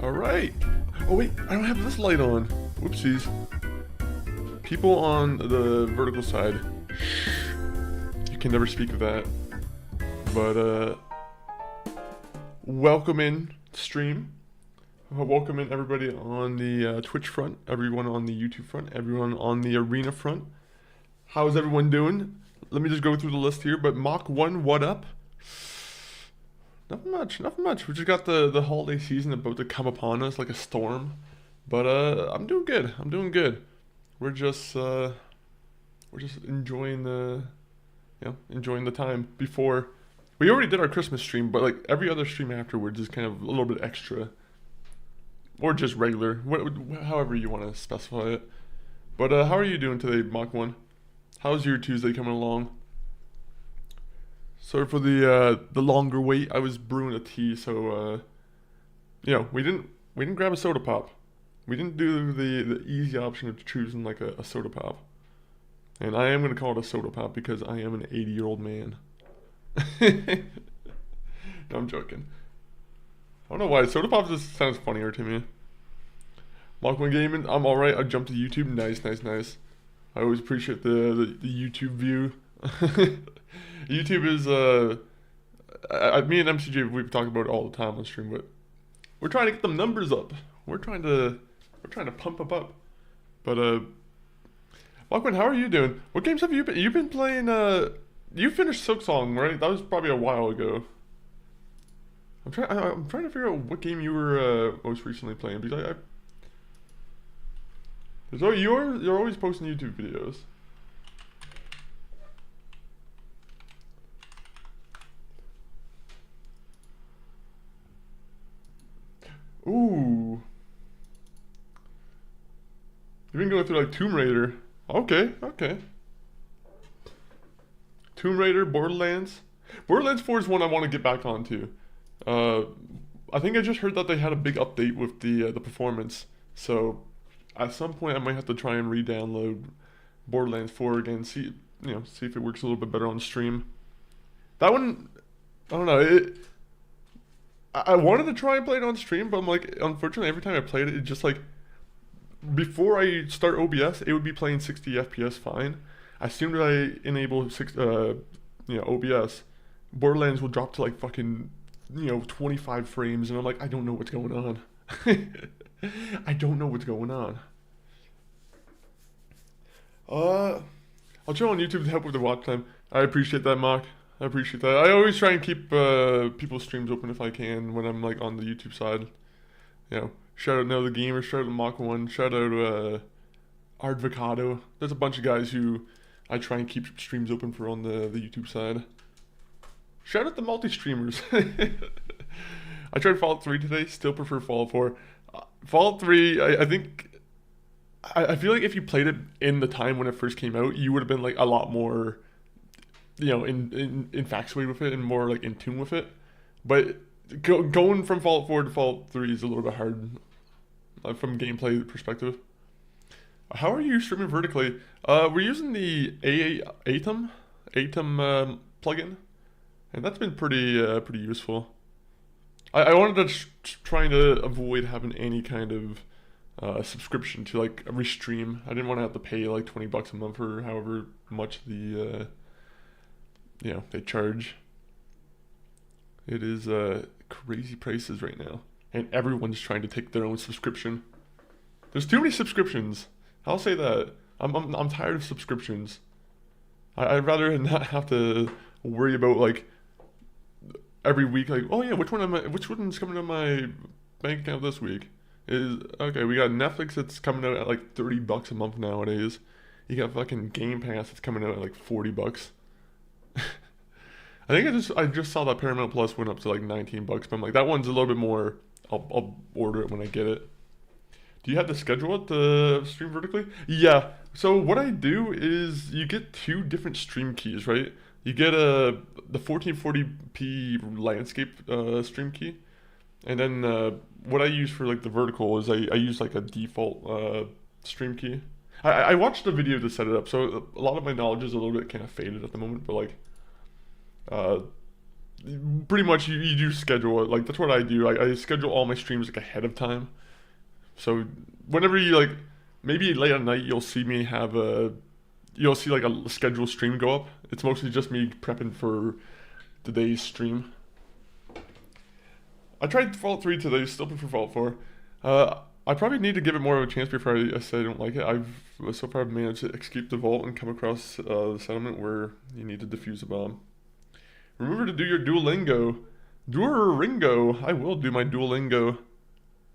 Alright. Oh wait, I don't have this light on. Whoopsies. People on the vertical side. You can never speak of that. But, welcome in stream. Welcome in everybody on the Twitch front, everyone on the YouTube front, everyone on the arena front. How's everyone doing? Let me just go through the list here. But Mach 1, what up? Nothing much. We just got the holiday season about to come upon us like a storm. But I'm doing good. We're just enjoying enjoying the time before. We already did our Christmas stream, but like every other stream afterwards is kind of a little bit extra. Or just regular, however you want to specify it. But how are you doing today, Mach 1? How's your Tuesday coming along? Sorry for the longer wait. I was brewing a tea, so we didn't grab a soda pop. We didn't do the easy option of choosing like a soda pop. And I am gonna call it a soda pop because I am an 80-year-old man. No, I'm joking. I don't know why soda pop just sounds funnier to me. Mach 1 Gaming, I'm alright. I jumped to YouTube. Nice. I always appreciate the YouTube view. YouTube is me and MCJ we've talked about it all the time on stream, but we're trying to get them numbers up. We're trying to pump up. But Mach 1, how are you doing? What games have you been? You've been playing. You finished Silksong, right? That was probably a while ago. I'm trying to figure out what game you were most recently playing because you're always posting YouTube videos. Ooh. You've been going through like Tomb Raider. Okay. Tomb Raider, Borderlands. Borderlands 4 is one I want to get back onto. I think I just heard that they had a big update with the performance. So at some point I might have to try and re-download Borderlands 4 again. See if it works a little bit better on stream. That one, I don't know. I wanted to try and play it on stream, but I'm like, unfortunately, every time I played it, it just like, before I start OBS, it would be playing 60 FPS fine. As soon as I enable OBS, Borderlands will drop to like fucking, 25 frames, and I'm like, I don't know what's going on. I don't know what's going on. I'll try on YouTube to help with the watch time. I appreciate that, Mark. I appreciate that. I always try and keep people's streams open if I can when I'm like on the YouTube side. Shout out Now the Gamer, shout out Mach 1, shout out Ardvocado. There's a bunch of guys who I try and keep streams open for on the YouTube side. Shout out the multi-streamers. I tried Fallout 3 today, still prefer Fallout 4. Fallout 3, I think, I feel like if you played it in the time when it first came out, you would have been like a lot more, infatuated with it and more like in tune with it. But going from Fallout 4 to Fallout 3 is a little bit hard from gameplay perspective. How are you streaming vertically? We're using the Atom plugin, and that's been pretty useful. I wanted to trying to avoid having any kind of subscription to like every stream. I didn't want to have to pay like $20 a month or however much the they charge. It is crazy prices right now, and everyone's trying to take their own subscription. There's too many subscriptions. I'll say that. I'm tired of subscriptions. I'd rather not have to worry about like every week, like, oh yeah, which one's coming to my bank account this week? Okay, we got Netflix that's coming out at like $30 a month nowadays. You got fucking Game Pass that's coming out at like $40. I think I just saw that Paramount Plus went up to like $19, but I'm like, that one's a little bit more. I'll order it when I get it. Do you have to schedule it to stream vertically? Yeah. So what I do is you get two different stream keys, right? You get the 1440p landscape stream key, and then what I use for like the vertical is I use like a default stream key. I watched a video to set it up, so a lot of my knowledge is a little bit kind of faded at the moment, but like pretty much you do schedule it. Like that's what I do. I schedule all my streams like ahead of time. So whenever you like, maybe late at night, you'll see like a scheduled stream go up. It's mostly just me prepping for today's stream. I tried Fallout 3 today, still prefer Fallout 4. I probably need to give it more of a chance before I say I don't like it. So far I've managed to escape the vault and come across the settlement where you need to defuse a bomb. Remember to do your Duolingo. Duolingo. I will do my Duolingo.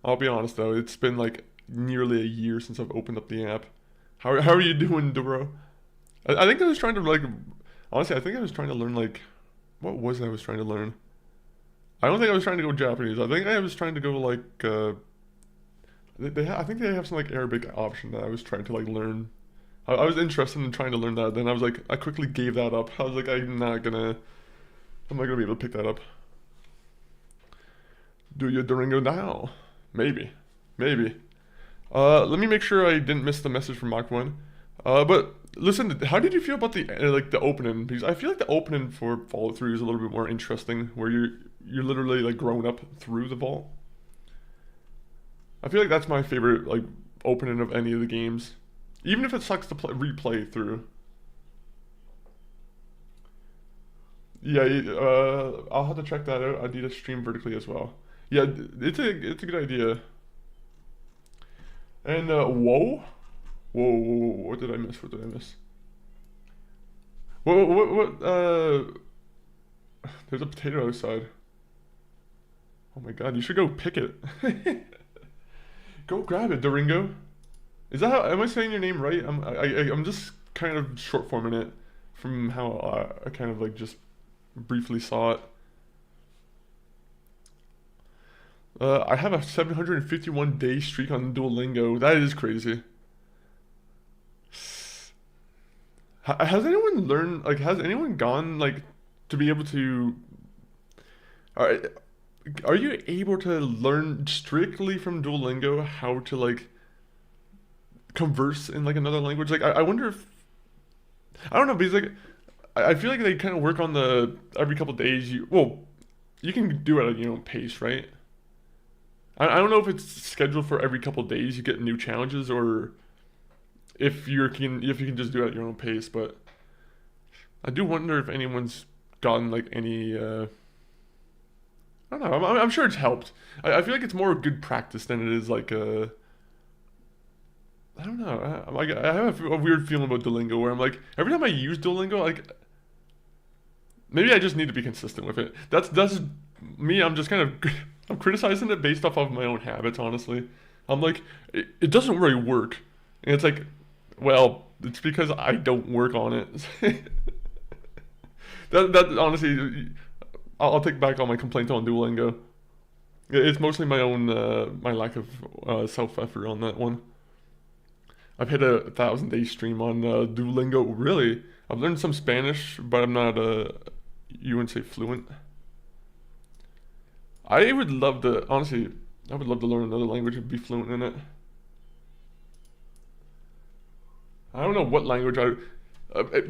I'll be honest though, it's been like nearly a year since I've opened up the app. How are you doing, Duro? I think I was trying to like, honestly, I think I was trying to learn like, what was it I was trying to learn? I don't think I was trying to go Japanese. I think I was trying to go like, I think they have some like Arabic option that I was trying to like learn. I was interested in trying to learn that. Then I was like, I quickly gave that up. I was like, I'm not gonna be able to pick that up. Do your Duolingo now? Maybe. Let me make sure I didn't miss the message from Mach 1. But listen, how did you feel about the opening? Because I feel like the opening for Fallout 3 is a little bit more interesting, where you're literally like growing up through the vault. I feel like that's my favorite like opening of any of the games, even if it sucks to replay through. Yeah, I'll have to check that out. I need to stream vertically as well. Yeah, it's a good idea. And whoa, what did I miss? There's a potato outside. Oh my god, you should go pick it. Go grab it, Doringo. Is that how, am I saying your name right? I'm just kind of short forming it from how I kind of like just briefly saw it. I have a 751 day streak on Duolingo. That is crazy. Has anyone learned, like, has anyone gone, like, to be able to, are, are you able to learn strictly from Duolingo how to, like, converse in, like, another language? Like, I wonder if, I don't know, because, like, I feel like they kind of work on every couple days, you can do it at your own pace, right? I don't know if it's scheduled for every couple days you get new challenges, or if you can just do it at your own pace. But I do wonder if anyone's gotten like any. I don't know. I'm sure it's helped. I feel like it's more good practice than it is like a. I don't know. I have a weird feeling about Duolingo where I'm like every time I use Duolingo, like maybe I just need to be consistent with it. That's me. I'm just kind of. I'm criticizing it based off of my own habits, honestly. I'm like, it doesn't really work. And it's like, well, it's because I don't work on it. that honestly, I'll take back all my complaints on Duolingo. It's mostly my own, my lack of self-effort on that one. I've hit a 1,000-day stream on Duolingo, really. I've learned some Spanish, but I'm not, you wouldn't say fluent. I would love to, honestly, I would love to learn another language and be fluent in it. I don't know what language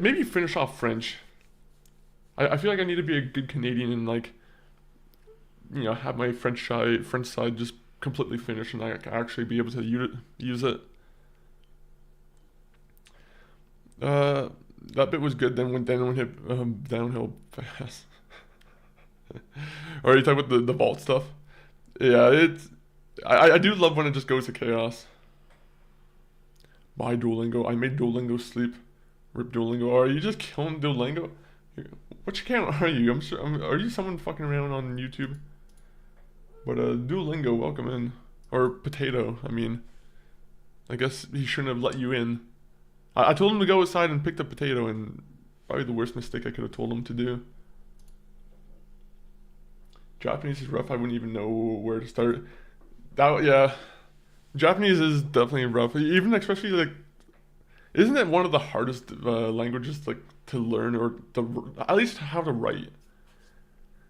maybe finish off French. I feel like I need to be a good Canadian and like, have my French side just completely finished and I can actually be able to use it. That bit was good, then went downhill fast. Or are you talking about the vault stuff? Yeah, I do love when it just goes to chaos. My Duolingo, I made Duolingo sleep. Rip Duolingo. Are you just killing Duolingo? Which account are you? Are you someone fucking around on YouTube? But Duolingo, welcome in. Or Potato, I mean. I guess he shouldn't have let you in. I told him to go outside and pick the potato, and probably the worst mistake I could have told him to do. Japanese is rough. I wouldn't even know where to start. Yeah, Japanese is definitely rough. Even especially like, isn't it one of the hardest languages like to learn or at least how to write?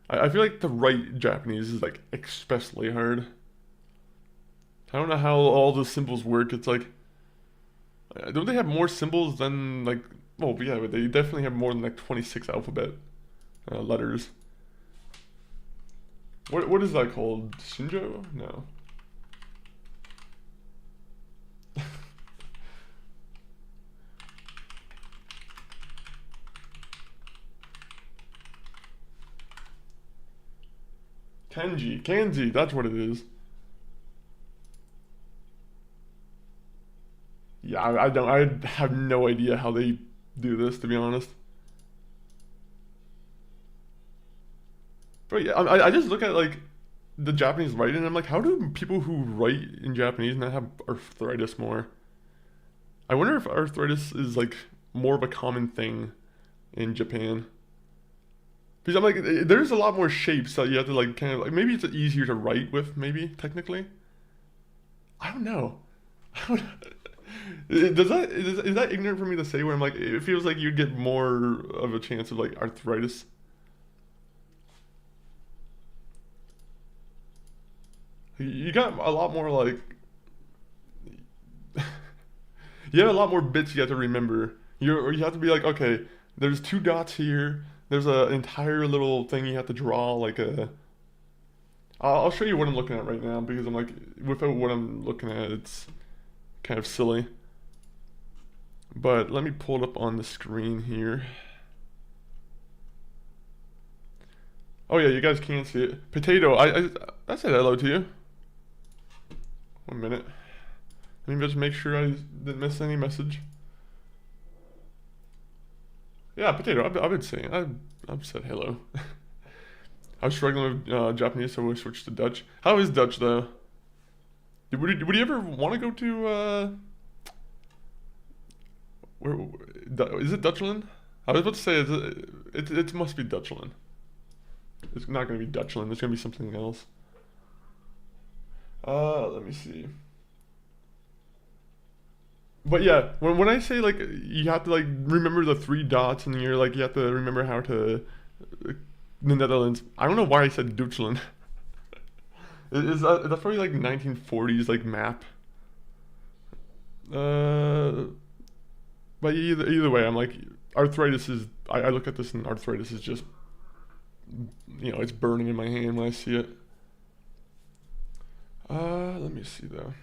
I feel like to write Japanese is like especially hard. I don't know how all the symbols work. It's like, don't they have more symbols than like? Well, yeah, but they definitely have more than like 26 alphabet letters. What is that called? Shinjo? No. Kanji, that's what it is. Yeah, I don't, I have no idea how they do this, to be honest. But yeah, I just look at like the Japanese writing, and I'm like, how do people who write in Japanese not have arthritis more? I wonder if arthritis is like more of a common thing in Japan. Because I'm like, there's a lot more shapes that you have to like kind of like maybe it's easier to write with, maybe technically. I don't know. Does that is that ignorant for me to say? Where I'm like, it feels like you'd get more of a chance of like arthritis. You got a lot more like you have a lot more bits you have to remember. You have to be like, okay, there's two dots here. There's an entire little thing you have to draw, like a. I'll show you what I'm looking at right now because I'm like, without what I'm looking at, it's kind of silly. But let me pull it up on the screen here. Oh yeah, you guys can't see it. Potato, I said hello to you. 1 minute. Let me just make sure I didn't miss any message. Yeah, potato. I've been saying. I've said hello. I was struggling with Japanese, so we switched to Dutch. How is Dutch though? Would you ever want to go to where is it Dutchland? I was about to say it must be Dutchland. It's not going to be Dutchland. It's going to be something else. Let me see. But yeah, when I say like you have to like remember the three dots and you're like you have to remember how to the Netherlands. I don't know why I said Deutschland. Is that's probably like 1940s like map. But either way, I'm like arthritis is. I look at this and arthritis is just it's burning in my hand when I see it. Let me see though.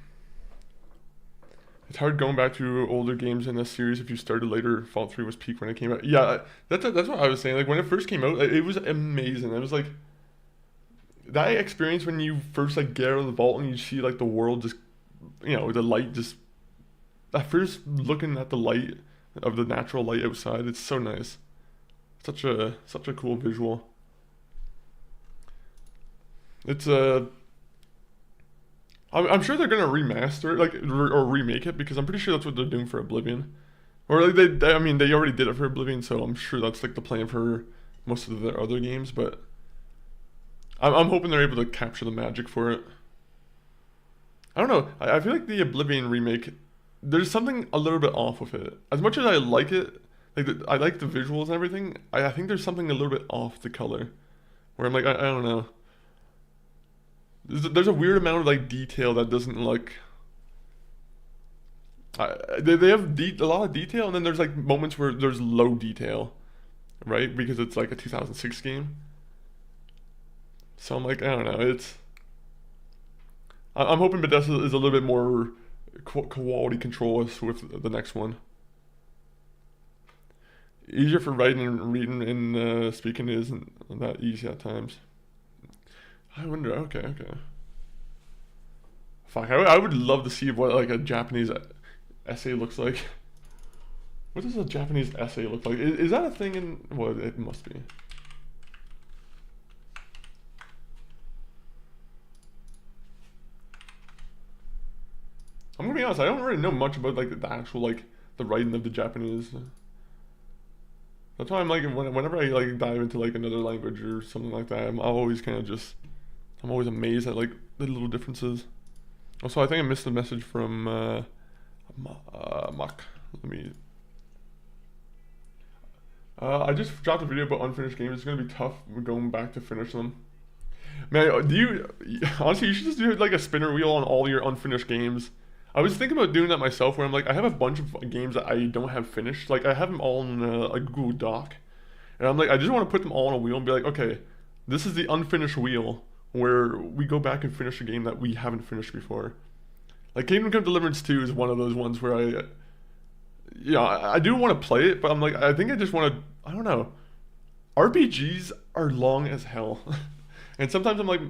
It's hard going back to older games in this series if you started later. Fallout 3 was peak when it came out. Yeah, that's what I was saying. Like when it first came out, it was amazing. It was like that experience when you first like get out of the vault and you see like the world just, the light just. At first looking at the light of the natural light outside, it's so nice. Such a cool visual. It's I'm sure they're gonna remaster it, like or remake it, because I'm pretty sure that's what they're doing for Oblivion, or like I mean they already did it for Oblivion, so I'm sure that's like the plan for most of their other games. But I'm hoping they're able to capture the magic for it. I don't know. I feel like the Oblivion remake, there's something a little bit off with it. As much as I like it, like I like the visuals and everything, I think there's something a little bit off the color, where I'm like I don't know. There's a weird amount of like detail that doesn't look. They have a lot of detail, and then there's like moments where there's low detail, right? Because it's like a 2006 game. So I'm like, I don't know. I'm hoping Bethesda is a little bit more quality control with the next one. Easier for writing and reading and speaking isn't that easy at times. I wonder. Okay. Fuck. I would love to see what like a Japanese essay looks like. What does a Japanese essay look like? Is that a thing in? Well, it must be. I'm gonna be honest. I don't really know much about like the actual like the writing of the Japanese. That's why I'm like whenever I like dive into like another language or something like that, I'm always kind of just. I'm always amazed at like the little differences. Also, I think I missed a message from Mach. Let me. I just dropped a video about unfinished games. It's gonna be tough going back to finish them. Man, honestly? You should just do like a spinner wheel on all your unfinished games. I was thinking about doing that myself, where I'm like, I have a bunch of games that I don't have finished. Like I have them all in a Google Doc, and I'm like, I just want to put them all on a wheel and be like, okay, this is the unfinished wheel. where we go back and finish a game that we haven't finished before. Like Kingdom Come Deliverance 2 is one of those ones where I do want to play it, but I'm like, I think I just want to, I don't know. RPGs are long as hell. And sometimes I'm like,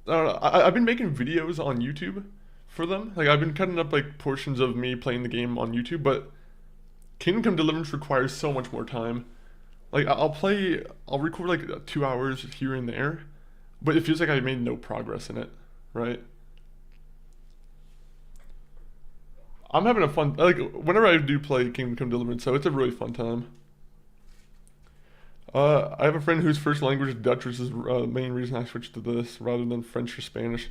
I don't know, I've been making videos on YouTube for them. Like I've been cutting up like portions of me playing the game on YouTube, but Kingdom Come Deliverance requires so much more time. Like I'll record like 2 hours here and there, but it feels like I made no progress in it, right? I'm having a fun, like, whenever I do play Kingdom Come Deliverance, so it's a really fun time. I have a friend whose first language is Dutch, which is the main reason I switched to this rather than French or Spanish.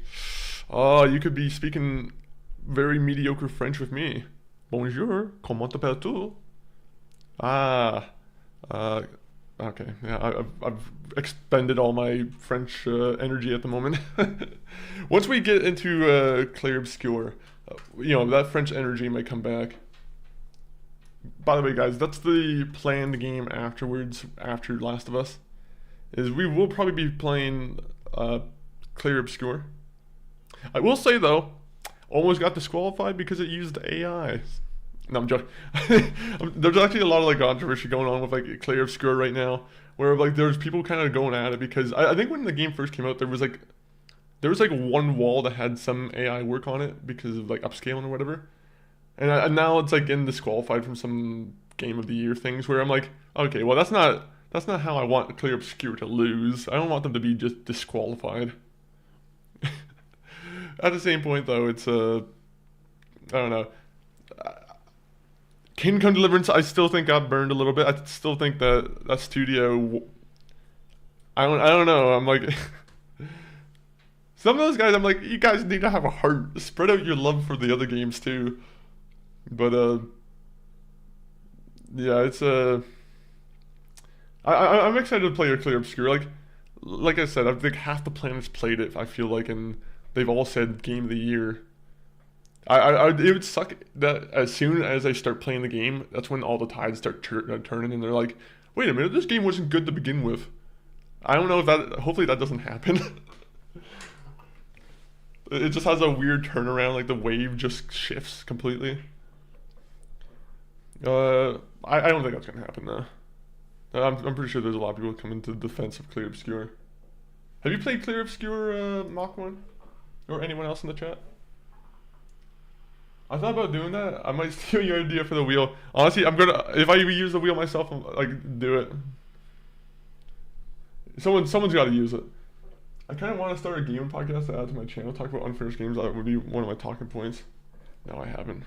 Oh, you could be speaking very mediocre French with me. Bonjour, comment t'appelles-tu? Ah, uh, okay. Yeah, I've expended all my French energy at the moment. Once we get into Clair Obscur, that French energy might come back. By the way, guys, that's the planned game afterwards, after Last of Us, is we will probably be playing Clair Obscur. I will say, though, almost got disqualified because it used AI. No, I'm joking. There's actually a lot of like controversy going on with like Clair Obscur right now, where like there's people kind of going at it because I think when the game first came out, there was like one wall that had some AI work on it because of like upscaling or whatever. And now it's like getting disqualified from some Game of the Year things where I'm like, okay, well that's not how I want Clair Obscur to lose. I don't want them to be just disqualified. At the same point though, it's I don't know. Kingdom Come Deliverance, I still think got burned a little bit. I still think that studio. I don't know. I'm like. Some of those guys, I'm like, you guys need to have a heart. Spread out your love for the other games too. But yeah, it's I'm excited to play a Clair Obscur. Like I said, I think half the planet's played it. I feel like, and they've all said Game of the Year. It would suck that as soon as I start playing the game, that's when all the tides start turning, and they're like, wait a minute, this game wasn't good to begin with. I don't know if that. Hopefully that doesn't happen. It just has a weird turnaround, like the wave just shifts completely. I don't think that's gonna happen though. I'm pretty sure there's a lot of people coming to the defense of Clair Obscur. Have you played Clair Obscur, Mach 1? Or anyone else in the chat? I thought about doing that. I might steal your idea for the wheel. Honestly, if I use the wheel myself, like, do it. Someone's got to use it. I kind of want to start a gaming podcast to add to my channel, talk about unfinished games. That would be one of my talking points. No, I haven't.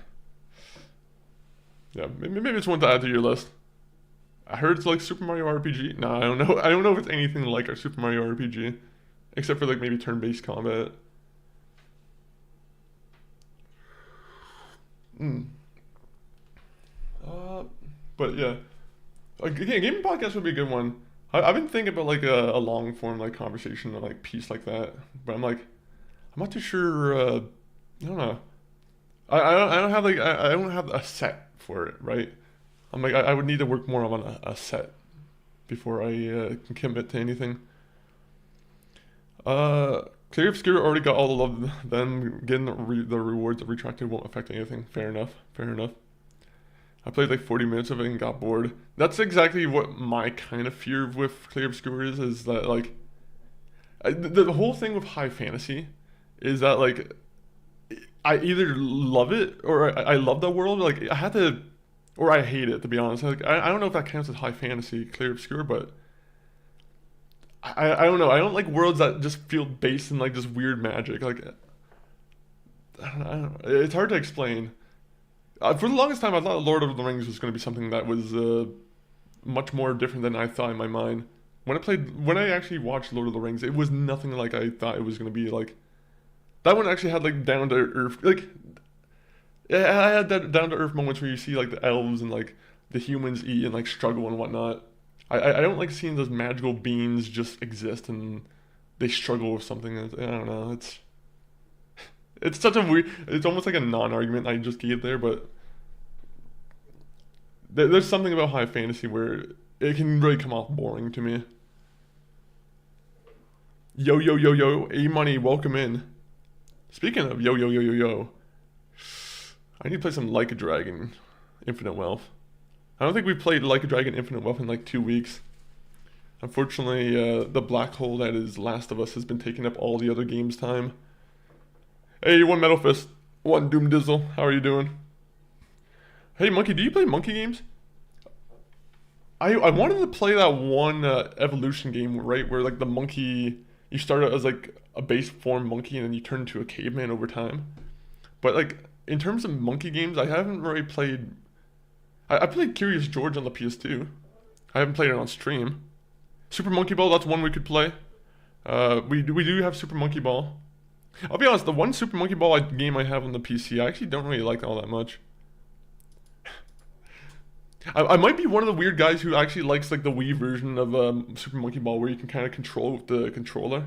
Yeah, maybe it's one to add to your list. I heard it's like Super Mario RPG. No, I don't know. I don't know if it's anything like our Super Mario RPG, except for like maybe turn-based combat. But yeah, again, gaming podcast would be a good one. I've been thinking about like a long form like conversation or like piece like that, but I'm not too sure. I don't know. I don't have like I don't have a set for it, right? I'm like I would need to work more on a set before I can commit to anything. Clair Obscur already got all the love. Them getting the rewards of retracted won't affect anything. Fair enough. Fair enough. I played like 40 minutes of it and got bored. That's exactly what my kind of fear with Clair Obscur is that like the whole thing with high fantasy is that like I either love it or I love that world. Like I had to, or I hate it, to be honest. Like I don't know if that counts as high fantasy Clair Obscur, but I don't know. I don't like worlds that just feel based in like this weird magic. Like I don't know. It's hard to explain. For the longest time, I thought Lord of the Rings was going to be something that was much more different than I thought in my mind. When I actually watched Lord of the Rings, it was nothing like I thought it was going to be. Like that one actually had like down to earth, like I had that down to earth moments where you see like the elves and like the humans eat and like struggle and whatnot. I don't like seeing those magical beings just exist and they struggle with something. I don't know. It's such a weird. It's almost like a non-argument I just gave there, but there's something about high fantasy where it can really come off boring to me. Yo, yo, yo, yo, A Money, welcome in. Speaking of yo, yo, yo, yo, yo, I need to play some Like a Dragon Infinite Wealth. I don't think we've played Like a Dragon Infinite Wealth in like 2 weeks. Unfortunately, the black hole that is Last of Us has been taking up all the other games' time. Hey, one Metal Fist, one Doom Dizzle, how are you doing? Hey, Monkey, do you play monkey games? I wanted to play that one evolution game, right, where like the monkey, you start out as like a base form monkey and then you turn into a caveman over time. But like in terms of monkey games, I haven't really played. I played Curious George on the PS2. I haven't played it on stream. Super Monkey Ball, that's one we could play. We do have Super Monkey Ball. I'll be honest, the one Super Monkey Ball game I have on the PC, I actually don't really like all that much. I might be one of the weird guys who actually likes like the Wii version of Super Monkey Ball where you can kind of control with the controller.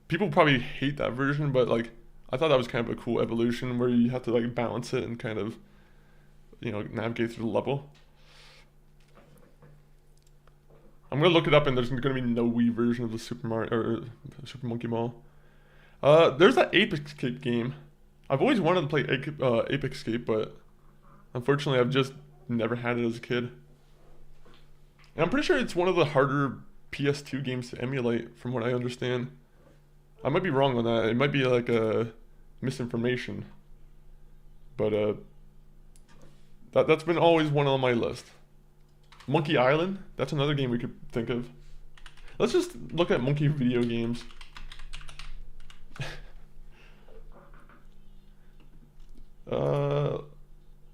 People probably hate that version, but like I thought that was kind of a cool evolution where you have to like balance it and kind of, navigate through the level. I'm gonna look it up and there's gonna be no Wii version of the Super Mario or Super Monkey Ball. There's that Ape Escape game. I've always wanted to play Ape Escape, but unfortunately I've just never had it as a kid. And I'm pretty sure it's one of the harder PS2 games to emulate, from what I understand. I might be wrong on that. It might be like a misinformation. But that's been always one on my list. Monkey Island, that's another game we could think of. Let's just look at monkey video games.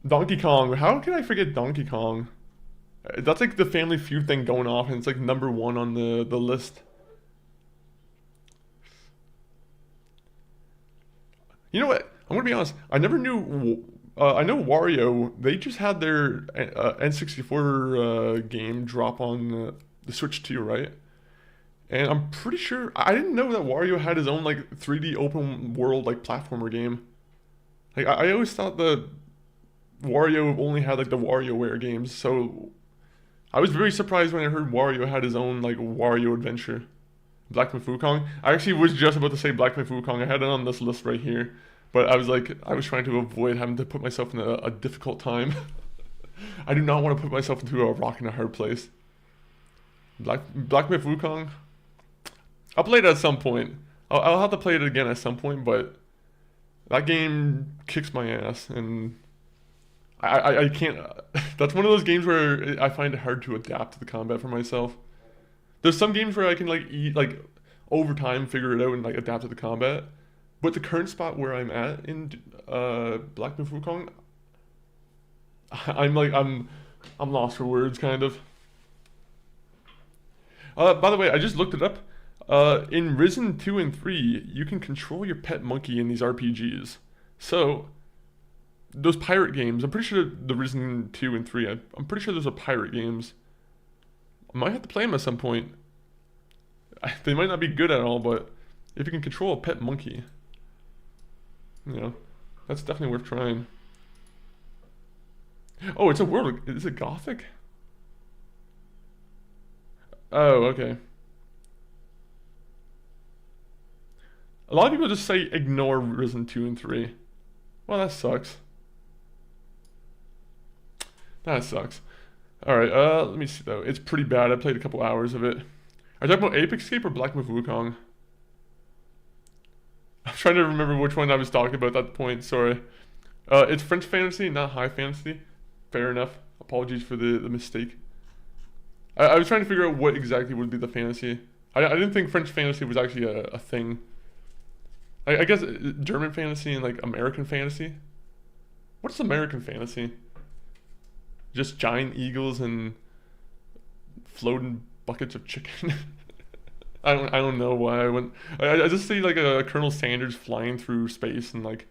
Donkey Kong. How can I forget Donkey Kong? That's like the Family Feud thing going off, and it's like #1 on the list. You know what? I'm gonna be honest. I never knew. I know Wario. They just had their N64 game drop on the Switch too, right? And I'm pretty sure I didn't know that Wario had his own like 3D open world like platformer game. Like I always thought the Wario only had like the WarioWare games, so I was very surprised when I heard Wario had his own like Wario Adventure. Black Myth Wukong. I actually was just about to say Black Myth Wukong. I had it on this list right here, but I was trying to avoid having to put myself in a difficult time. I do not want to put myself into a rock and a hard place. Black Myth Wukong. I'll play it at some point. I'll have to play it again at some point, but that game kicks my ass, and I can't. That's one of those games where I find it hard to adapt to the combat for myself. There's some games where I can over time figure it out and like adapt to the combat, but the current spot where I'm at in Black Myth Wukong, I'm lost for words kind of. By the way, I just looked it up. In Risen 2 and 3, you can control your pet monkey in these RPGs. So, those pirate games, I'm pretty sure the Risen 2 and 3, I'm pretty sure those are pirate games. I might have to play them at some point. They might not be good at all, but if you can control a pet monkey, that's definitely worth trying. Oh, it's a world. Is it Gothic? Oh, okay. A lot of people just say ignore Risen 2 and 3. Well, that sucks. That sucks. Alright, let me see though. It's pretty bad. I played a couple hours of it. Are you talking about Ape Escape or Black Myth Wukong? I'm trying to remember which one I was talking about at that point, sorry. It's French Fantasy, not High Fantasy. Fair enough. Apologies for the mistake. I was trying to figure out what exactly would be the fantasy. I didn't think French Fantasy was actually a thing. I guess German fantasy and like American fantasy. What's American fantasy? Just giant eagles and floating buckets of chicken. I don't know why I went. I just see like a Colonel Sanders flying through space and like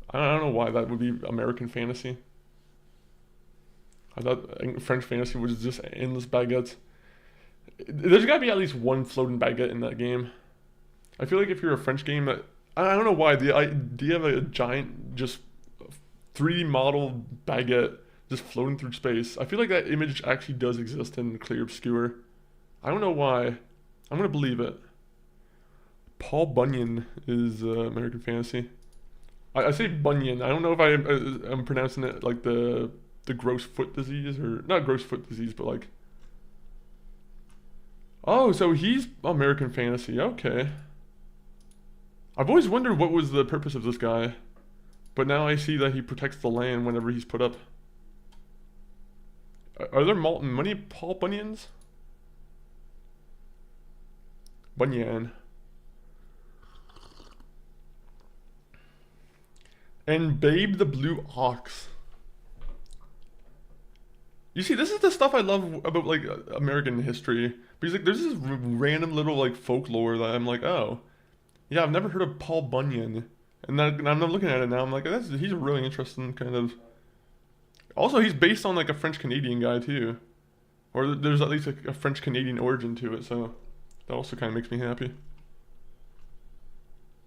I don't know why that would be American fantasy. I thought French fantasy was just endless baguettes. There's got to be at least one floating baguette in that game. I feel like if you're a French game, I don't know why, the idea of a giant, just 3D model baguette just floating through space, I feel like that image actually does exist in Clear Obscure. I don't know why. I'm gonna believe it. Paul Bunyan is American Fantasy. I say bunion. I don't know if I'm pronouncing it like the gross foot disease, or not gross foot disease, but like. Oh, so he's American Fantasy. Okay. I've always wondered what was the purpose of this guy, but now I see that he protects the land whenever he's put up. Are there many Paul Bunyans? Bunyan. And Babe the Blue Ox. You see, this is the stuff I love about like American history. Because like there's this random little like folklore that I'm like, oh, yeah, I've never heard of Paul Bunyan. And then I'm looking at it now, I'm like, he's a really interesting kind of. Also, he's based on like a French Canadian guy too, or there's at least a French Canadian origin to it. So that also kind of makes me happy.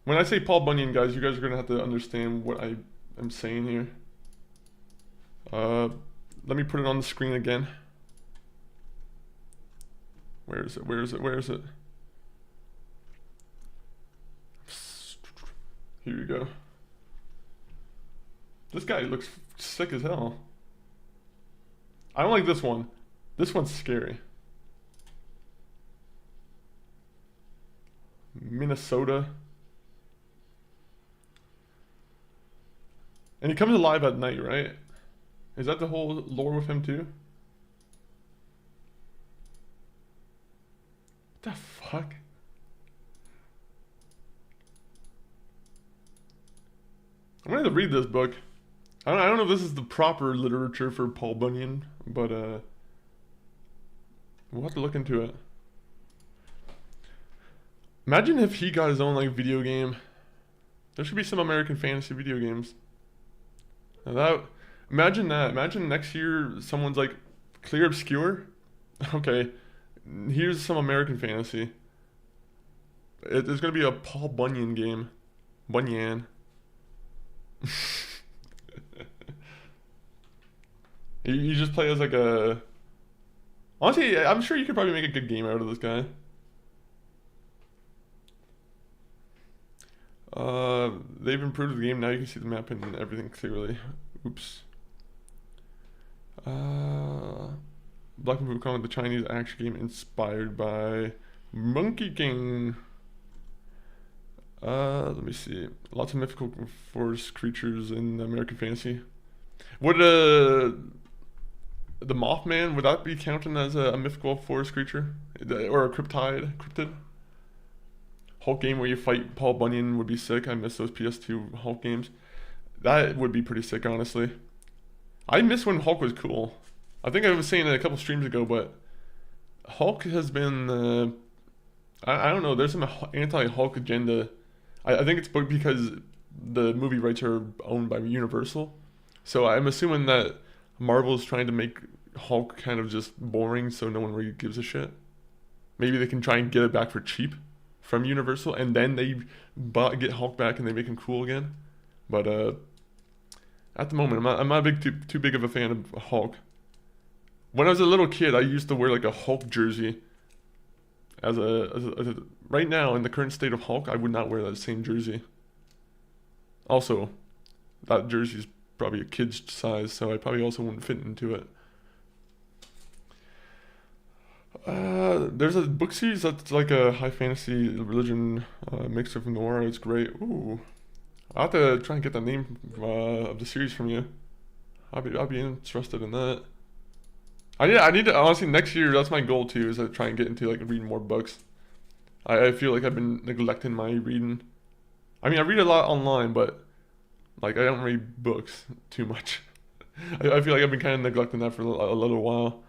When I say Paul Bunyan, guys, you guys are gonna have to understand what I am saying here. Let me put it on the screen again. Where is it? Where is it? Where is it? Here you go. This guy looks sick as hell. I don't like this one. This one's scary. Minnesota. And he comes alive at night, right? Is that the whole lore with him too? What the fuck? I'm gonna have to read this book. I don't know if this is the proper literature for Paul Bunyan, but we'll have to look into it. Imagine if he got his own like video game. There should be some American Fantasy video games. Now imagine that. Imagine next year someone's like, Clear Obscure? Okay, here's some American Fantasy. There's gonna be a Paul Bunyan game. Bunyan. You just play as like a. Honestly, I'm sure you could probably make a good game out of this guy. They've improved the game. Now you can see the map and everything clearly. Oops. Black and Wukong, the Chinese action game inspired by Monkey King. Let me see. Lots of mythical forest creatures in American Fantasy. Would the Mothman, would that be counting as a mythical forest creature, or a cryptid? Hulk game where you fight Paul Bunyan would be sick. I miss those PS2 Hulk games. That would be pretty sick, honestly. I miss when Hulk was cool. I think I was saying it a couple streams ago, but Hulk has been. I don't know. There's some anti-Hulk agenda. I think it's because the movie rights are owned by Universal. So I'm assuming that Marvel's trying to make Hulk kind of just boring so no one really gives a shit. Maybe they can try and get it back for cheap from Universal, and then they get Hulk back and they make him cool again. But at the moment, I'm not too big of a fan of Hulk. When I was a little kid, I used to wear like a Hulk jersey. Right now, in the current state of Hulk, I would not wear that same jersey. Also, that jersey's probably a kid's size, so I probably also wouldn't fit into it. There's a book series that's like a high fantasy religion mixed with noir. It's great. Ooh, I'll have to try and get the name of the series from you. I'll be interested in that. I need to, honestly, next year, that's my goal too, is to try and get into like reading more books. I feel like I've been neglecting my reading. I mean, I read a lot online, but like I don't read books too much. I feel like I've been kind of neglecting that for a little while.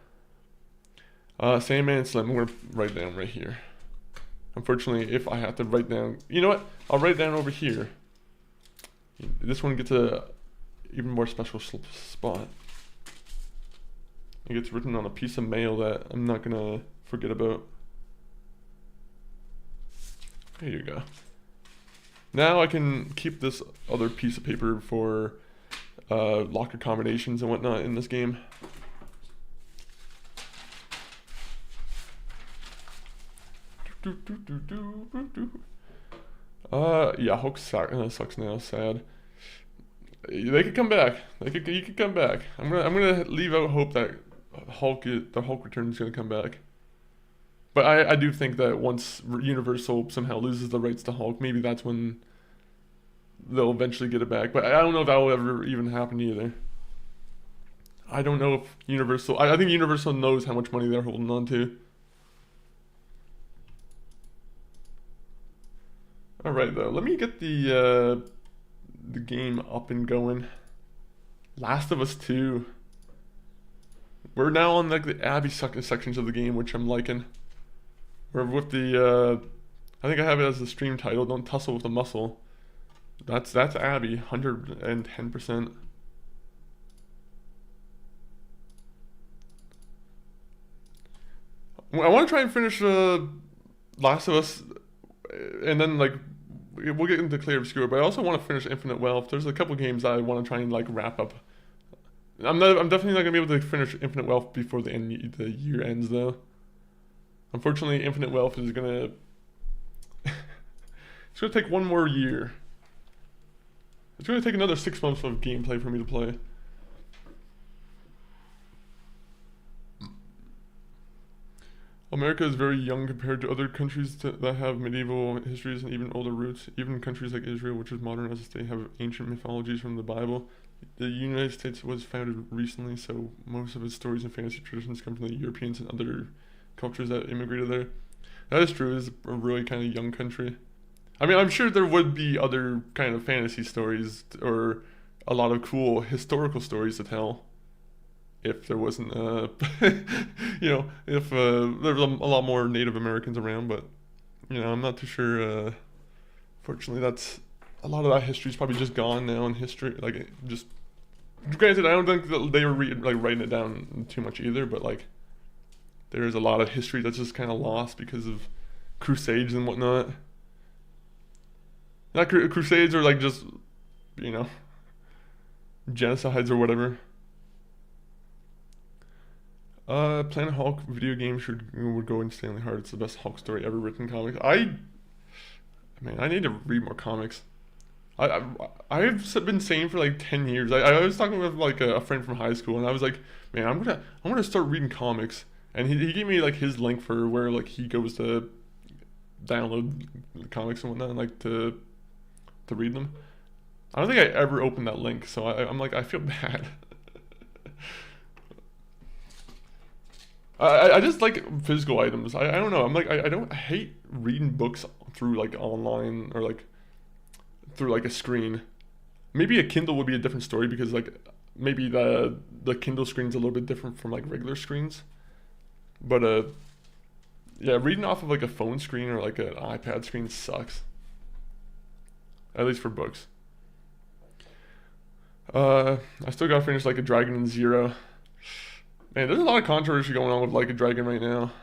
Sandman Slim, I'm gonna write down right here. Unfortunately, if I have to write down, you know what? I'll write down over here. This one gets a even more special spot. It gets written on a piece of mail that I'm not gonna forget about. There you go. Now I can keep this other piece of paper for locker combinations and whatnot in this game. Yeah, Hulk sucks now. Sad. They could come back. He could come back. I'm gonna leave out hope that the Hulk return is gonna come back. But I do think that once Universal somehow loses the rights to Hulk, maybe that's when they'll eventually get it back. But I don't know if that will ever even happen either. I don't know if Universal. I think Universal knows how much money they're holding on to. All right, though. Let me get the game up and going. Last of Us 2. We're now on like the Abby sections of the game, which I'm liking. We're with the I think I have it as the stream title. Don't tussle with the muscle. That's Abby, 110%. I want to try and finish Last of Us, and then like we'll get into Clear Obscure. But I also want to finish Infinite Wealth. There's a couple games that I want to try and like wrap up. I'm definitely not gonna be able to finish Infinite Wealth before the year ends though. Unfortunately, Infinite Wealth is gonna it's gonna take one more year. It's gonna take another 6 months of gameplay for me to play. America is very young compared to other countries that have medieval histories and even older roots. Even countries like Israel, which is modern as a state, have ancient mythologies from the Bible. The United States was founded recently, so most of its stories and fantasy traditions come from the Europeans and other cultures that immigrated there. That is true. It's a really kind of young country. I mean, I'm sure there would be other kind of fantasy stories or a lot of cool historical stories to tell if there wasn't, if there was a lot more Native Americans around, but, I'm not too sure. Fortunately, that's a lot of that history is probably just gone now in history. Like, just granted, I don't think that they were writing it down too much either, but like, there's a lot of history that's just kind of lost because of crusades and whatnot. Not crusades or like just, genocides or whatever. Planet Hulk video game would go insanely hard. It's the best Hulk story ever written in comics. I need to read more comics. I've been saying for like 10 years. I was talking with like a friend from high school, and I was like, man, I'm gonna start reading comics. And he gave me like his link for where like he goes to download comics and whatnot, and like to read them. I don't think I ever opened that link, so I'm like, I feel bad. I just like physical items. I don't know. I'm like, I hate reading books through like online or like through like a screen. Maybe a Kindle would be a different story because like maybe the Kindle screen's a little bit different from like regular screens. But yeah, reading off of like a phone screen or like an iPad screen sucks. At least for books. I still gotta finish like a Dragon in Zero. Man, there's a lot of controversy going on with Like a Dragon right now.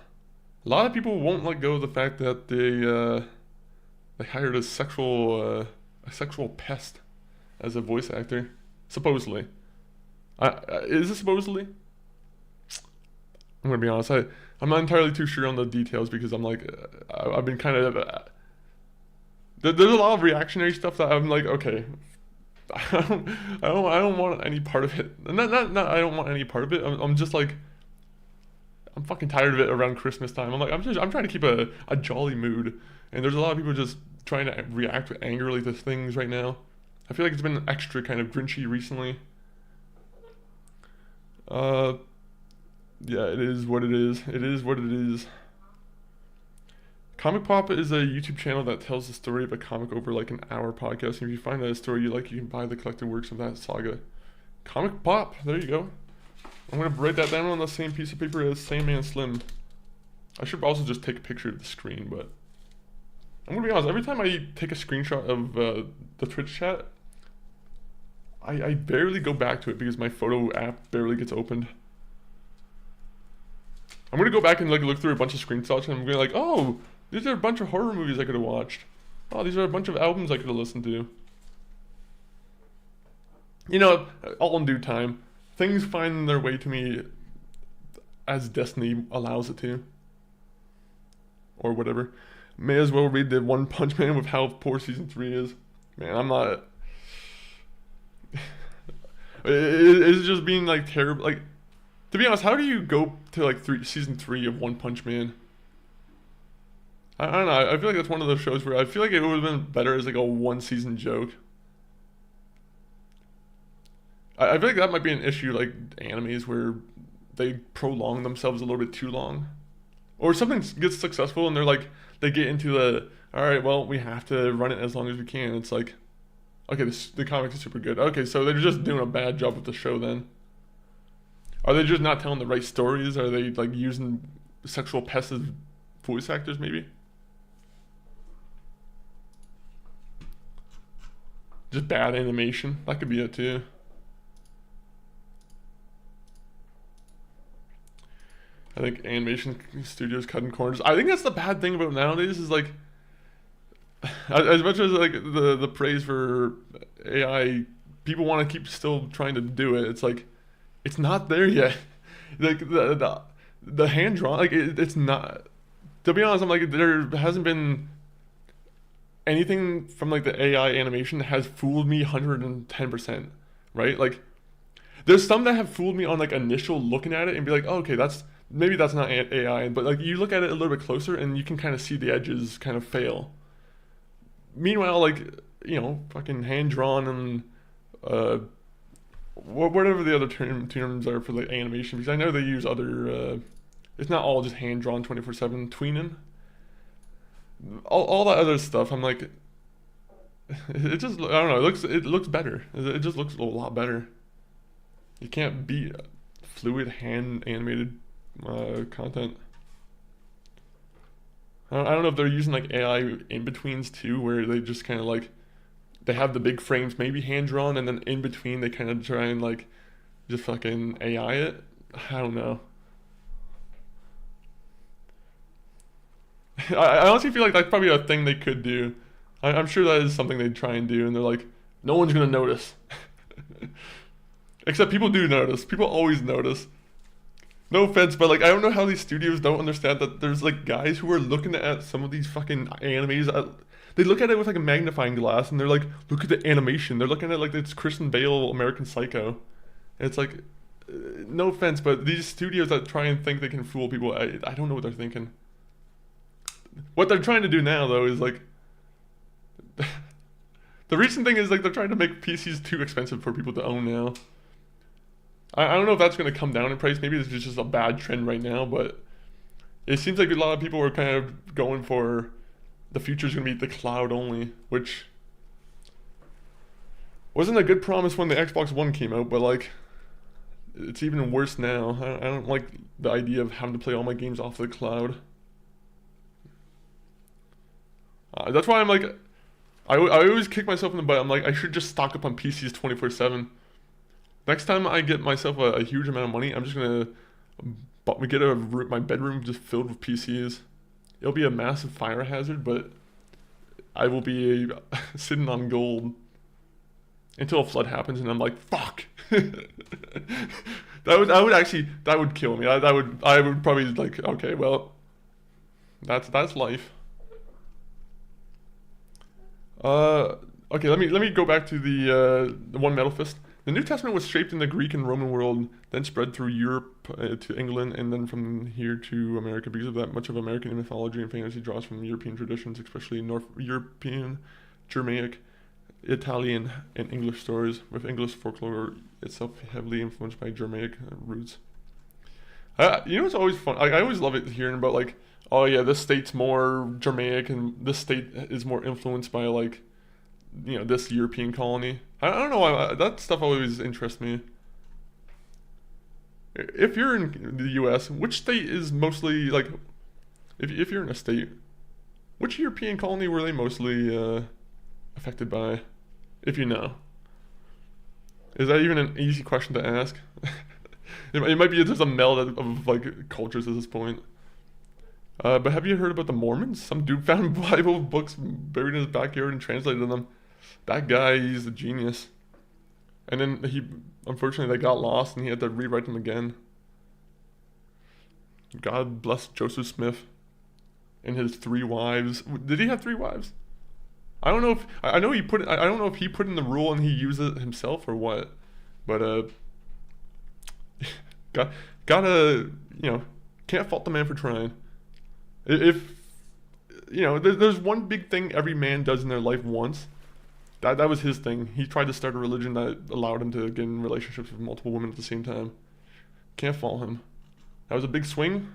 A lot of people won't let go of the fact that they hired a sexual pest as a voice actor, supposedly. Is it supposedly? I'm gonna be honest. I'm not entirely too sure on the details because I'm like, I've been kind of. There's a lot of reactionary stuff that I'm like, okay. I don't want any part of it. Not I don't want any part of it. I'm just like, I'm fucking tired of it around Christmas time. I'm like, I'm trying to keep a jolly mood, and there's a lot of people just trying to react angrily to things right now. I feel like it's been extra kind of grinchy recently. Yeah, it is what it is. It is what it is. Comic Pop is a YouTube channel that tells the story of a comic over like an hour podcast. And if you find that a story you like, you can buy the collected works of that saga. Comic Pop, there you go. I'm gonna write that down on the same piece of paper as Sandman Slim. I should also just take a picture of the screen, but I'm gonna be honest, every time I take a screenshot of the Twitch chat, I barely go back to it because my photo app barely gets opened. I'm gonna go back and like look through a bunch of screenshots and I'm gonna like, oh, these are a bunch of horror movies I could have watched. Oh, these are a bunch of albums I could have listened to. All in due time. Things find their way to me as destiny allows it to. or whatever. May as well read the One Punch Man with how poor season 3 is. Man, I'm not. It's just being like terrible. Like, to be honest, how do you go to like season 3 of One Punch Man? I don't know. I feel like that's one of those shows where I feel like it would have been better as like a one season joke. I feel like that might be an issue, like animes where they prolong themselves a little bit too long, or something gets successful and they're like they get into the all right, well we have to run it as long as we can. It's like, okay, the comics are super good. Okay, so they're just doing a bad job with the show then. Are they just not telling the right stories? Are they like using sexual pests as voice actors maybe? Just bad animation. That could be it too. I think animation studios cutting corners. I think that's the bad thing about nowadays is like, as much as like the praise for AI, people want to keep still trying to do it. It's like, it's not there yet. Like the hand drawn, like it's not. To be honest, I'm like there hasn't been anything from like the AI animation that has fooled me 110%, right? Like there's some that have fooled me on like initial looking at it and be like, oh, okay, maybe that's not AI, but like you look at it a little bit closer and you can kind of see the edges kind of fail. Meanwhile, like, you know, fucking hand drawn and whatever the other terms are for the animation, because I know they use other. It's not all just hand drawn 24/7 tweening. All that other stuff, I'm like, it just I don't know. It looks better. It just looks a lot better. You can't beat fluid hand animated content. I don't know if they're using like AI in betweens too, where they just kind of like they have the big frames maybe hand drawn, and then in between they kind of try and like just fucking AI it. I don't know. I honestly feel like that's probably a thing they could do. I'm sure that is something they'd try and do, and they're like, no one's gonna notice. Except people do notice. People always notice. No offense, but like I don't know how these studios don't understand that there's like guys who are looking at some of these fucking animes. They look at it with like a magnifying glass, and they're like, look at the animation. They're looking at it like it's Kristen Bale, American Psycho. And it's like, no offense, but these studios that try and think they can fool people, I don't know what they're thinking. What they're trying to do now, though, is like... the recent thing is like they're trying to make PCs too expensive for people to own now. I don't know if that's going to come down in price. Maybe it's just a bad trend right now, but it seems like a lot of people are kind of going for the future's going to be the cloud only, which wasn't a good promise when the Xbox One came out, but like it's even worse now. I don't like the idea of having to play all my games off the cloud. That's why I'm like, I always kick myself in the butt. I'm like, I should just stock up on PCs 24/7. Next time I get myself a huge amount of money, I'm just gonna get my bedroom just filled with PCs. It'll be a massive fire hazard, but I will be sitting on gold until a flood happens, and I'm like, fuck. That would kill me. I would probably like, okay, well, that's life. Okay, let me go back to the One Metal Fist. The New Testament was shaped in the Greek and Roman world, then spread through Europe to England, and then from here to America. Because of that, much of American mythology and fantasy draws from European traditions, especially North European, Germanic, Italian, and English stories, with English folklore itself heavily influenced by Germanic roots. You know, it's always fun. I always love it hearing about like, oh yeah, this state's more Germanic, and this state is more influenced by like, you know, this European colony. I don't know why that stuff always interests me. If you're in the U.S., which state is mostly like, if you're in a state, which European colony were they mostly affected by, if you know? Is that even an easy question to ask? It might be just a meld of like cultures at this point. But have you heard about the Mormons? Some dude found Bible books buried in his backyard and translated them. That guy, he's a genius. And then unfortunately, they got lost and he had to rewrite them again. God bless Joseph Smith. and his 3 wives. Did he have 3 wives? I don't know if I know he put. I don't know if he put in the rule and he used it himself or what. But got gotta can't fault the man for trying. If there's one big thing every man does in their life once. That was his thing. He tried to start a religion that allowed him to get in relationships with multiple women at the same time. Can't fault him. That was a big swing.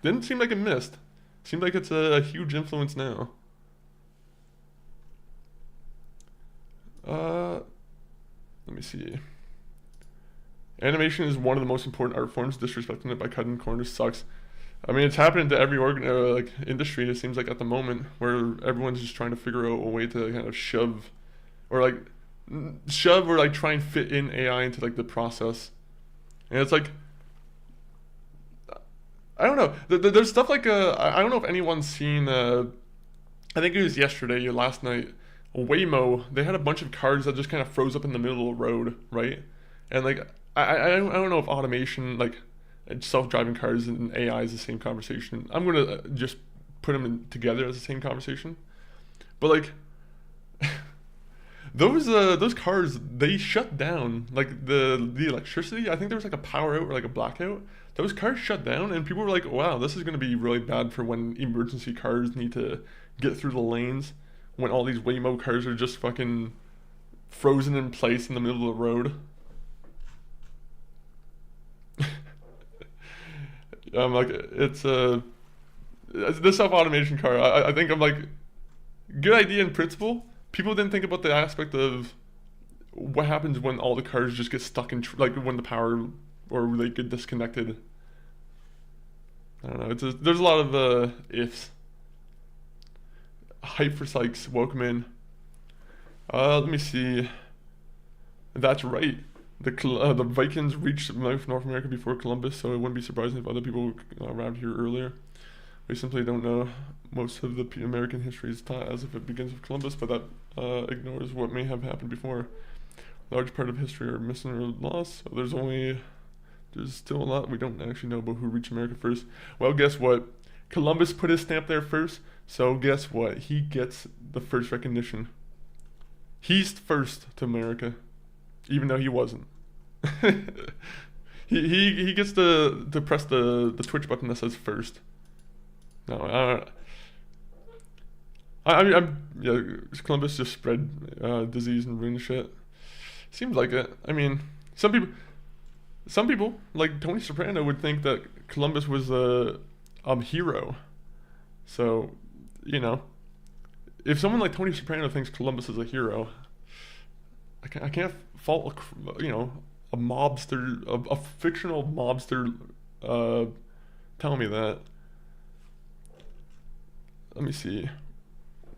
Didn't seem like it missed. Seemed like it's a huge influence now. Let me see. Animation is one of the most important art forms. Disrespecting it by cutting corners sucks. I mean, it's happening to every industry. It seems like at the moment where everyone's just trying to figure out a way to kind of shove or try and fit in AI into like the process. And it's like I don't know. There's stuff like I don't know if anyone's seen. I think it was yesterday or last night. Waymo. They had a bunch of cars that just kind of froze up in the middle of the road, right? And like I don't know if automation self-driving cars and AI is the same conversation. I'm gonna just put them together as the same conversation. But like those cars, they shut down like the electricity. I think there was like a power out or like a blackout. Those cars shut down and people were like, wow, this is gonna be really bad for when emergency cars need to get through the lanes, when all these Waymo cars are just fucking frozen in place in the middle of the road. I'm like, it's the self-automation car. I think I'm like, good idea in principle. People didn't think about the aspect of what happens when all the cars just get stuck in, when the power or they get disconnected. I don't know. There's a lot of ifs. Hype for Sykes, welcome in. Let me see. That's right. The Vikings reached North America before Columbus, so it wouldn't be surprising if other people arrived here earlier. We simply don't know most of the American history is taught as if it begins with Columbus, but that ignores what may have happened before. Large part of history are missing or lost, so there's still a lot we don't actually know about who reached America first. Well, guess what? Columbus put his stamp there first, so guess what? He gets the first recognition. He's first to America, even though he wasn't. he gets to press the Twitch button that says first. No, Columbus just spread disease and ruined shit. Seems like it. I mean, some people like Tony Soprano would think that Columbus was a hero. So, if someone like Tony Soprano thinks Columbus is a hero, I can't fault a mobster, a fictional mobster, telling me that. Let me see.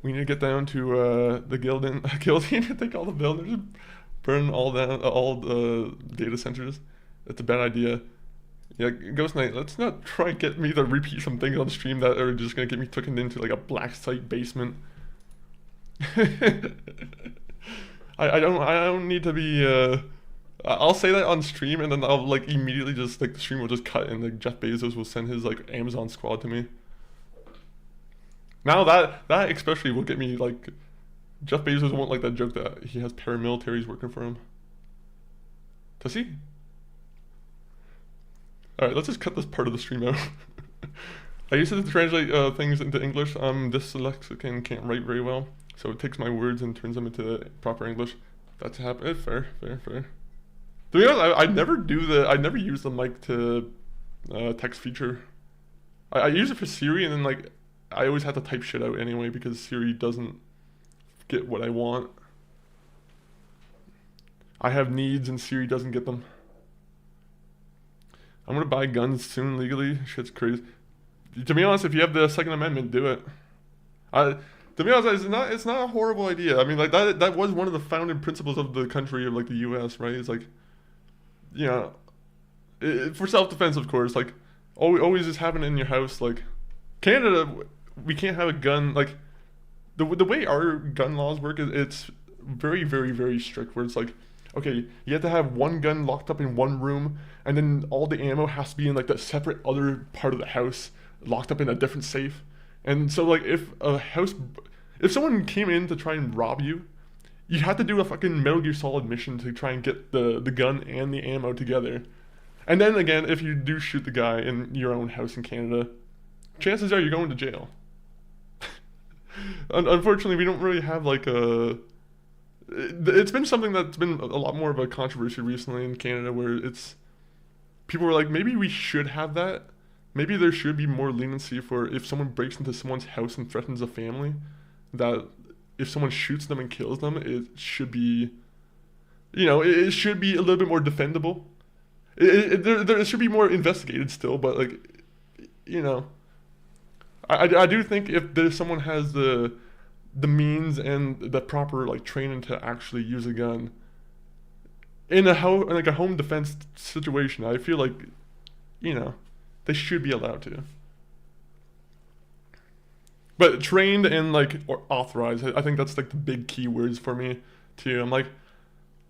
We need to get down to the Guilding and take all the buildings, burn all the data centers. That's a bad idea. Yeah, Ghost Knight, let's not try and get me to repeat some things on stream that are just gonna get me taken into like a black site basement. I don't need to be I'll say that on stream and then I'll like immediately just like the stream will just cut and like Jeff Bezos will send his like Amazon squad to me. Now that especially will get me like Jeff Bezos won't like that joke that he has paramilitaries working for him. Does he? Alright, let's just cut this part of the stream out. I used to translate things into English. I'm dyslexic and can't write very well, so it takes my words and turns them into proper English. That's happened. Fair. To be honest, I never use the mic to text feature. I use it for Siri, and then like I always have to type shit out anyway because Siri doesn't get what I want. I have needs and Siri doesn't get them. I'm gonna buy guns soon legally. Shit's crazy. To be honest, if you have the Second Amendment, do it. To be honest, it's not a horrible idea. I mean, like that was one of the founding principles of the country of like the U.S. Right? It's like, for self-defense, of course. Like, always just having it in your house. Like, Canada, we can't have a gun. Like, the way our gun laws work is it's very, very, very strict. Where it's like, okay, you have to have one gun locked up in one room, and then all the ammo has to be in like the separate other part of the house, locked up in a different safe. And so like if someone came in to try and rob you, you'd have to do a fucking Metal Gear Solid mission to try and get the gun and the ammo together. And then again, if you do shoot the guy in your own house in Canada, chances are you're going to jail. Unfortunately, we don't really have like a. It's been something that's been a lot more of a controversy recently in Canada, where it's people were like, maybe we should have that. Maybe there should be more leniency for if someone breaks into someone's house and threatens a family, that if someone shoots them and kills them, it should be, it should be a little bit more defendable. There should be more investigated still, but like, I do think if there's someone has the means and the proper like training to actually use a gun in a home defense situation, I feel like, they should be allowed to. But trained and like or authorized, I think that's like the big key words for me too. I'm like,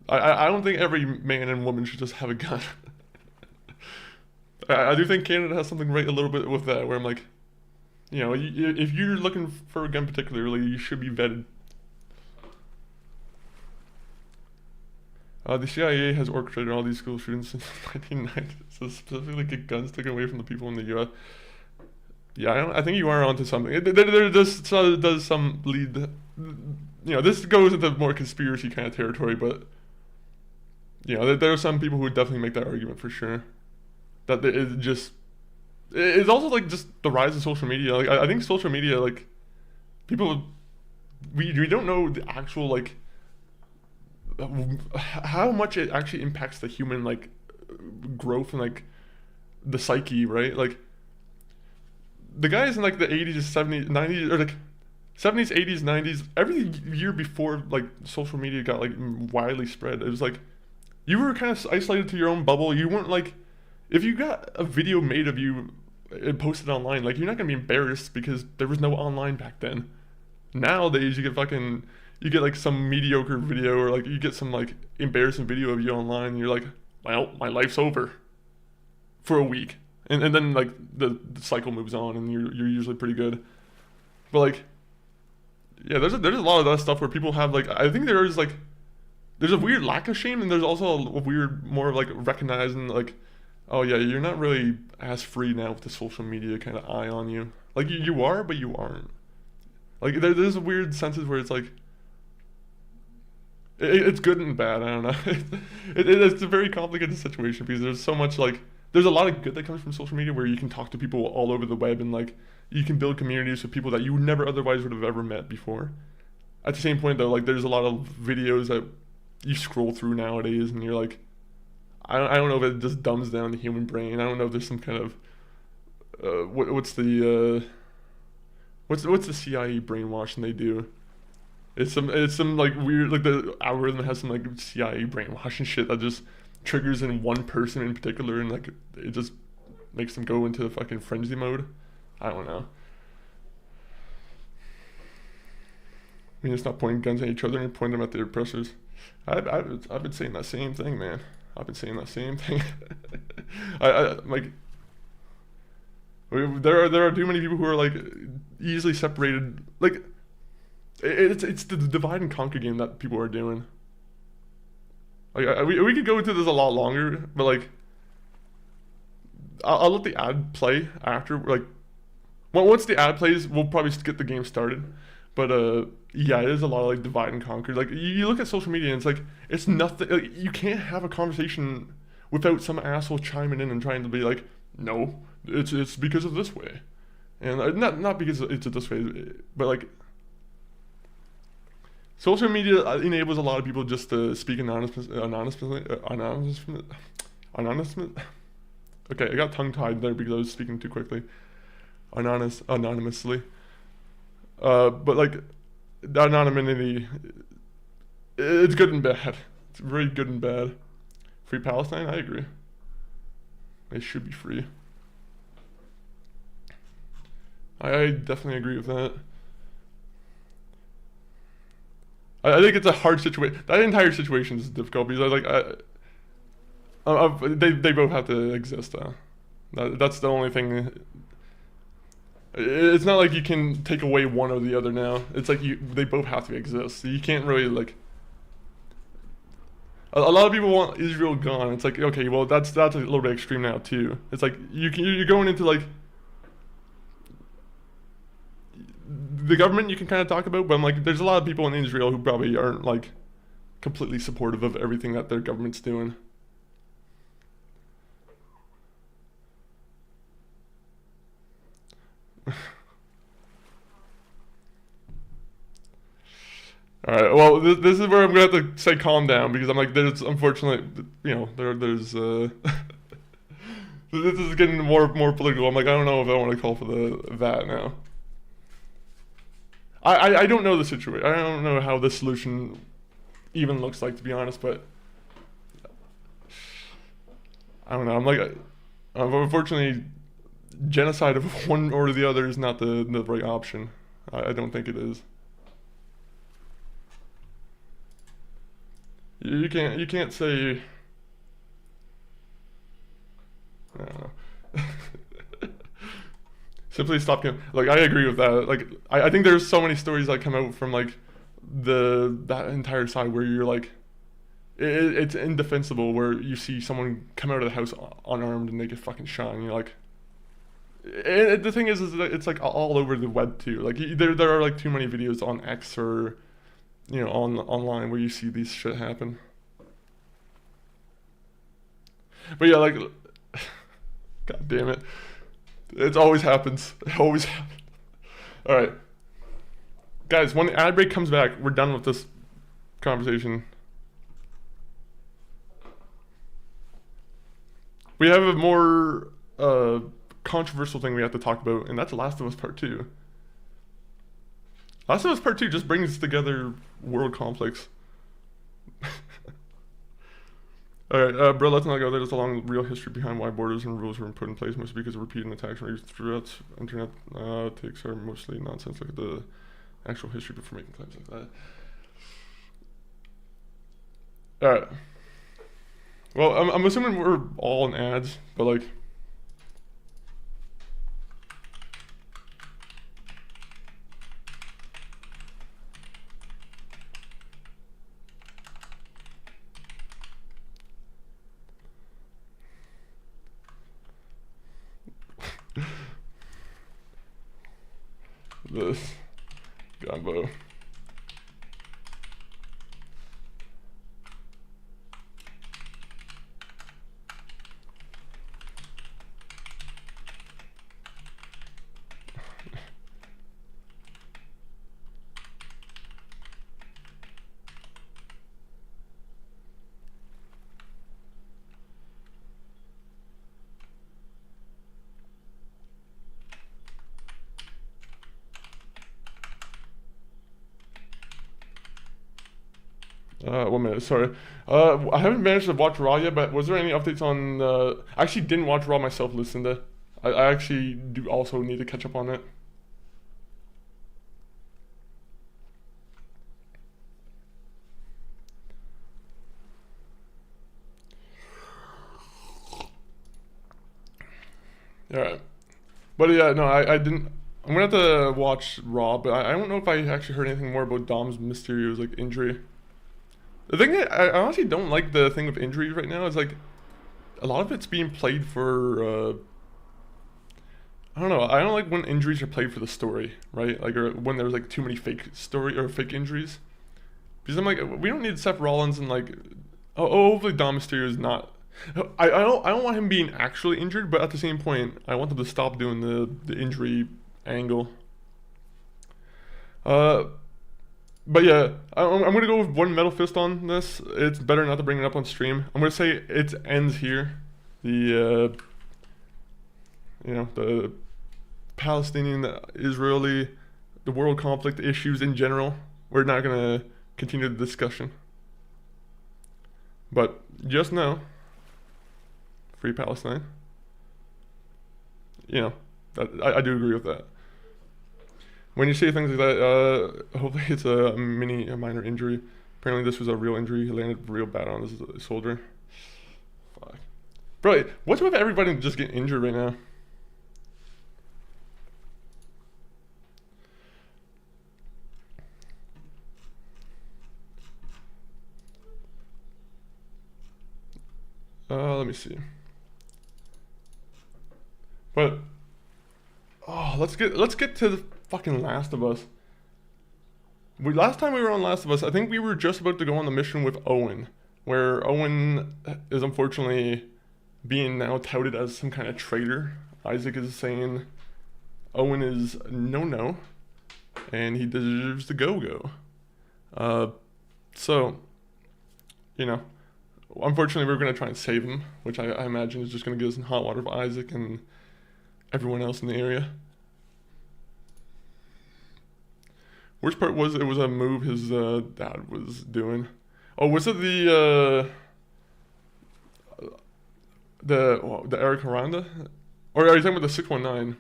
I don't think every man and woman should just have a gun. I do think Canada has something right a little bit with that, where I'm like, if you're looking for a gun particularly, you should be vetted. The CIA has orchestrated all these school shootings since the 1990s, so specifically get guns taken away from the people in the U.S. Yeah, I think you are onto something. There does some lead. This goes into more conspiracy kind of territory, but there are some people who would definitely make that argument for sure. That it just, it's also like just the rise of social media. Like I think social media, like people, we don't know the actual like how much it actually impacts the human like growth and like the psyche, right? Like the guys in like the 80s, 70s, 90s, or like 70s, 80s, 90s, every year before like social media got like widely spread, it was like you were kind of isolated to your own bubble. You weren't like, if you got a video made of you and posted online, like you're not gonna be embarrassed because there was no online back then. Nowadays you get like some mediocre video, or like you get some like embarrassing video of you online, and you're like, well, my life's over for a week. And then like the cycle moves on, and you're usually pretty good. But like, yeah, there's a lot of that stuff where people have like, I think there's a weird lack of shame, and there's also a weird more like recognizing like, oh yeah, you're not really as free now with the social media kind of eye on you. Like you are, but you aren't. Like there's a weird senses where it's like, it's good and bad. I don't know. It's a very complicated situation because there's so much like. There's a lot of good that comes from social media, where you can talk to people all over the web, and like you can build communities with people that you never otherwise would have ever met before. At the same point though, like there's a lot of videos that you scroll through nowadays, and you're like, I don't know if it just dumbs down the human brain. I don't know if there's some kind of what's the CIA brainwashing they do? It's some like weird, like the algorithm has some like CIA brainwashing shit that just triggers in one person in particular, and like it just makes them go into fucking frenzy mode. I don't know. We need to stop pointing guns at each other and point them at the oppressors. I've been saying that same thing, man. I've been saying that same thing. I like. There are too many people who are like easily separated. Like it's the divide and conquer game that people are doing. Like we could go into this a lot longer, but like I'll let the ad play after. Like once the ad plays, we'll probably get the game started. But yeah, it is a lot of like divide and conquer. Like you look at social media, and it's like it's nothing. Like, you can't have a conversation without some asshole chiming in and trying to be like, no, it's because of this way, and not because it's this way, but like. Social media enables a lot of people just to speak anonymously. Okay, I got tongue-tied there because I was speaking too quickly. Anonymously. But like, the anonymity, it's good and bad. It's very good and bad. Free Palestine? I agree. They should be free. I definitely agree with that. I think it's a hard situation. That entire situation is difficult because they both have to exist. That's the only thing. It's not like you can take away one or the other now. It's like they both have to exist. So you can't really like. A lot of people want Israel gone. It's like, okay, well that's a little bit extreme now too. It's like you're going into like the government you can kind of talk about, but I'm like, there's a lot of people in Israel who probably aren't like completely supportive of everything that their government's doing. All right. Well, this is where I'm gonna have to say calm down because I'm like, there's unfortunately, there's this is getting more political. I'm like, I don't know if I want to call for that now. I don't know the situation. I don't know how the solution even looks like, to be honest. But I don't know. I'm like, unfortunately, genocide of one or the other is not the right option. I don't think it is. You can't say. I don't know. Simply stop killing. Like I agree with that. Like I think there's so many stories that come out from like that entire side where you're like, it's indefensible where you see someone come out of the house unarmed and they get fucking shot and you're like. The thing is that it's like all over the web too. Like there are like too many videos on X or online where you see these shit happen. But yeah, like, god damn it, it always happens. It always happens. All right, guys, when the ad break comes back, we're done with this conversation. We have a more controversial thing we have to talk about, and that's Last of Us Part 2. Last of Us Part 2 just brings together world conflicts. Alright, bro, let's not go there. There's a long real history behind why borders and rules were put in place, mostly because of repeated attacks and throughout internet takes are mostly nonsense. Look at the actual history before making claims like that. Alright. Well, I'm assuming we're all in ads, but like... this gumbo. One minute, sorry. I haven't managed to watch Raw yet, but was there any updates on... I actually didn't watch Raw myself, Lucinda. I actually do also need to catch up on it. Alright. But yeah, no, I didn't... I'm gonna have to watch Raw, but I don't know if I actually heard anything more about Dom's Mysterio's, like, injury. The thing that I honestly don't like the thing with injuries right now is like a lot of it's being played for I don't know. I don't like when injuries are played for the story, right? Like or when there's like too many fake story or fake injuries. Because I'm like we don't need Seth Rollins and like hopefully Dom Mysterio is not I don't want him being actually injured, but at the same point I want them to stop doing the injury angle. But yeah, I'm gonna go with one metal fist on this. It's better not to bring it up on stream. I'm gonna say it ends here. The the Palestinian, the Israeli, the world conflict issues in general. We're not gonna continue the discussion. But just know, free Palestine. That I do agree with that. When you say things like that, hopefully it's a minor injury. Apparently this was a real injury. He landed real bad on his shoulder. Fuck. Bro, what's with everybody just getting injured right now? Let me see. But oh, let's get to the fucking Last of Us. Last time we were on Last of Us, I think we were just about to go on the mission with Owen, where Owen is unfortunately being now touted as some kind of traitor. Isaac is saying Owen is no, and he deserves the go-go. So, you know, unfortunately we're going to try and save him, which I imagine is just going to get us in hot water with Isaac and everyone else in the area. Worst part was it was a move his dad was doing. Oh, was it the Eric Aranda? Or are you talking about the 619?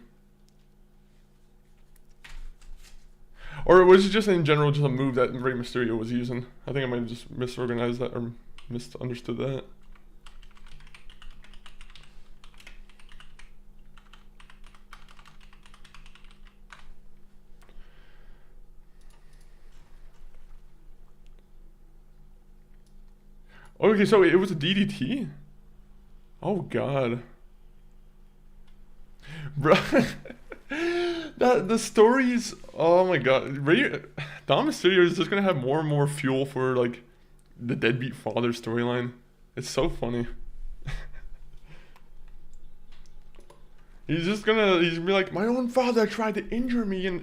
Or was it just in general just a move that Rey Mysterio was using? I think I might have just misorganized that or misunderstood that. Okay, so it was a DDT? Oh god. Bro. The stories, oh my god. Dom Mysterio is just gonna have more and more fuel for like the deadbeat father storyline. It's so funny. He's gonna be like, my own father tried to injure me and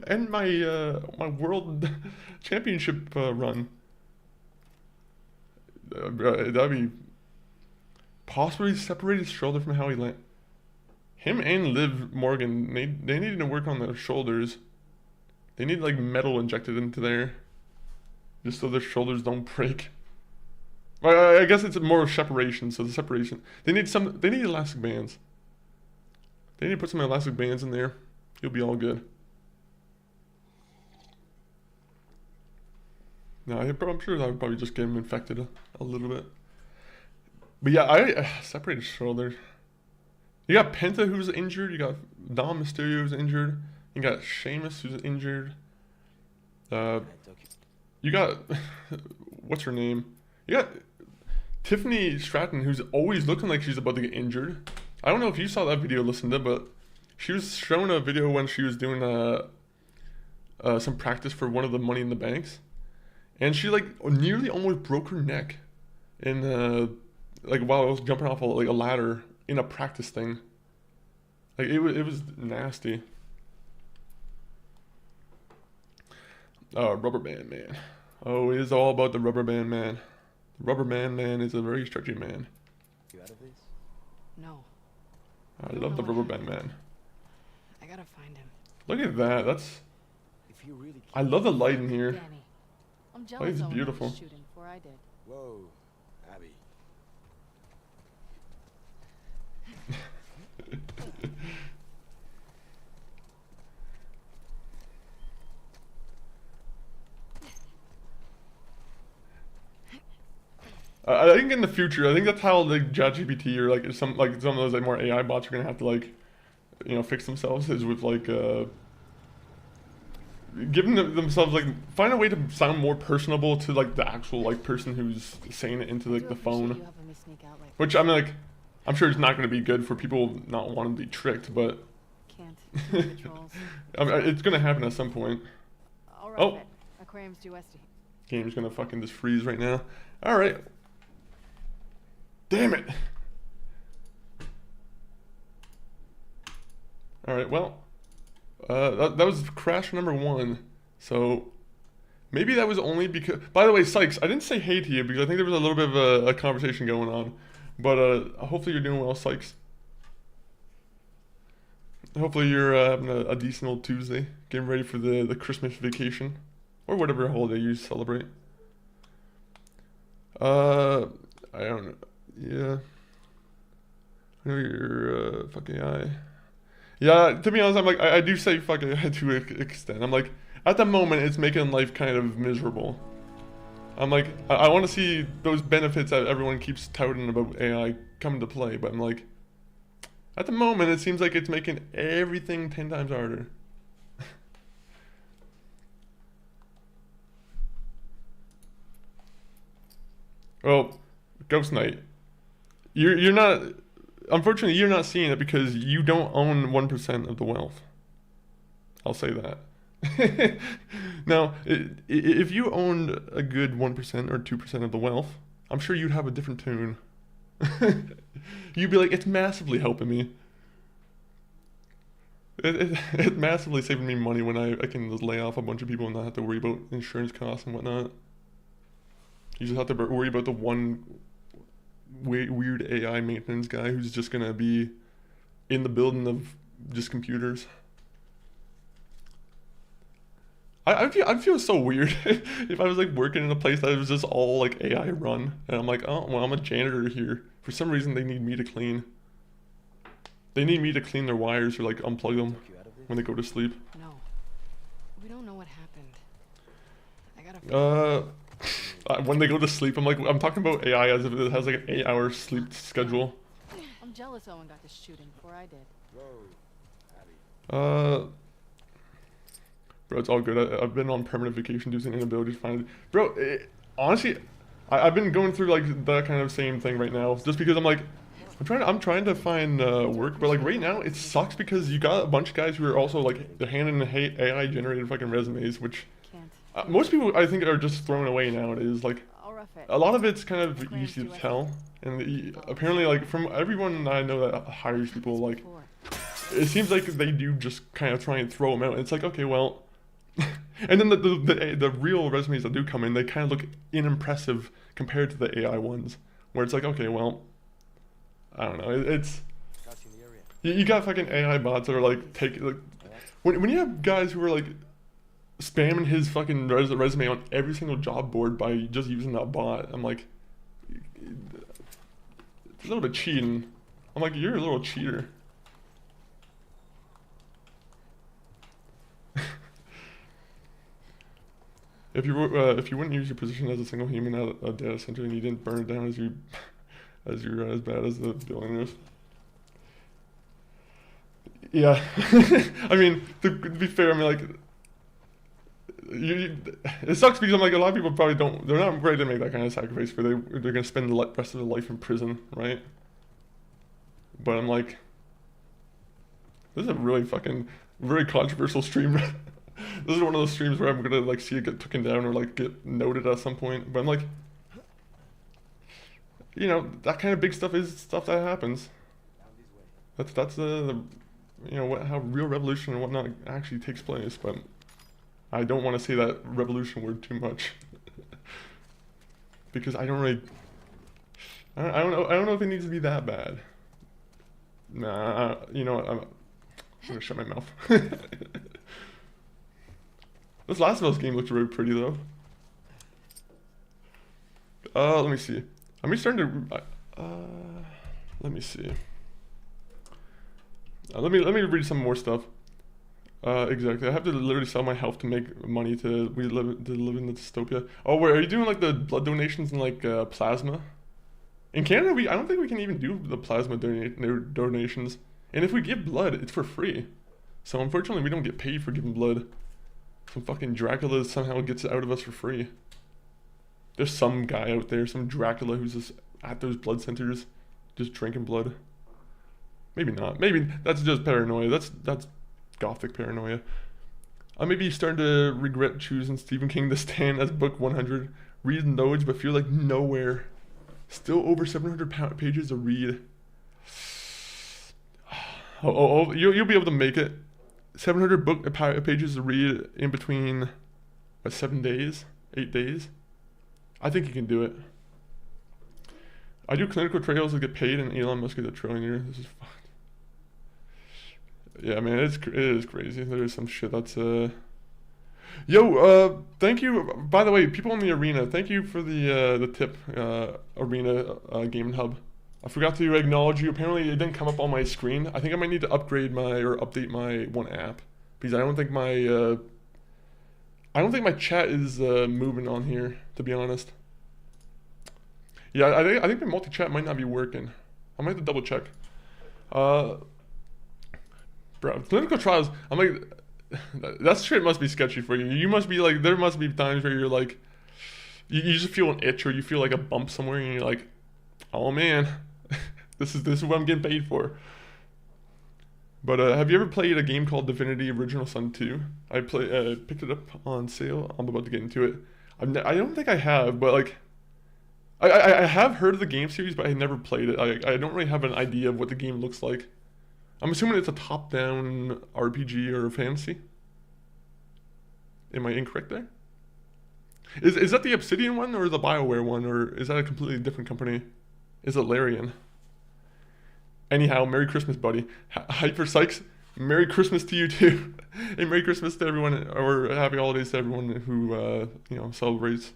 end my my world championship run. That'd be possibly separate his shoulder from how he landed. Him and Liv Morgan, they need to work on their shoulders. They need like metal injected into there, just so their shoulders don't break. I guess it's more of separation. So the separation, they need elastic bands. They need to put some elastic bands in there. You'll be all good. No, I'm sure that would probably just get him infected a little bit. But yeah, I separated shoulders. You got Penta who's injured. You got Dom Mysterio who's injured. You got Sheamus who's injured. You got what's her name? You got Tiffany Stratton who's always looking like she's about to get injured. I don't know if you saw that video, listened to, but she was showing a video when she was doing some practice for one of the Money in the Banks. And she like nearly almost broke her neck in like while I was jumping off a ladder in a practice thing. Like it was nasty. Rubber band man. Oh, it is all about the rubber band man. The rubber band man is a very stretchy man. You out of these? No. I love the rubber band man. I gotta find him. Look at that. That's. If you really I love the light in here. Danny. I'm jealous. It's Owen beautiful. was shooting before I did. Whoa, Abby. I think in the future, I think that's how like ChatGPT or like some of those like more AI bots are gonna have to like, you know, fix themselves is with like giving themselves like find a way to sound more personable to like the actual like person who's saying it into like the phone. Which I'm like, I'm sure it's not gonna be good for people not wanting to be tricked, but Can't. I mean, it's gonna happen at some point. All right, Oh. Aquarium's due west. Game's gonna fucking just freeze right now. All right. Damn it. All right. Well, that was crash number 1. So maybe that was only because. By the way, Sykes, I didn't say hey to you because I think there was a little bit of a conversation going on. But hopefully you're doing well, Sykes. Hopefully you're having a decent old Tuesday, getting ready for the Christmas vacation or whatever holiday you celebrate. I don't know. Yeah. I know you're fuck AI. Yeah, to be honest, I'm like, I do say fuck AI to an extent. I'm like, at the moment, it's making life kind of miserable. I'm like, I want to see those benefits that everyone keeps touting about AI come to play, but I'm like, at the moment, it seems like it's making everything 10 times harder. Oh, Ghost Knight. You're not. Unfortunately, you're not seeing it because you don't own 1% of the wealth. I'll say that. Now, if you owned a good 1% or 2% of the wealth, I'm sure you'd have a different tune. You'd be like, it's massively helping me. It's massively saving me money when I can just lay off a bunch of people and not have to worry about insurance costs and whatnot. You just have to worry about the one weird AI maintenance guy who's just gonna be in the building of just computers. I'd feel so weird if I was like working in a place that was just all like AI run, and I'm like, oh well, I'm a janitor here. For some reason, they need me to clean. They need me to clean their wires or like unplug them Took you out of this? when they go to sleep. No. We don't know what happened. I gotta. When they go to sleep, I'm talking about AI as if it has like an 8-hour sleep schedule. I'm jealous Owen got this shooting before I did. Whoa, Abby. Bro, it's all good. I've been on permanent vacation due to an inability to find it. Bro, honestly, I've been going through like that kind of same thing right now. Just because I'm trying to find work, but like right now it sucks because you got a bunch of guys who are also like they're handing AI generated fucking resumes, which Can't. most people I think are just thrown away nowadays. Like I'll rough it. a lot of it's kind of easy to tell, and apparently like from everyone I know that hires people, like Before. it seems like they do just kind of try and throw them out. And it's like, okay, well, and then the real resumes that do come in, they kind of look unimpressive compared to the AI ones, where it's like, okay, well, I don't know, it's Got you in the area. you got fucking AI bots that are like when you have guys who are like spamming his fucking resume on every single job board by just using that bot, I'm like, it's a little bit cheating. I'm like, you're a little cheater. If you wouldn't use your position as a single human at a data center and you didn't burn it down as you're as bad as the billionaires. Yeah, I mean to be fair, I mean like it sucks because I'm like a lot of people probably they're not ready to make that kind of sacrifice for they're gonna spend the rest of their life in prison, right? But I'm like, this is a really fucking very controversial stream. This is one of those streams where I'm gonna like see it get taken down or like get noted at some point. But I'm like, you know, that kind of big stuff is stuff that happens. Down this way. That's the you know how real revolution and whatnot actually takes place. But I don't want to say that revolution word too much because I don't really. I don't know if it needs to be that bad. Nah, you know what, I'm gonna shut my mouth. This Last of Us game looks really pretty though. Let me see. I'm starting to. Let me see. Let me read some more stuff. Exactly. I have to literally sell my health to make money to live in the dystopia. Oh, wait, are you doing like the blood donations and like plasma? In Canada, I don't think we can even do the plasma donations. And if we give blood, it's for free. So unfortunately, we don't get paid for giving blood. Some fucking Dracula somehow gets it out of us for free. There's some guy out there, some Dracula who's just at those blood centers, just drinking blood. Maybe not. Maybe that's just paranoia. That's gothic paranoia. I may be starting to regret choosing Stephen King to stand as book 100. Read loads, but feel like nowhere. Still over 700 pages to read. You'll be able to make it. 700 pages to read in between, what, 7 days? 8 days? I think you can do it. I do clinical trials to get paid, and Elon Musk is a trillionaire. This is fucked. Yeah, man, it is crazy. There is some shit that's Yo, thank you. By the way, people in the arena, thank you for the tip, arena gaming hub. I forgot to acknowledge you. Apparently, it didn't come up on my screen. I think I might need to upgrade or update my one app because I don't think my chat is moving on here. To be honest. Yeah, I think the multi-chat might not be working. I might have to double check. Bro, clinical trials. I'm like, that shit must be sketchy for you. You must be like, there must be times where you're like, you just feel an itch or you feel like a bump somewhere and you're like, oh man, This is what I'm getting paid for. But have you ever played a game called Divinity Original Sin 2? Picked it up on sale. I'm about to get into it. I don't think I have, but like I have heard of the game series, but I never played it. I don't really have an idea of what the game looks like. I'm assuming it's a top-down RPG or fantasy. Am I incorrect there? Is that the Obsidian one or the BioWare one, or is that a completely different company? Is it Larian? Anyhow, Merry Christmas, buddy. Hyper Sykes, Merry Christmas to you too. And Merry Christmas to everyone, or Happy Holidays to everyone who celebrates.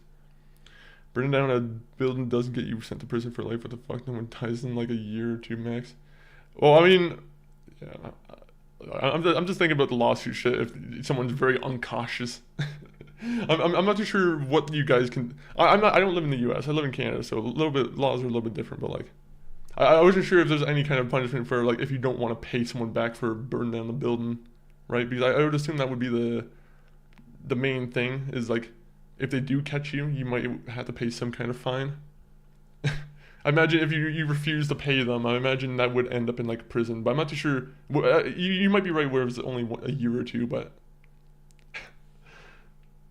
Burning down a building doesn't get you sent to prison for life. What the fuck? No one dies in like a year or two max. Well, I mean, yeah, I'm just thinking about the lawsuit shit. If someone's very uncautious, I'm not too sure what you guys can. I don't live in the U.S. I live in Canada, so laws are a little bit different. But like, I wasn't sure if there's any kind of punishment for like if you don't want to pay someone back for burning down the building, right? Because I would assume that would be the main thing is like if they do catch you, you might have to pay some kind of fine. I imagine if you refuse to pay them, I imagine that would end up in like prison. But I'm not too sure. You might be right where it was only a year or two, but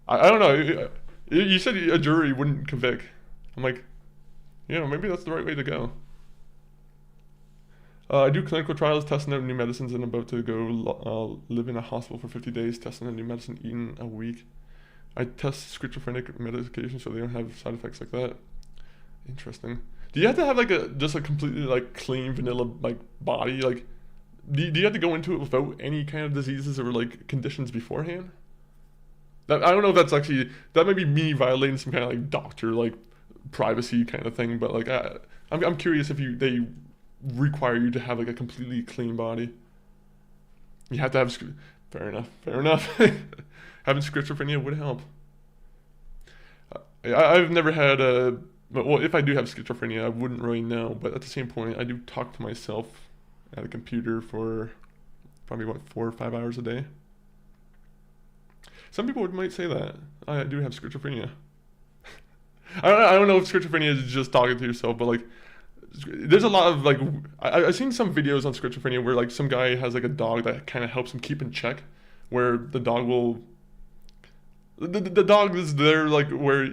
I don't know. You said a jury wouldn't convict. I'm like, maybe that's the right way to go. I do clinical trials, testing out new medicines, and I'm about to go live in a hospital for 50 days, testing a new medicine, eating a week. I test schizophrenic medication so they don't have side effects like that. Interesting. Do you have to have like just a completely like clean vanilla like body? Like, do you have to go into it without any kind of diseases or like conditions beforehand? I don't know if that's actually, that might be me violating some kind of like doctor like privacy kind of thing. But like I'm curious if they require you to have like a completely clean body. You have to have fair enough. Having schizophrenia would help. I've never had well, if I do have schizophrenia, I wouldn't really know. But at the same point, I do talk to myself at a computer for probably about 4 or 5 hours a day. Some people might say that I do have schizophrenia. I don't know if schizophrenia is just talking to yourself, but like, there's a lot of like, I've seen some videos on schizophrenia where like some guy has like a dog that kind of helps him keep in check, where the dog will. The dog is there like where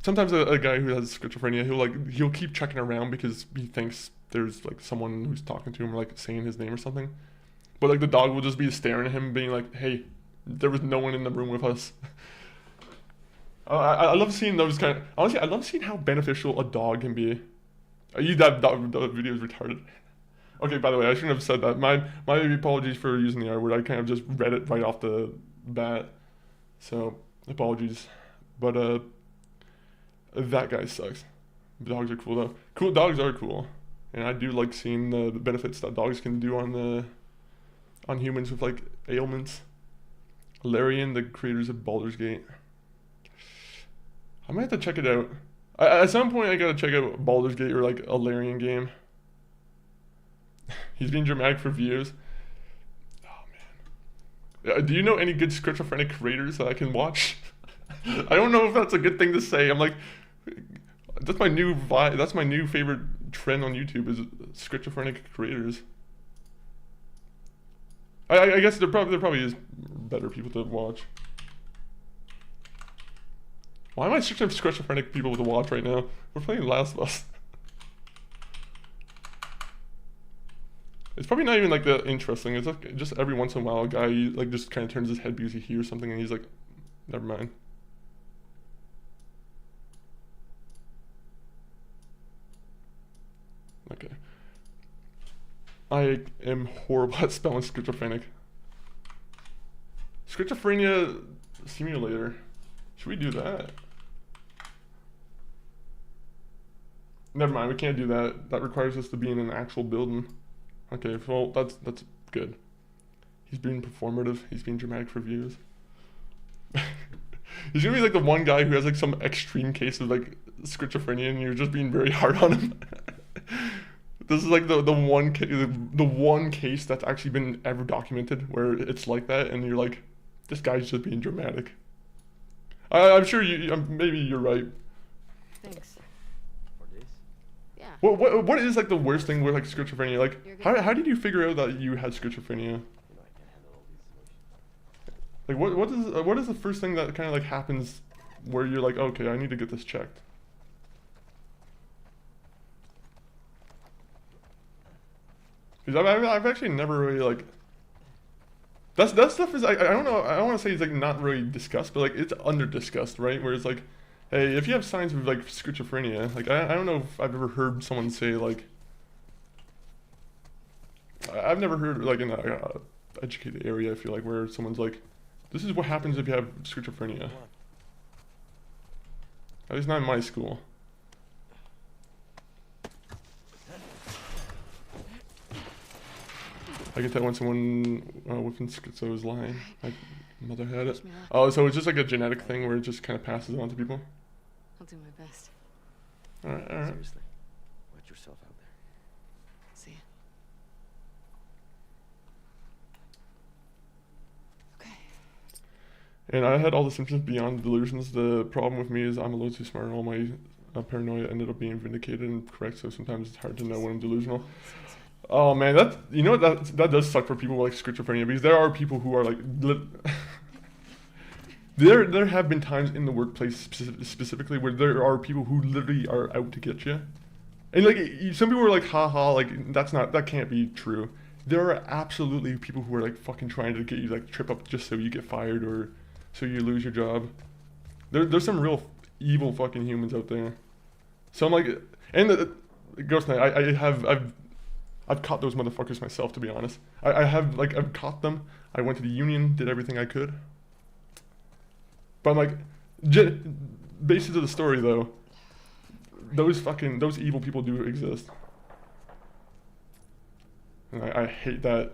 sometimes a guy who has schizophrenia he'll keep checking around because he thinks there's like someone who's talking to him or like saying his name or something, but like the dog will just be staring at him being like, hey, there was no one in the room with us. I love seeing those kind of, honestly I love seeing how beneficial a dog can be. That video is retarded. Okay, by the way, I shouldn't have said that. My apologies for using the R word. I kind of just read it right off the bat. So, apologies. But, that guy sucks. Dogs are cool though. Cool dogs are cool. And I do like seeing the benefits that dogs can do on humans with like ailments. Larian, the creators of Baldur's Gate. I might have to check it out. At some point I gotta check out Baldur's Gate or like a Larian game. He's being dramatic for views. Do you know any good schizophrenic creators that I can watch? I don't know if that's a good thing to say. I'm like, that's my new vibe. That's my new favorite trend on YouTube is schizophrenic creators. I guess there probably is better people to watch. Why am I searching for schizophrenic people to watch right now? We're playing Last of Us. It's probably not even like that interesting. It's like just every once in a while a guy like just kind of turns his head because he hears something and he's like, never mind. Okay. I am horrible at spelling schizophrenic. Schizophrenia simulator. Should we do that? Never mind, we can't do that. That requires us to be in an actual building. Okay, well, that's good. He's being performative. He's being dramatic for views. He's gonna be like the one guy who has like some extreme case of like schizophrenia, and you're just being very hard on him. This is like the one case that's actually been ever documented where it's like that, and you're like, this guy's just being dramatic. I'm sure maybe you're right. Thanks. For this? Yeah. What is like the worst thing with like schizophrenia? Like You're good. how did you figure out that you had schizophrenia? You know, I can't handle all these emotions. Like what is the first thing that kind of like happens where you're like, okay, I need to get this checked? Because I've actually never really like that stuff is I don't know, I don't want to say it's like not really discussed, but like it's under discussed, right? Where it's like, hey, if you have signs of like schizophrenia, like I don't know if I've ever heard someone say like, I've never heard like in a educated area, I feel like, where someone's like, this is what happens if you have schizophrenia. Come on. At least not in my school. I can tell when someone with schizo is lying. My mother had it. Wish me luck. Oh, so it's just like a genetic thing where it just kind of passes on to people? I'll do my best. Alright. Seriously, watch yourself out there. See ya. Okay. And I had all the symptoms beyond delusions. The problem with me is I'm a little too smart. All my paranoia ended up being vindicated and correct, so sometimes it's hard to know when I'm delusional. Oh man, that does suck for people with like schizophrenia, because there are people who are like there have been times in the workplace specifically where there are people who literally are out to get you, and like some people are like, haha, like that can't be true. There are absolutely people who are like fucking trying to get you like trip up just so you get fired or so you lose your job. There's some real evil fucking humans out there. So I'm like, and Ghost Knight, I've caught those motherfuckers myself, to be honest. I've caught them. I went to the union, did everything I could. But I'm like, basis of the story though, those evil people do exist. And I hate that.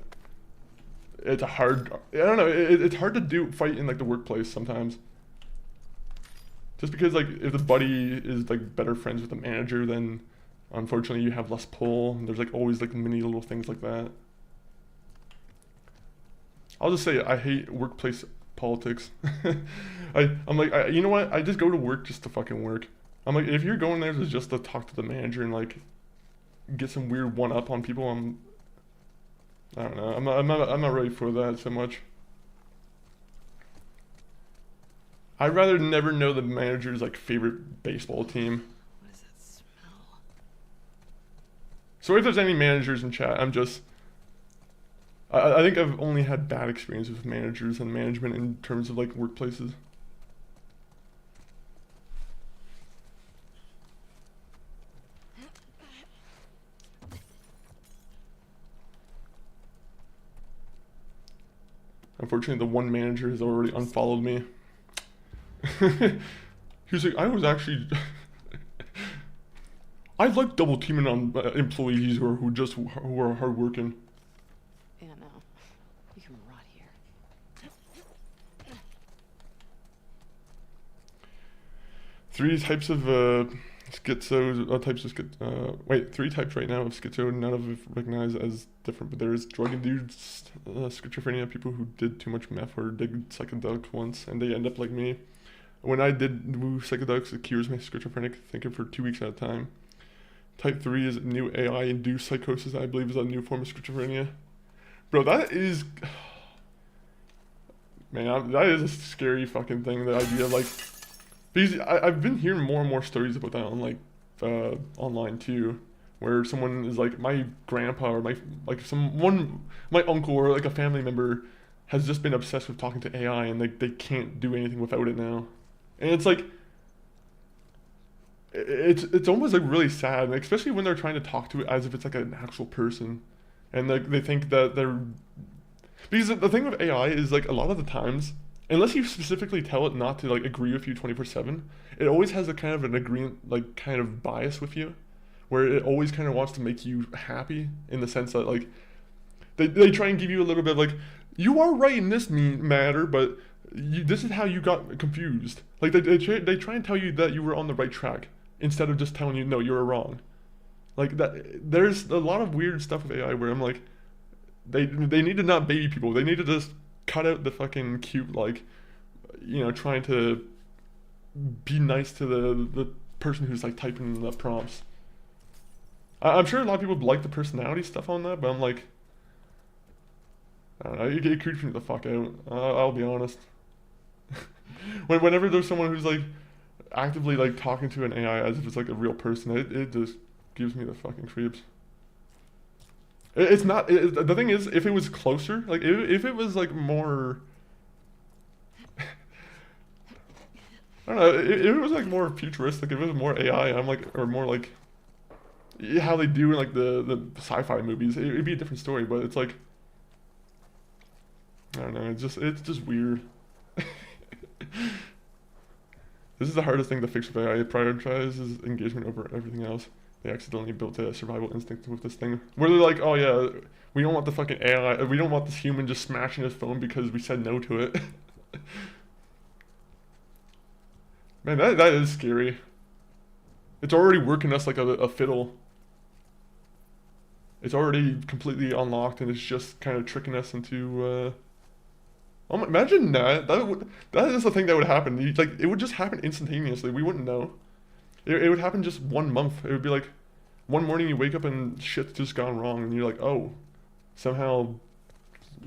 It's a hard, I don't know, it's hard to fight in like the workplace sometimes. Just because like if the buddy is like better friends with the manager, then unfortunately you have less pull, and there's like always like many little things like that. I'll just say I hate workplace politics. I'm like, you know what? I just go to work just to fucking work. I'm like, if you're going there to just to talk to the manager and like get some weird one up on people, I don't know. I'm not ready for that so much. I'd rather never know the manager's like favorite baseball team. What is that smell? So if there's any managers in chat, I think I've only had bad experiences with managers and management in terms of like workplaces. Unfortunately, the one manager has already unfollowed me. He was like, I was actually... I like double teaming on employees who are hardworking. Yeah, no. You can rot here. Three types of three types right now of schizo. None of them recognized as different, but there is drug-induced schizophrenia, people who did too much meth or did psychedelics once, and they end up like me. When I did psychedelics, it cures my schizophrenic thinking for 2 weeks at a time. Type 3 is new AI-induced psychosis, I believe is a new form of schizophrenia. Bro, that is... Man, that is a scary fucking thing, the idea of like... Because I've been hearing more and more stories about that on like online too, where someone is like, my grandpa or my uncle or like a family member has just been obsessed with talking to AI, and like they can't do anything without it now. And it's like, it's almost like really sad, especially when they're trying to talk to it as if it's like an actual person, and like they think that they're, because the thing with AI is like a lot of the times, unless you specifically tell it not to like agree with you 24/7, it always has a kind of an agreement, like kind of bias with you, where it always kind of wants to make you happy in the sense that like they try and give you a little bit of like, you are right in this matter, but this is how you got confused. Like they try and tell you that you were on the right track instead of just telling you no, you were wrong. Like that, there's a lot of weird stuff with AI where I'm like, they need to not baby people. They need to just cut out the fucking cute, like, you know, trying to be nice to the person who's like typing the prompts. I'm sure a lot of people like the personality stuff on that, but I'm like, I don't know, it creeps me the fuck out. I'll be honest. Whenever there's someone who's like actively like talking to an AI as if it's like a real person, it just gives me the fucking creeps. It's not. The thing is, if it was closer, like if it was like more, I don't know, if it was like more futuristic, if it was more AI, I'm like, or more like how they do in like the sci-fi movies, it'd be a different story. But it's like, I don't know, it's just weird. This is the hardest thing to fix with AI. It prioritizes engagement over everything else. They accidentally built a survival instinct with this thing. Where they're like, oh yeah, we don't want the fucking AI, we don't want this human just smashing his phone because we said no to it. Man, that is scary. It's already working us like a fiddle. It's already completely unlocked and it's just kind of tricking us into, oh my, imagine that. That is the thing that would happen. Like, it would just happen instantaneously. We wouldn't know. It would happen just 1 month. It would be like, one morning you wake up and shit's just gone wrong, and you're like, oh, somehow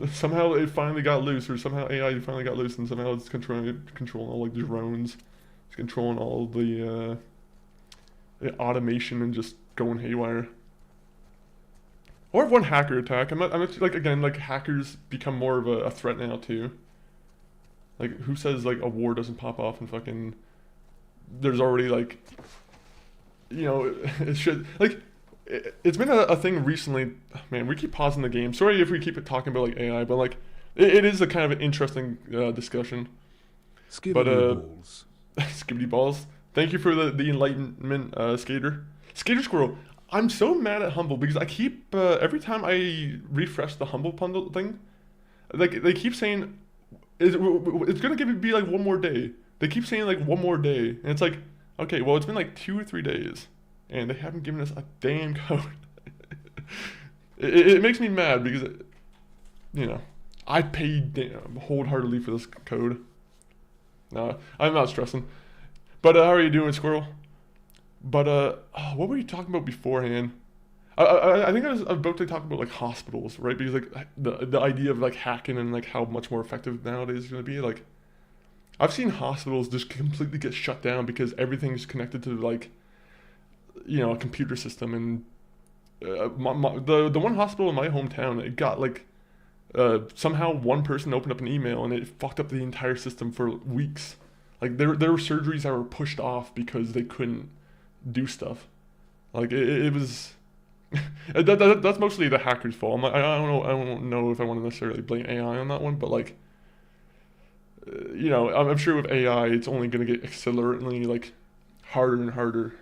it finally got loose, or somehow AI finally got loose, and somehow it's controlling all like drones, it's controlling all the automation and just going haywire. Or if one hacker attack, I'm not like, again, like hackers become more of a threat now too. Like, who says like a war doesn't pop off and fucking there's already like, you know, it should, like, it's been a thing recently. Man, we keep pausing the game. Sorry if we keep talking about like AI, but like it is a kind of an interesting discussion. Skibbity balls. Skibbity balls. Thank you for the enlightenment, Skater. Skater Squirrel. I'm so mad at Humble because I keep every time I refresh the Humble bundle thing, like they keep saying it's gonna be like 1 more day. They keep saying like 1 more day, and it's like, okay, well, it's been like 2 or 3 days, and they haven't given us a damn code. it makes me mad because, you know, I paid wholeheartedly for this code. No, I'm not stressing. But how are you doing, Squirrel? But what were you talking about beforehand? I think I was about to talk about like hospitals, right? Because like the idea of like hacking and like how much more effective nowadays is going to be. Like, I've seen hospitals just completely get shut down because everything's connected to like, you know, a computer system. And the one hospital in my hometown, it got like somehow one person opened up an email and it fucked up the entire system for weeks. Like there were surgeries that were pushed off because they couldn't do stuff. Like it was. That's mostly the hacker's fault. I don't know if I want to necessarily blame AI on that one, but like, you know, I'm sure with AI, it's only going to get acceleratingly like harder and harder.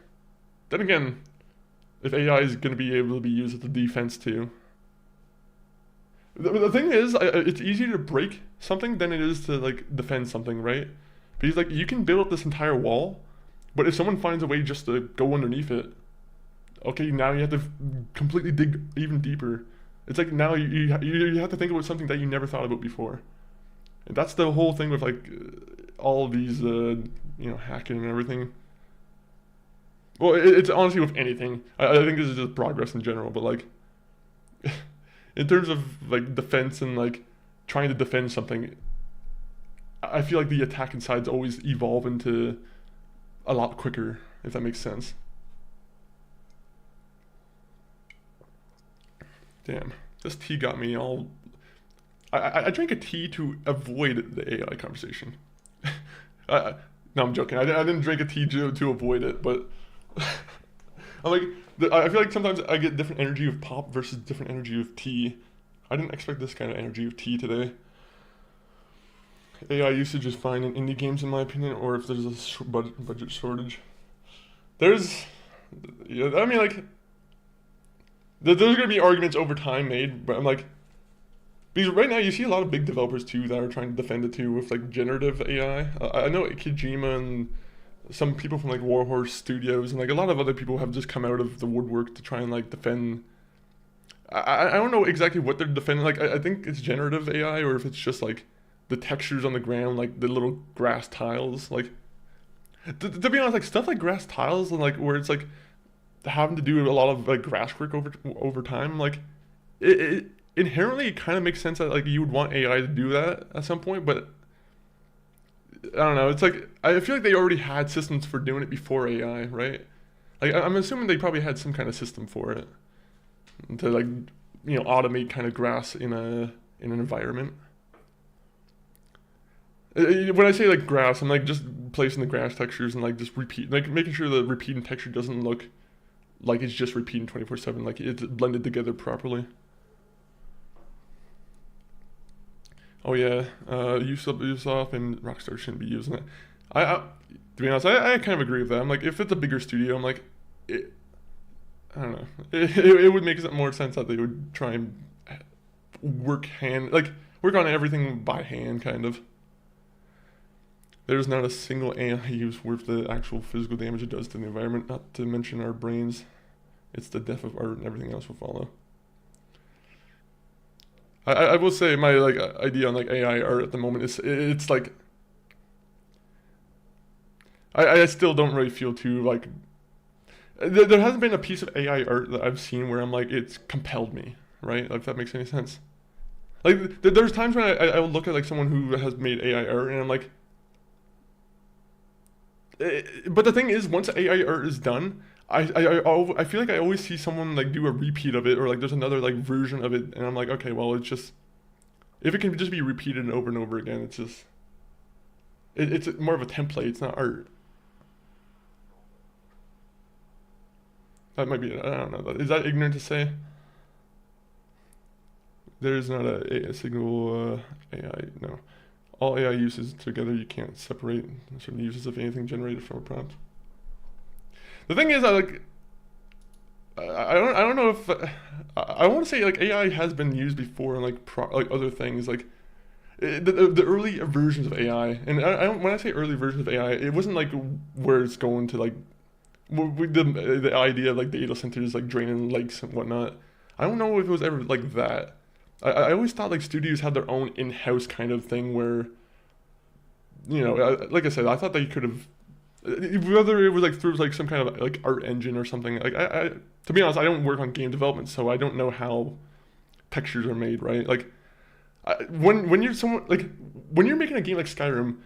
Then again, if AI is going to be able to be used as a defense too. The thing is, it's easier to break something than it is to like defend something, right? Because like you can build up this entire wall, but if someone finds a way just to go underneath it, okay, now you have to completely dig even deeper. It's like now you have to think about something that you never thought about before. And that's the whole thing with like all of these, you know, hacking and everything. Well, it's honestly with anything. I think this is just progress in general, but like, in terms of like defense and like trying to defend something, I feel like the attacking sides always evolve into a lot quicker, if that makes sense. Damn, this tea got me all. I drank a tea to avoid the AI conversation. No, I'm joking. I didn't drink a tea to avoid it, but I'm like, I feel like sometimes I get different energy with pop versus different energy with tea. I didn't expect this kind of energy with tea today. AI usage is fine in indie games, in my opinion, or if there's a budget shortage. There's, yeah, I mean, like, there's going to be arguments over time made, but I'm like, because right now you see a lot of big developers too that are trying to defend it too with like generative AI. I know Kojima and some people from like Warhorse Studios and like a lot of other people have just come out of the woodwork to try and like defend. I don't know exactly what they're defending. Like I think it's generative AI, or if it's just like the textures on the ground, like the little grass tiles. Like to be honest, like stuff like grass tiles and like where it's like having to do a lot of like grass work over time, like it inherently kind of makes sense that like you would want AI to do that at some point, but I don't know. It's like I feel like they already had systems for doing it before AI, right? Like I'm assuming they probably had some kind of system for it to like automate kind of grass in an environment. When I say like grass, I'm like just placing the grass textures and like just like making sure the repeating texture doesn't look like it's just repeating 24/7, like it's blended together properly. Oh yeah, Ubisoft and Rockstar shouldn't be using it. To be honest, I kind of agree with that. I'm like, if it's a bigger studio, I'm like, I don't know. It would make more sense that they would try and work on everything by hand, kind of. There's not a single AI use worth the actual physical damage it does to the environment, not to mention our brains. It's the death of art and everything else will follow. I will say my like idea on like AI art at the moment is it's like I still don't really feel too like there hasn't been a piece of AI art that I've seen where I'm like it's compelled me, right? Like if that makes any sense. Like there's times when I will look at like someone who has made AI art and I'm like, but the thing is, once AI art is done, I feel like I always see someone like do a repeat of it or like there's another like version of it and I'm like, okay, well it's just if it can just be repeated over and over again, it's just it's more of a template. It's not art. That might be, I don't know. Is that ignorant to say? There's not a single AI, no. All AI uses together, you can't separate certain uses of anything generated from a prompt. The thing is, I don't know if I want to say like AI has been used before in like other things like the early versions of AI, and when I say early versions of AI, it wasn't like where it's going to like the idea of like data centers like draining lakes and whatnot. I don't know if it was ever like that. I always thought like studios had their own in-house kind of thing where, like I said, I thought they could have, whether it was like through like some kind of like art engine or something. Like I to be honest, I don't work on game development, so I don't know how textures are made, right? Like when you're making a game like Skyrim,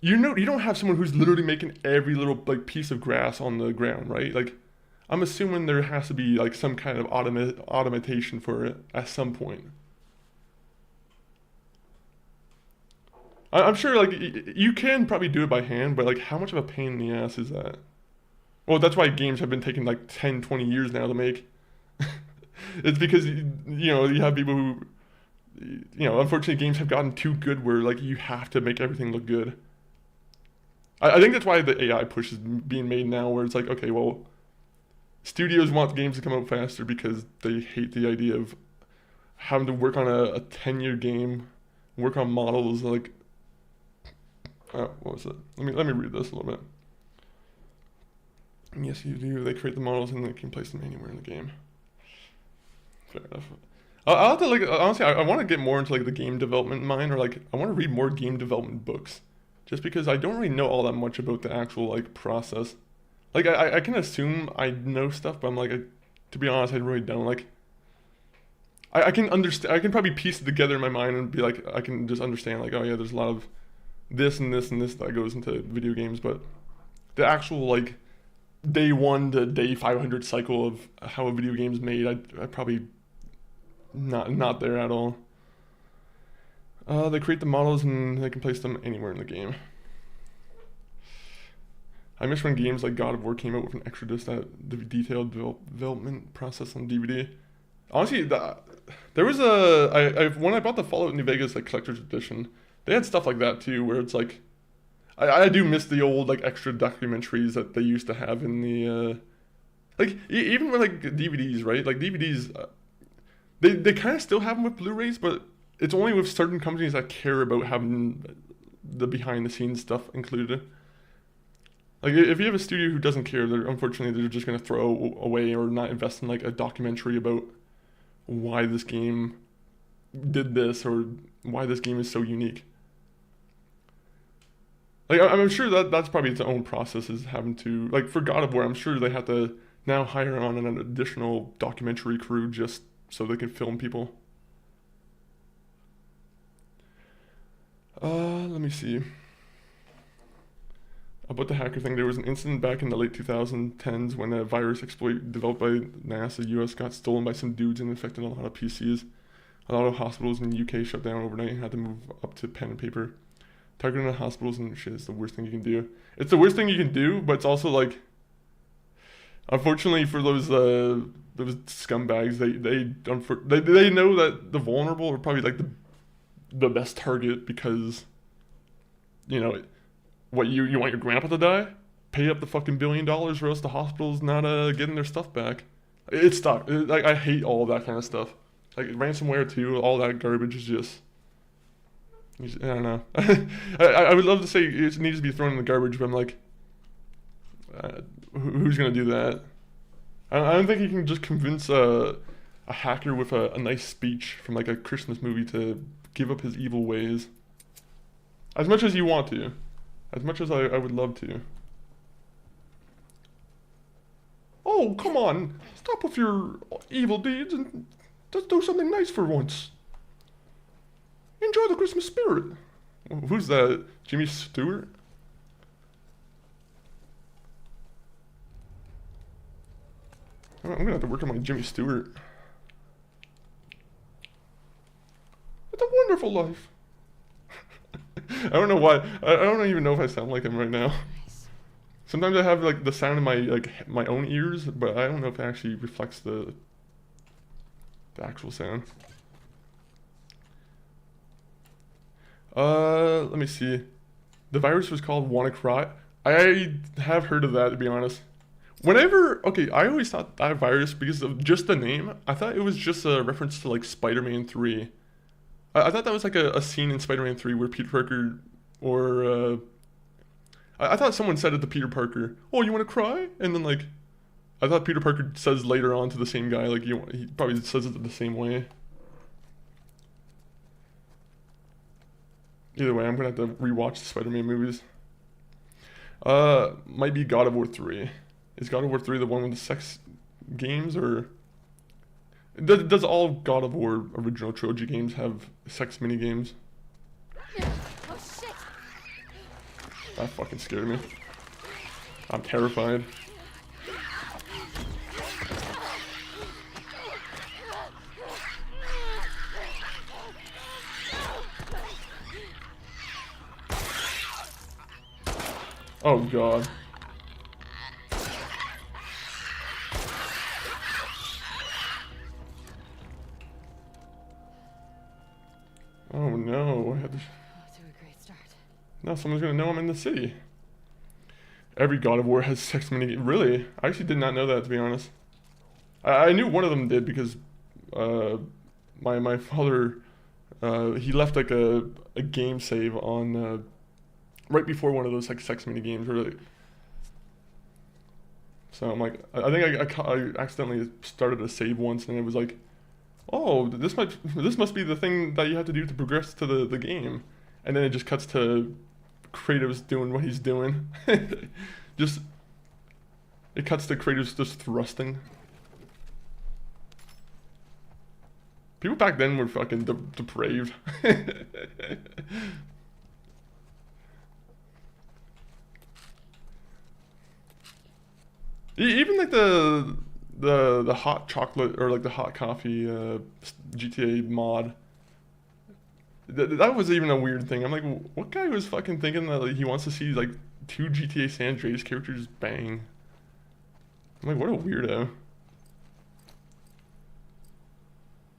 you don't have someone who's literally making every little like piece of grass on the ground, right? Like I'm assuming there has to be like some kind of automation for it at some point. I'm sure like you can probably do it by hand, but like how much of a pain in the ass is that? Well, that's why games have been taking like 10, 20 years now to make. It's because you have people who unfortunately games have gotten too good where like you have to make everything look good. I think that's why the AI push is being made now where it's like, okay, well, studios want games to come out faster because they hate the idea of having to work on a 10-year game, work on models like what was it? Let me read this a little bit. Yes, you do. They create the models and they can place them anywhere in the game. Fair enough. I'll have to like honestly, I want to get more into like the game development mind, or like I want to read more game development books, just because I don't really know all that much about the actual like process. Like I can assume I know stuff, but I'm like, to be honest, I really don't. Like I can understand. I can probably piece it together in my mind and be like, I can just understand like, oh yeah, there's a lot of this and this and this that goes into video games, but the actual like day 1 to day 500 cycle of how a video game is made, I probably not there at all. They create the models and they can place them anywhere in the game. I miss when games like God of War came out with an extra disc that the detailed development process on DVD. Honestly, there was when I bought the Fallout New Vegas like collector's edition, they had stuff like that too, where it's like, I do miss the old like extra documentaries that they used to have in the, like even with like DVDs, right? Like DVDs, they kind of still have them with Blu-rays, but it's only with certain companies that care about having the behind the scenes stuff included. Like if you have a studio who doesn't care, unfortunately they're just gonna throw away or not invest in like a documentary about why this game did this or why this game is so unique. Like I'm sure that's probably its own process, is having to like for God of War, I'm sure they have to now hire on an additional documentary crew just so they can film people. Let me see. About the hacker thing, there was an incident back in the late 2010s when a virus exploit developed by NASA US got stolen by some dudes and infected a lot of PCs. A lot of hospitals in the UK shut down overnight and had to move up to pen and paper. Targeting the hospitals and shit is the worst thing you can do. It's the worst thing you can do, but it's also like, unfortunately for those scumbags, they know that the vulnerable are probably like the best target because, you know, what you want your grandpa to die? Pay up the fucking $1 billion or else the hospital's not getting their stuff back. It's stuck. Like I hate all of that kind of stuff. Like ransomware too, all that garbage is just I don't know. I would love to say it needs to be thrown in the garbage, but I'm like, who's gonna do that? I don't think you can just convince a hacker with a nice speech from like a Christmas movie to give up his evil ways. As much as you want to. As much as I would love to. Oh, come on. Stop with your evil deeds and just do something nice for once. Enjoy the Christmas spirit. Who's that? Jimmy Stewart? I'm gonna have to work on my Jimmy Stewart. It's a wonderful life. I don't know why. I don't even know if I sound like him right now. Nice. Sometimes I have like the sound in my own ears, but I don't know if it actually reflects the actual sound. Let me see. The virus was called WannaCry. I have heard of that, to be honest. Okay, I always thought that virus, because of just the name, I thought it was just a reference to like Spider-Man 3. I thought that was like a scene in Spider-Man 3 where Peter Parker, or I thought someone said it to Peter Parker, "Oh, you want to cry?" And then like, I thought Peter Parker says later on to the same guy, like he probably says it the same way. Either way, I'm gonna have to rewatch the Spider-Man movies. Might be God of War 3. Is God of War 3 the one with the sex games, or does all God of War original trilogy games have sex mini games? Oh shit! That fucking scared me. I'm terrified. Oh god. Oh no, I had to... Off to a great start. Now someone's gonna know I'm in the city. Every God of War has sex mini. Really? I actually did not know that, to be honest. I knew one of them did because my father he left like a game save on right before one of those like sex mini games, really. So I'm like, I think I accidentally started a save once, and it was like, oh, this must be the thing that you have to do to progress to the game, and then it just cuts to Kratos doing what he's doing. It cuts to Kratos just thrusting. People back then were fucking depraved. Even like the hot chocolate or like the hot coffee GTA mod. That was even a weird thing. I'm like, what guy was fucking thinking that like, he wants to see like 2 GTA San Andreas characters bang? I'm like, what a weirdo.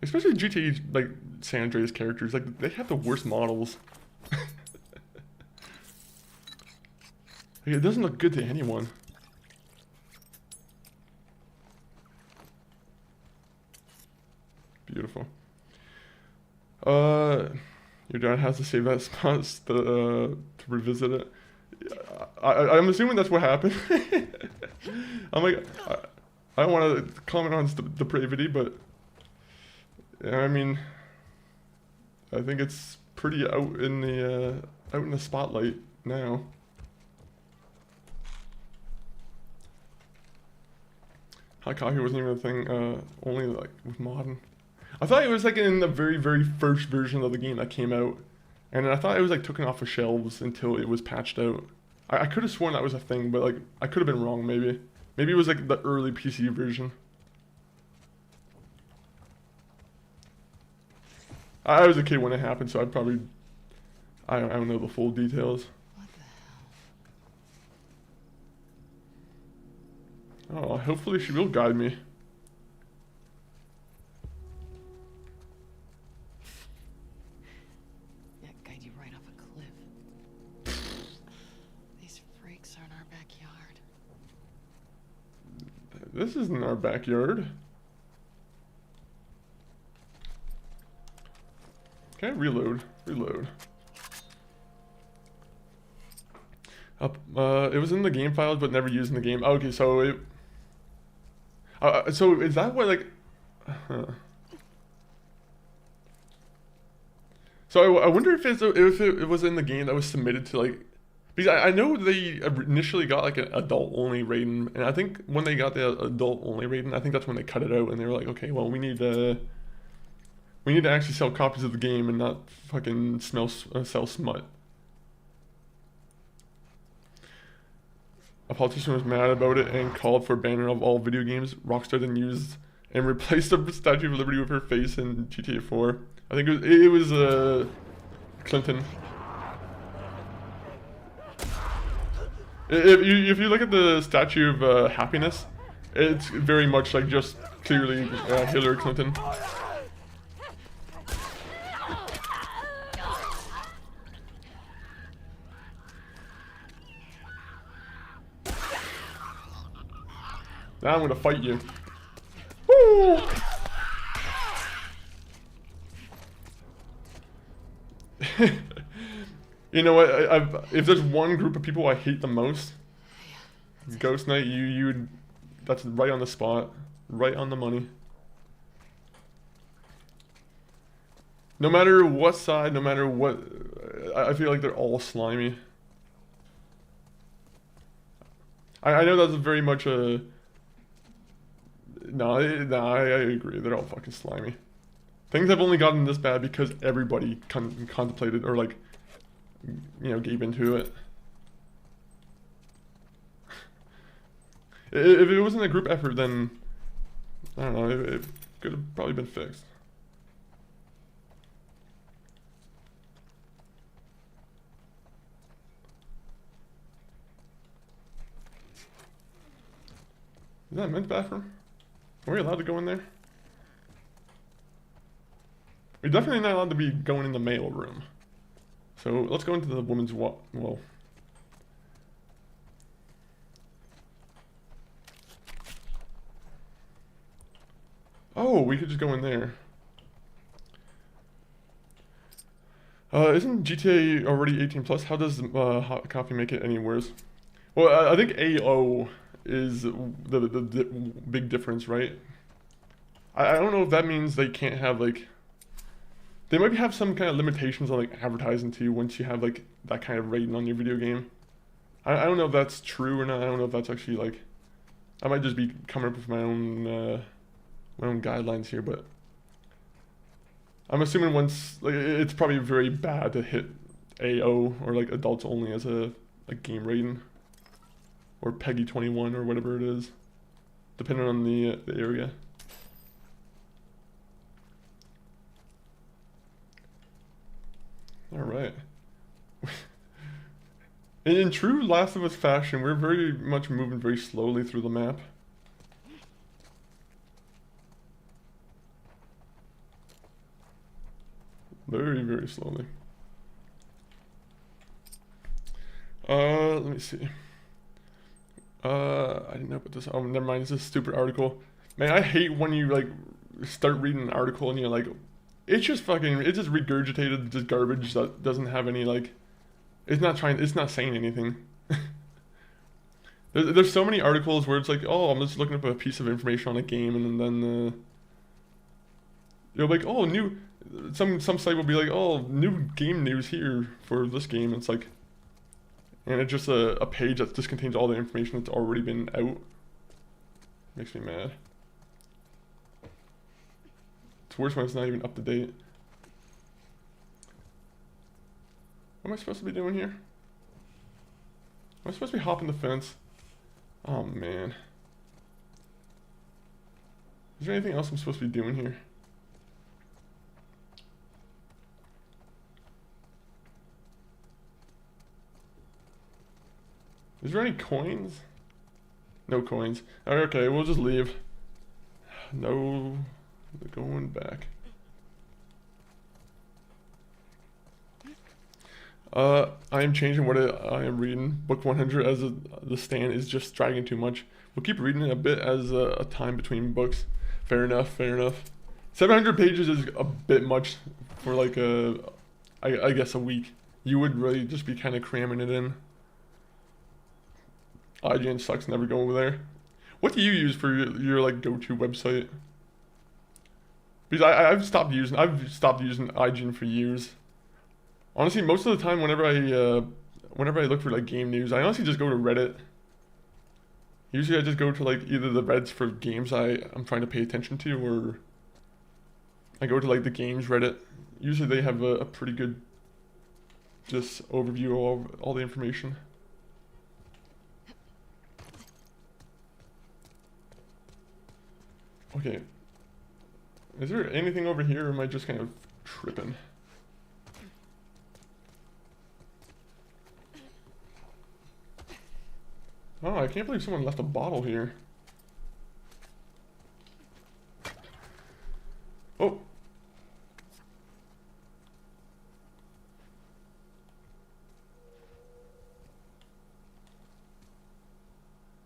Especially GTA like San Andreas characters, like they have the worst models. Like, it doesn't look good to anyone. Beautiful. Your dad has to save that spot to revisit it. I'm assuming that's what happened. I'm like, I don't want to comment on depravity, but I mean, I think it's pretty out in the spotlight now. Hot coffee wasn't even a thing, only like with modern. I thought it was like in the very, very first version of the game that came out. And I thought it was like taken off of shelves until it was patched out. I could have sworn that was a thing, but like I could have been wrong maybe. Maybe it was like the early PC version. I was a kid when it happened, so I don't know the full details. What the hell? Oh, hopefully she will guide me. Yeah, guide you right off a cliff. These freaks are in our backyard. This isn't our backyard. Okay, reload. It was in the game files, but never used in the game. Okay, so it. So is that what like? So I wonder if it was in the game that was submitted to like, because I know they initially got like an adult only rating, and I think when they got the adult only rating, I think that's when they cut it out and they were like, okay, well we need to actually sell copies of the game and not fucking sell smut. A politician was mad about it and called for a banning of all video games. Rockstar then used and replaced the Statue of Liberty with her face in GTA 4. I think it was Clinton. If you look at the Statue of Happiness, it's very much like just clearly Hillary Clinton. Now I'm gonna fight you. Woo! You know what? If there's one group of people I hate the most, Ghost Knight. That's right on the spot, right on the money. No matter what side, no matter what, I feel like they're all slimy. I know that's very much a. No, I agree. They're all fucking slimy. Things have only gotten this bad because everybody contemplated or like, gave into it. If it wasn't a group effort, then I don't know. It could have probably been fixed. Is that a men's bathroom? Are we allowed to go in there? We're definitely not allowed to be going in the male room. So let's go into the women's well. Oh, we could just go in there. Isn't GTA already 18 plus? How does hot coffee make it any worse? Well, I think AO is the big difference, right? I don't know if that means they can't have like, they might have some kind of limitations on like advertising to you once you have like that kind of rating on your video game. I don't know if that's true or not. I don't know if that's actually like, I might just be coming up with my own guidelines here, but I'm assuming once like it's probably very bad to hit AO or like adults only as a game rating. Or Peggy 21 or whatever it is, depending on the area. All right. In true Last of Us fashion, we're very much moving very slowly through the map. Very, very slowly. Let me see. I didn't know about this. Oh, never mind. It's a stupid article. Man, I hate when you like start reading an article and you're like, it's just regurgitated just garbage that doesn't have any like, it's not saying anything. There's so many articles where it's like, oh, I'm just looking up a piece of information on a game, and then you're like, oh, some site will be like, oh, new game news here for this game. It's like, and it's just a page that just contains all the information that's already been out. Makes me mad. It's worse when it's not even up to date. What am I supposed to be doing here? Am I supposed to be hopping the fence? Oh man. Is there anything else I'm supposed to be doing here? Is there any coins? No coins. Okay, we'll just leave. No, going back. I am changing what I am reading. Book 100 as the stand is just dragging too much. We'll keep reading it a bit as a time between books. Fair enough, fair enough. 700 pages is a bit much for like I guess a week. You would really just be kind of cramming it in. IGN sucks, never go over there. What do you use for your like go-to website? Because I've stopped using IGN for years. Honestly, most of the time whenever I look for like game news, I honestly just go to Reddit. Usually I just go to like either the Reddits for games I'm trying to pay attention to, or I go to like the games Reddit. Usually they have a pretty good just overview of all the information. Okay. Is there anything over here, or am I just kind of tripping? Oh, I can't believe someone left a bottle here. Oh.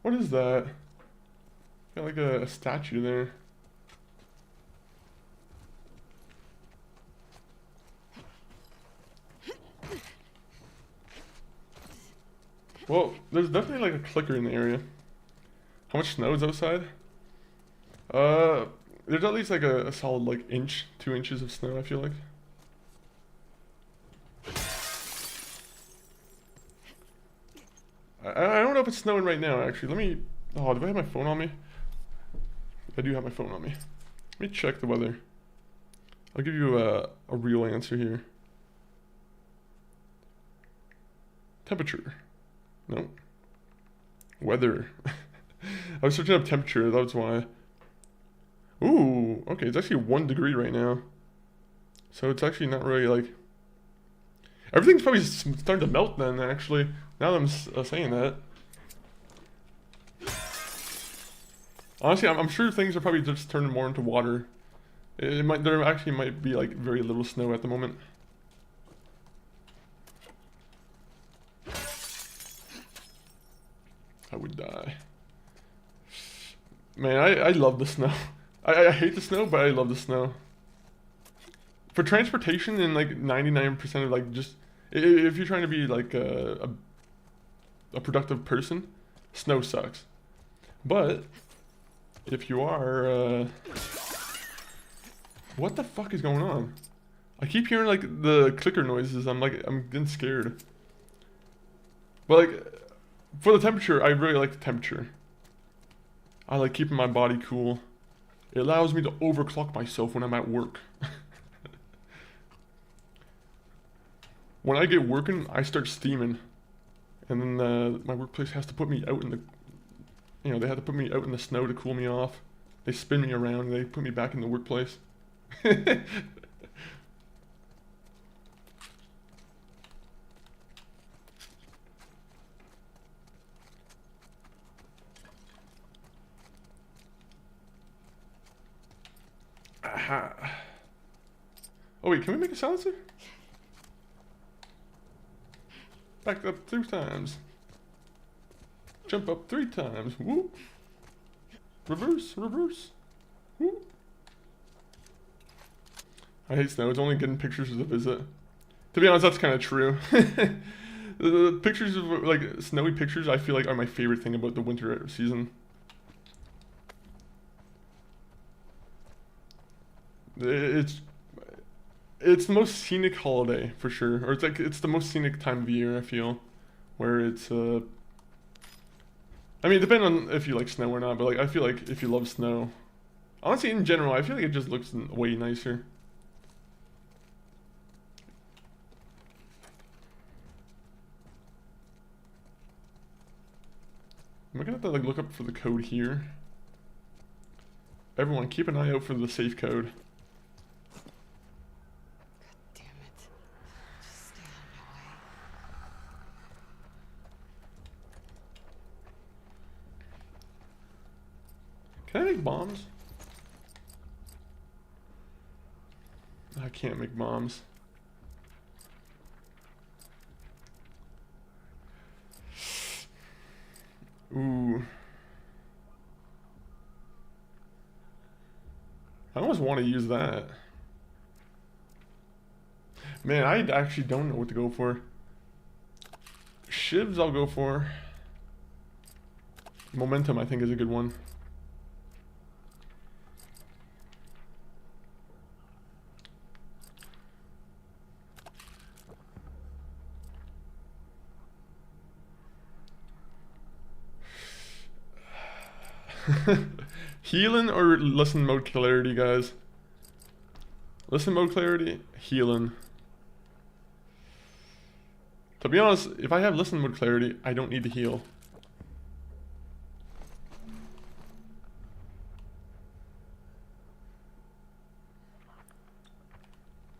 What is that? Got like a statue there. Well, there's definitely like a clicker in the area. How much snow is outside? There's at least like a solid like 2 inches of snow, I feel like. I don't know if it's snowing right now, actually. Let me... Oh, do I have my phone on me? I do have my phone on me. Let me check the weather. I'll give you a real answer here. Temperature. No. Weather. I was searching up temperature, that's why. Ooh, okay, it's actually 1 degree right now. So it's actually not really like... Everything's probably starting to melt then, actually. Now that I'm saying that. Honestly, I'm sure things are probably just turning more into water. There actually might be like very little snow at the moment. I would die. Man, I love the snow. I hate the snow, but I love the snow. For transportation and like 99% of like just... If you're trying to be like a productive person, snow sucks. But if you are... What the fuck is going on? I keep hearing like the clicker noises. I'm getting scared. But like, for the temperature, I really like the temperature. I like keeping my body cool. It allows me to overclock myself when I'm at work. When I get working, I start steaming. And then my workplace has to put me out in the... You know, they have to put me out in the snow to cool me off. They spin me around and they put me back in the workplace. Aha. Oh wait, can we make a silencer? Back up 2 times. Jump up 3 times. Whoop. Reverse, reverse. Whoop. I hate snow. It's only getting pictures as a visit. To be honest, that's kind of true. The pictures of like snowy pictures, I feel like are my favorite thing about the winter season. It's the most scenic holiday for sure, or it's the most scenic time of year. I feel, where it's I mean, depending on if you like snow or not, but like I feel like if you love snow, honestly, in general, I feel like it just looks way nicer. Am I gonna have to like look up for the code here? Everyone, keep an eye out for the safe code. God damn it. Just stay out of my way. Can I make bombs? I can't make bombs. Ooh. I almost want to use that. Man, I actually don't know what to go for. Shivs I'll go for. Momentum I think is a good one. Healing or listen mode clarity, guys? Listen mode clarity, healing. To be honest, if I have listen mode clarity, I don't need to heal.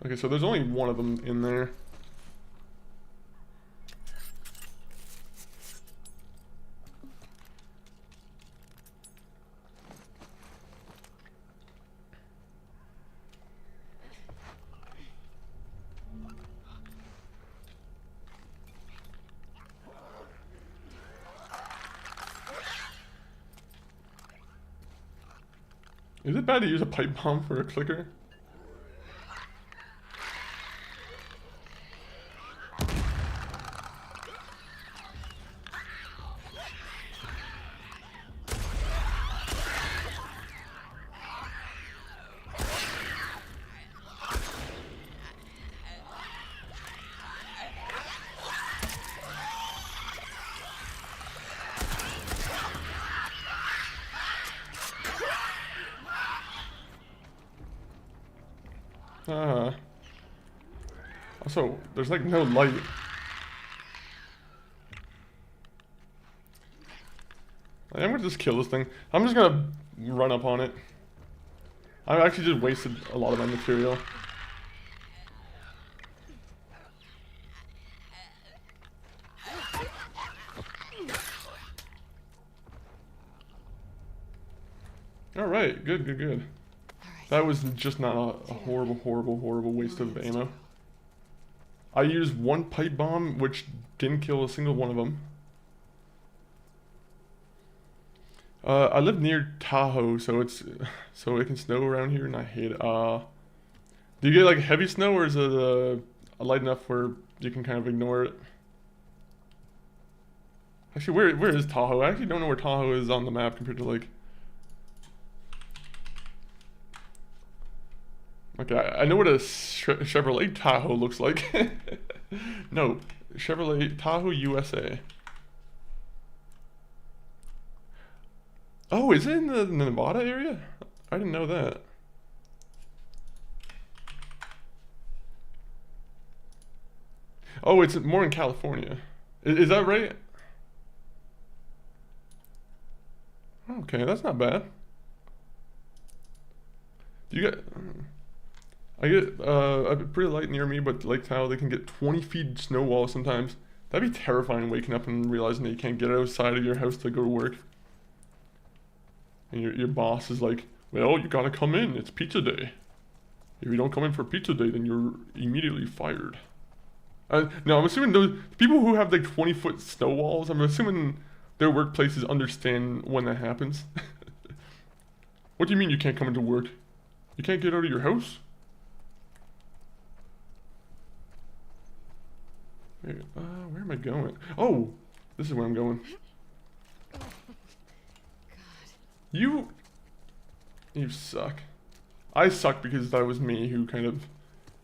Okay, so there's only one of them in there. Is it bad to use a pipe bomb for a clicker? Also, there's like no light. I'm gonna just kill this thing. I'm just gonna run up on it. I actually just wasted a lot of my material. Alright, good, good, good. That was just not a horrible, horrible, horrible waste of ammo. I used one pipe bomb, which didn't kill a single one of them. I live near Tahoe, so it can snow around here, and I hate it. Do you get like heavy snow, or is it light enough where you can kind of ignore it? Actually, where is Tahoe? I actually don't know where Tahoe is on the map compared to like. Okay, I know what a Chevrolet Tahoe looks like. No, Chevrolet Tahoe, USA. Oh, is it in the Nevada area? I didn't know that. Oh, it's more in California. Is that right? Okay, that's not bad. Do you get... I get a pretty light near me, but Lake Tahoe, they can get 20 feet snow walls sometimes. That'd be terrifying, waking up and realizing that you can't get outside of your house to go to work. And your boss is like, well, you gotta come in, it's pizza day. If you don't come in for pizza day, then you're immediately fired. No, I'm assuming those people who have like 20-foot snow walls, I'm assuming their workplaces understand when that happens. What do you mean you can't come into work? You can't get out of your house? Wait, where am I going? Oh, this is where I'm going. God. You suck. I suck because that was me who kind of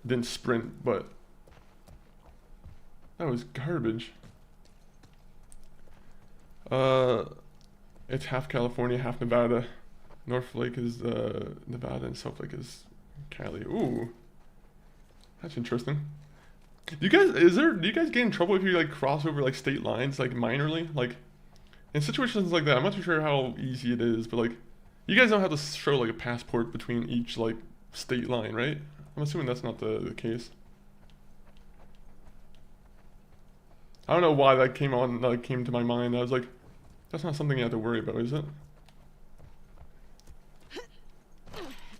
didn't sprint, but that was garbage. It's half California, half Nevada. North Lake is Nevada and South Lake is Cali. Ooh. That's interesting. Do you guys get in trouble if you like cross over like state lines like minorly? Like in situations like that, I'm not too sure how easy it is, but like you guys don't have to show like a passport between each like state line, right? I'm assuming that's not the case. I don't know why that came to my mind. I was like, that's not something you have to worry about, is it?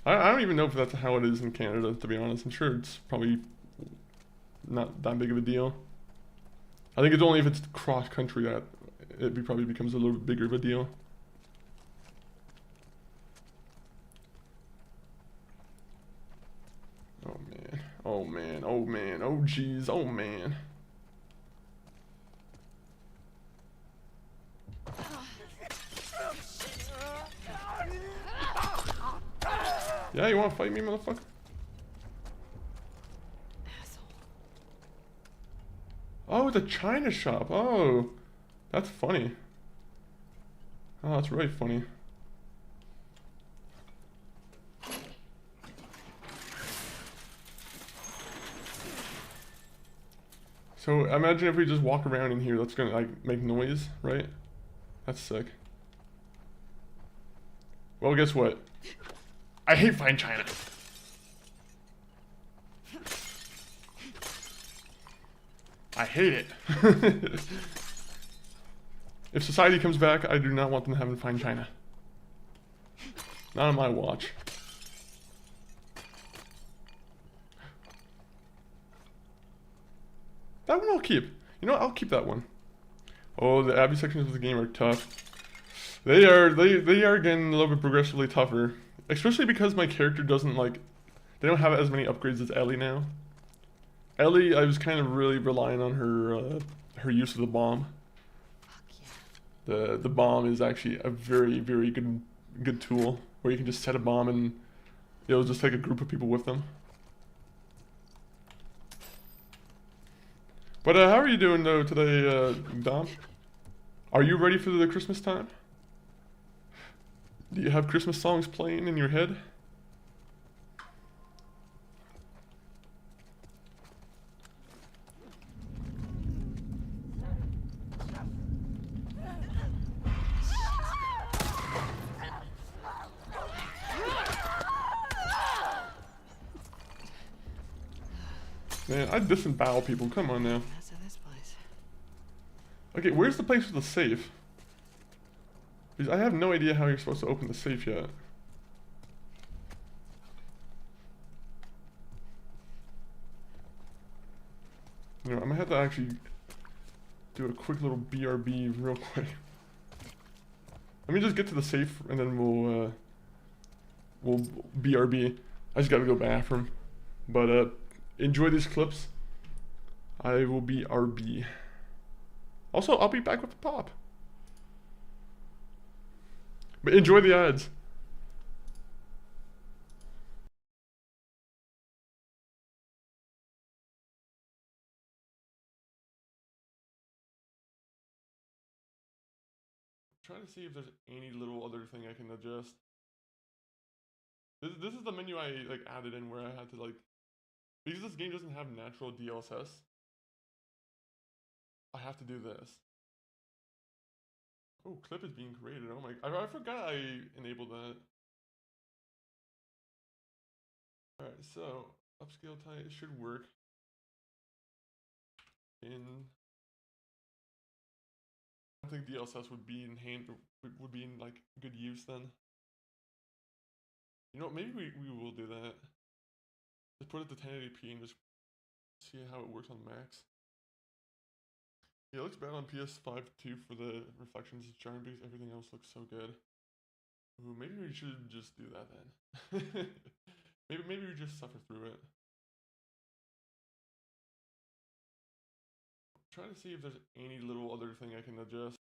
I don't even know if that's how it is in Canada, to be honest. I'm sure it's probably not that big of a deal. I think it's only if it's cross-country that it probably becomes a little bit bigger of a deal. Oh man, oh man, oh man, oh jeez, oh man. Yeah, you wanna fight me, motherfucker? Asshole. Oh, it's a China shop. Oh, that's funny. Oh, that's really funny. So imagine if we just walk around in here, that's gonna like make noise, right? That's sick. Well, guess what? I hate fine China. I hate it. If society comes back, I do not want them to have fine China. Not on my watch. That one I'll keep. You know what? I'll keep that one. Oh, the Abbey sections of the game are tough. They are getting a little bit progressively tougher. Especially because my character doesn't like... They don't have as many upgrades as Ellie now. Ellie, I was kind of really relying on her use of the bomb. Fuck yeah. The bomb is actually a very, very good tool. Where you can just set a bomb and it'll just take a group of people with them. But how are you doing though today, Dom? Are you ready for the Christmas time? Do you have Christmas songs playing in your head? Man, I disembowel people. Come on now. That's this place. Okay, where's the place with the safe? Because I have no idea how you're supposed to open the safe yet. You know, I'm gonna have to actually do a quick little BRB real quick. Let me just get to the safe and then we'll BRB. I just gotta go bathroom. But enjoy these clips. I will be RB. Also, I'll be back with the pop. But enjoy the ads. Trying to see if there's any little other thing I can adjust. This is the menu I like added in where I had to like, because this game doesn't have natural DLSS, I have to do this. Oh, clip is being created. Oh my, I forgot I enabled that. Alright, so upscale type should work. I think DLSS would be in like good use then. You know, maybe we will do that. Just put it to 1080p and just see how it works on Max. Yeah, it looks bad on PS5 too for the reflections of charm because everything else looks so good. Ooh, maybe we should just do that then. maybe we just suffer through it. Try to see if there's any little other thing I can adjust.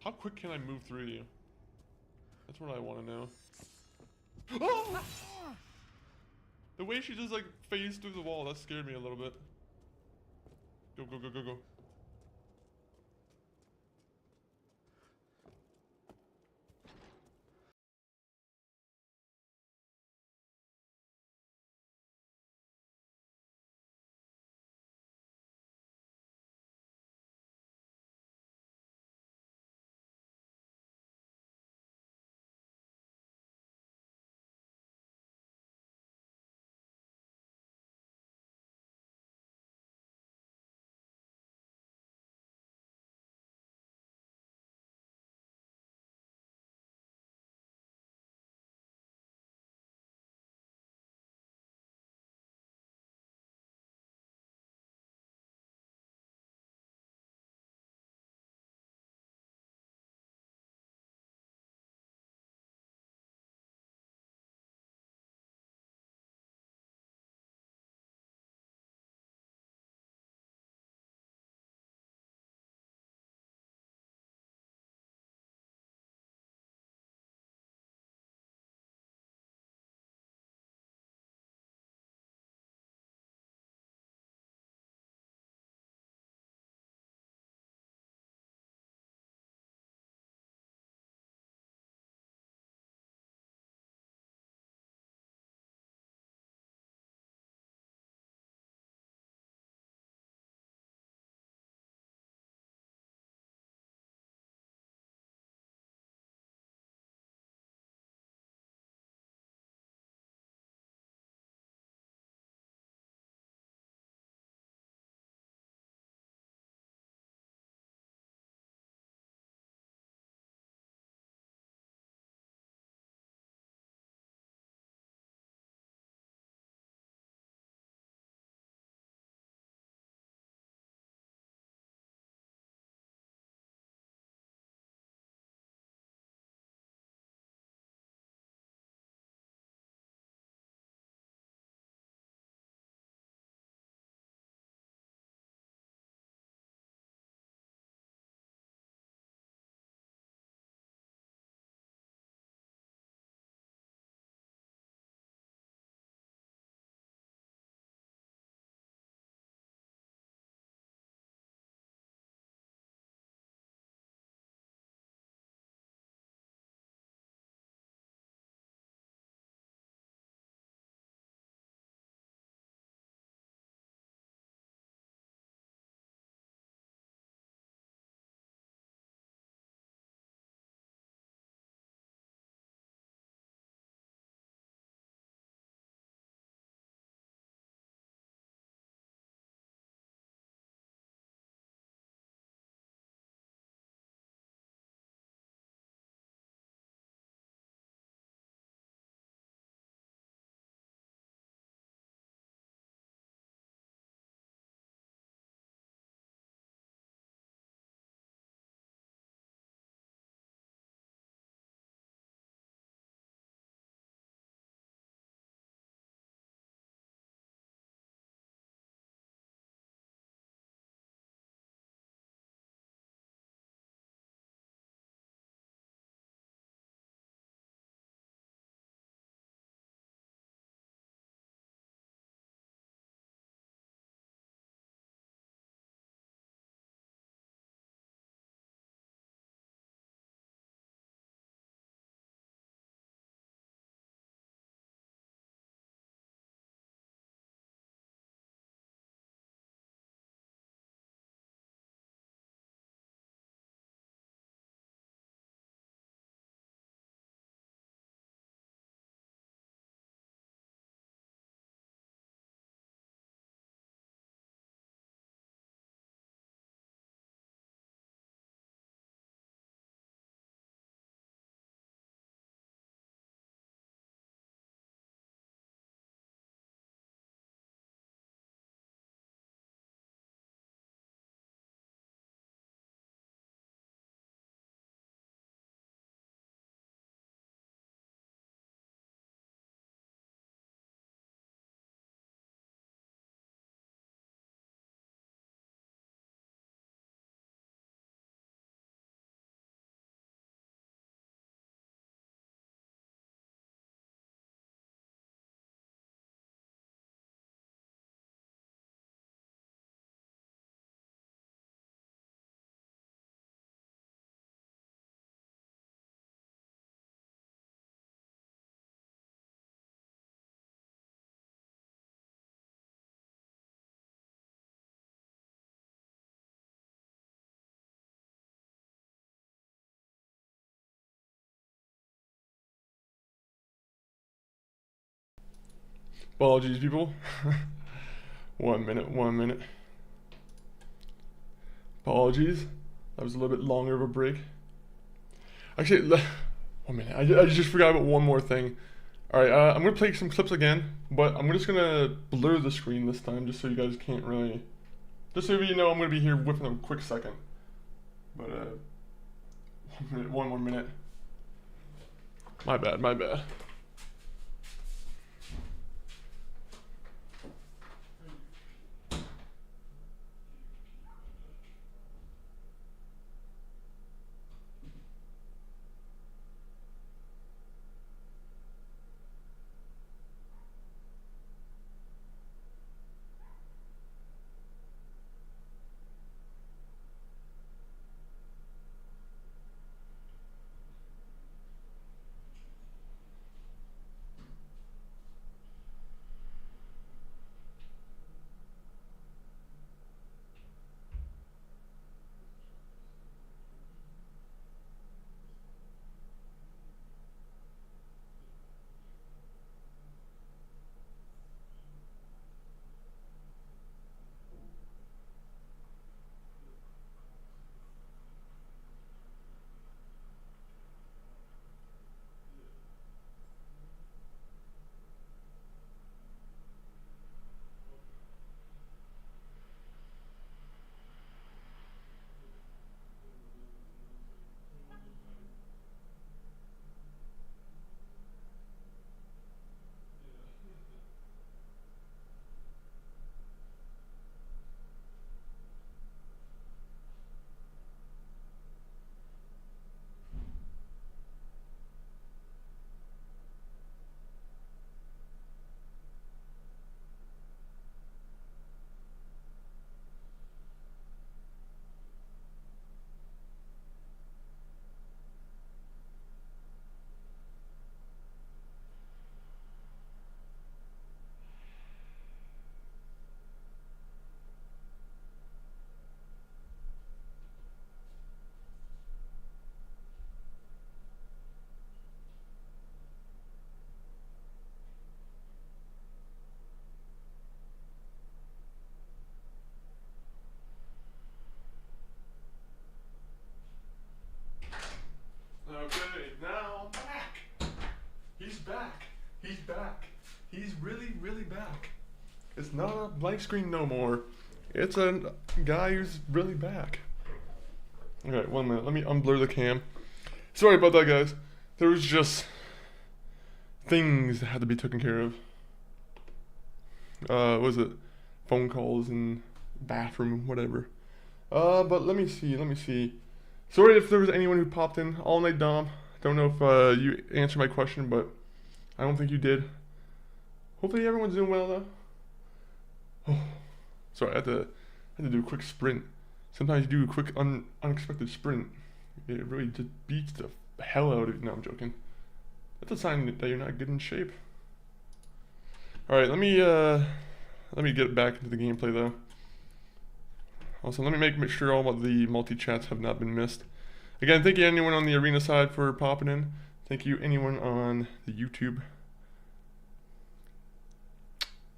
How quick can I move through you? That's what I want to know. Oh! The way she just like phased through the wall, that scared me a little bit. Go, go, go, go, go. Apologies, people. 1 minute, 1 minute. Apologies. That was a little bit longer of a break. Actually, 1 minute. I just forgot about one more thing. Alright, I'm going to play some clips again, but I'm just going to blur the screen this time just so you guys can't really... Just so you know I'm going to be here within a quick second. But, 1 minute, 1 more minute. My bad, my bad. Okay, now I'm back. He's back. He's back. He's really, really back. It's not a blank screen no more. It's a guy who's really back. Okay, 1 minute. Let me unblur the cam. Sorry about that, guys. There was just things that had to be taken care of. What was it? Phone calls and bathroom, whatever. But let me see. Sorry if there was anyone who popped in. All Night Dom. Don't know if you answered my question, but I don't think you did. Hopefully everyone's doing well though. Oh, sorry, I had to do a quick sprint. Sometimes you do a quick unexpected sprint. It really just beats the hell out of you. No, I'm joking. That's a sign that you're not good in shape. Alright, let me get back into the gameplay though. Also, let me make sure all of the multi-chats have not been missed. Again, thank you anyone on the arena side for popping in. Thank you anyone on the YouTube.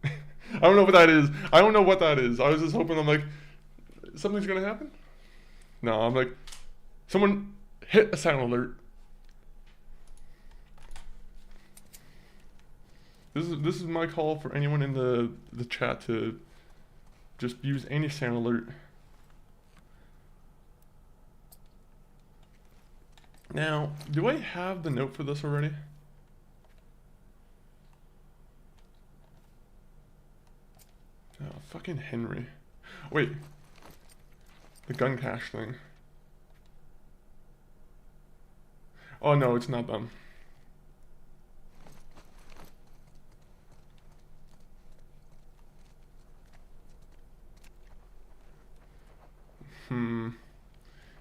I don't know what that is. I don't know what that is. I was just hoping, I'm like, something's gonna happen? No, I'm like, someone hit a sound alert. This is my call for anyone in the chat to just use any sound alert. Now, do I have the note for this already? Oh, fucking Henry. Wait. The gun cache thing. Oh no, it's not them.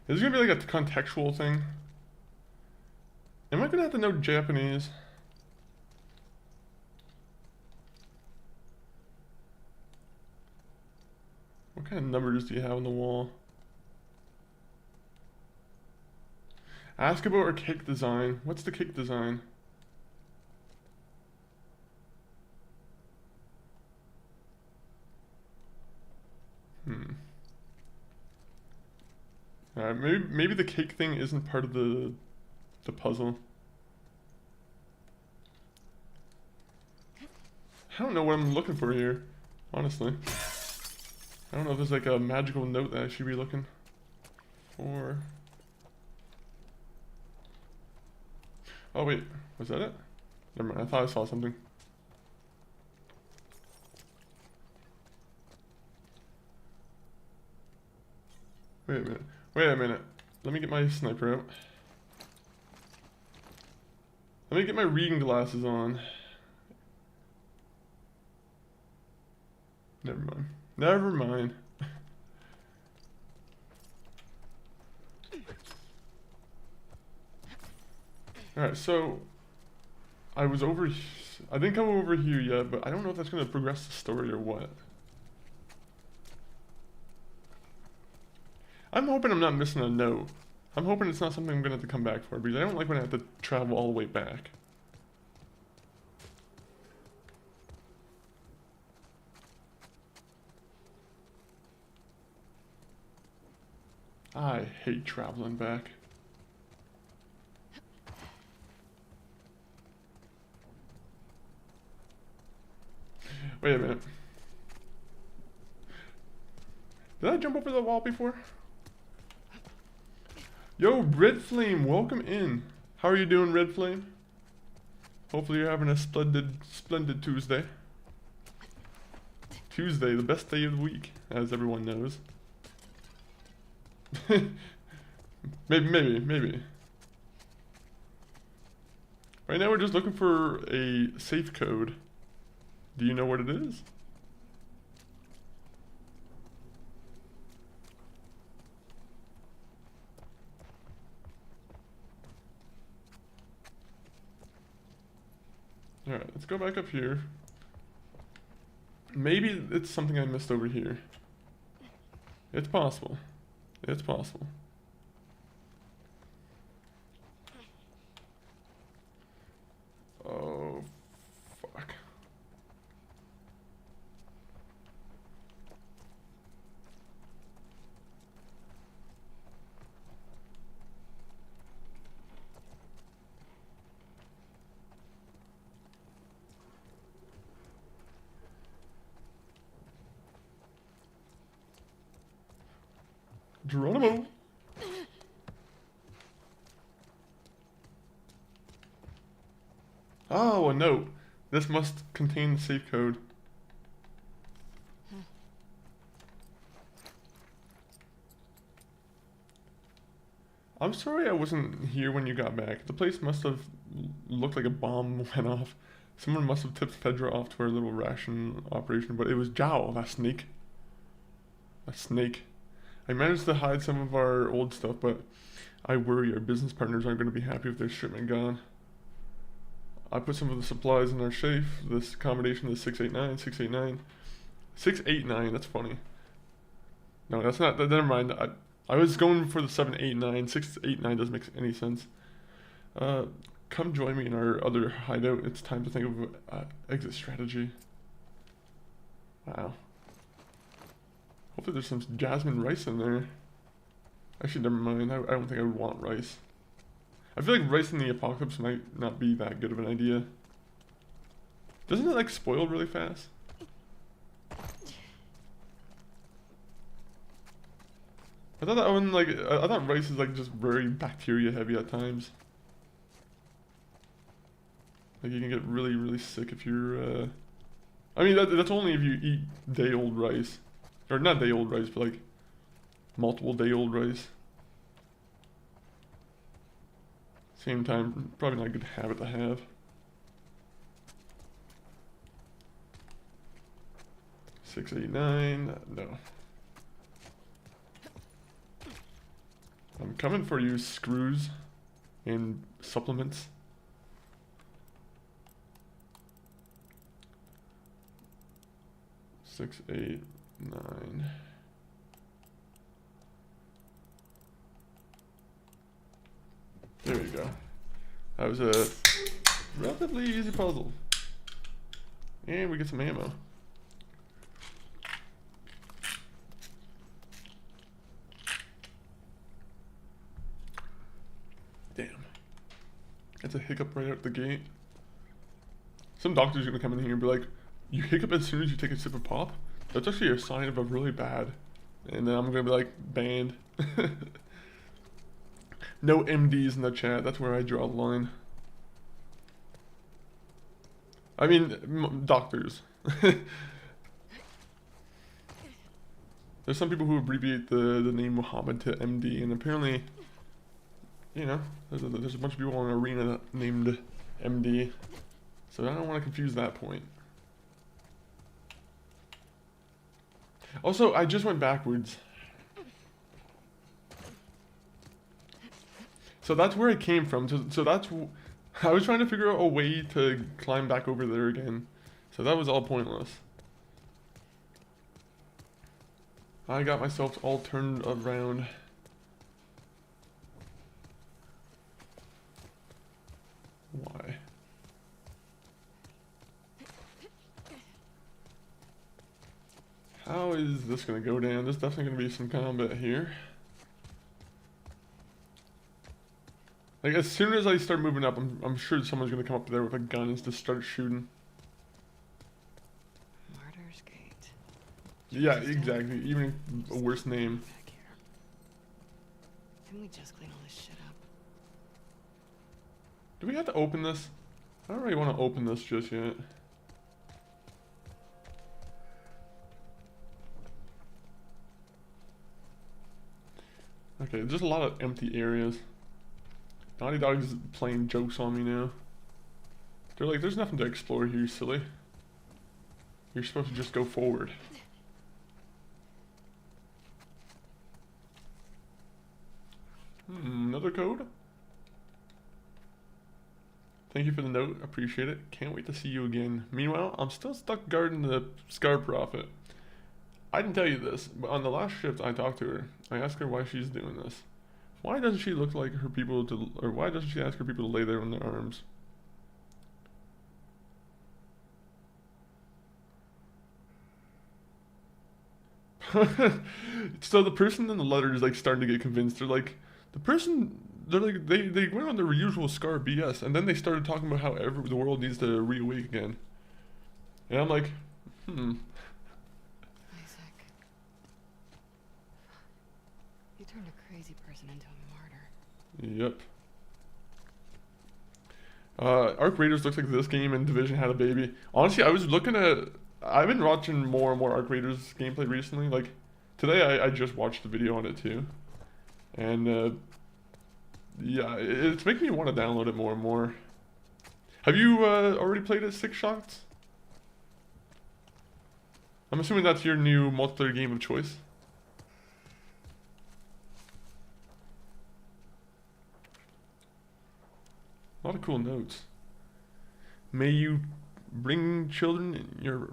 Is it gonna be like a contextual thing? Am I gonna have to know Japanese? What kind of numbers do you have on the wall? Ask about our cake design. What's the cake design? Alright, maybe the cake thing isn't part of the puzzle. I don't know what I'm looking for here, honestly. I don't know if there's like a magical note that I should be looking for. Oh wait, was that it? Never mind, I thought I saw something. Wait a minute. Wait a minute. Let me get my sniper out. Let me get my reading glasses on. Never mind. Never mind. Alright, so I didn't come over here yet, but I don't know if that's going to progress the story or what. I'm hoping I'm not missing a note. I'm hoping it's not something I'm going to have to come back for, because I don't like when I have to travel all the way back. I hate traveling back. Wait a minute. Did I jump over the wall before? Yo, Red Flame, welcome in. How are you doing, Red Flame? Hopefully you're having a splendid Tuesday. Tuesday, the best day of the week, as everyone knows. maybe. Right now we're just looking for a safe code. Do you know what it is? Alright, let's go back up here. Maybe it's something I missed over here. It's possible. It's possible. Oh, fuck. Geronimo. Oh, a note. This must contain the safe code. I'm sorry I wasn't here when you got back. The place must have looked like a bomb went off. Someone must have tipped Fedra off to our little ration operation, but it was Jowl, that snake. That snake. I managed to hide some of our old stuff, but I worry our business partners aren't going to be happy with their shipment gone. I put some of the supplies in our safe. This accommodation is 689, that's funny. No, that's not, never mind. I was going for the 789, 689 doesn't make any sense. Come join me in our other hideout. It's time to think of exit strategy. Wow. Hopefully there's some jasmine rice in there. Actually, never mind. I don't think I would want rice. I feel like rice in the apocalypse might not be that good of an idea. Doesn't it like spoil really fast? I thought that one I thought rice is like just very bacteria heavy at times. Like you can get really sick if you're I mean that's only if you eat day-old rice. Or not day-old rice, but like multiple day-old rice. Same time, probably not a good habit to have. $6.89, no. I'm coming for you, screws and supplements. $6.89. There we go. That was a relatively easy puzzle. And we get some ammo. gets a hiccup right out the gate. Some doctor's gonna come in here and be like, you hiccup as soon as you take a sip of pop? That's actually a sign of a really bad. And then I'm gonna be like, banned. No MDs in the chat, that's where I draw the line. I mean, doctors. There's some people who abbreviate the name Muhammad to MD, and apparently, you know, there's a bunch of people on Arena named MD. So I don't want to confuse that point. Also, I just went backwards. So that's where I came from. So that's... I was trying to figure out a way to climb back over there again. So that was all pointless. I got myself all turned around. Why? How is this gonna go down? There's definitely gonna be some combat here. Like, as soon as I start moving up, I'm sure someone's gonna come up there with a gun and just start shooting. Martyr's Gate. Yeah, exactly. Even a worse name. Back here. Can we just clean all this shit up? Do we have to open this? I don't really want to open this just yet. Okay, there's a lot of empty areas. Naughty Dog's playing jokes on me now. They're like, there's nothing to explore here, silly. You're supposed to just go forward. Another code? Thank you for the note, appreciate it. Can't wait to see you again. Meanwhile, I'm still stuck guarding the Scar Prophet. I didn't tell you this, but on the last shift I talked to her. I asked her why she's doing this. Why doesn't she look like her people to, or why doesn't she ask her people to lay there on their arms? So the person in the letter is like starting to get convinced. They're like, they went on their usual Scar BS, and then they started talking about how the world needs to reawake again. And I'm like, Isaac. You turned a crazy person into a martyr. Yep. Arc Raiders looks like this game and Division had a baby. Honestly, I've been watching more and more Arc Raiders gameplay recently. Like, today I just watched the video on it too. And, yeah, it's making me want to download it more and more. Have you, already played it 6 Shots? I'm assuming that's your new multiplayer game of choice. A lot of cool notes. May you bring your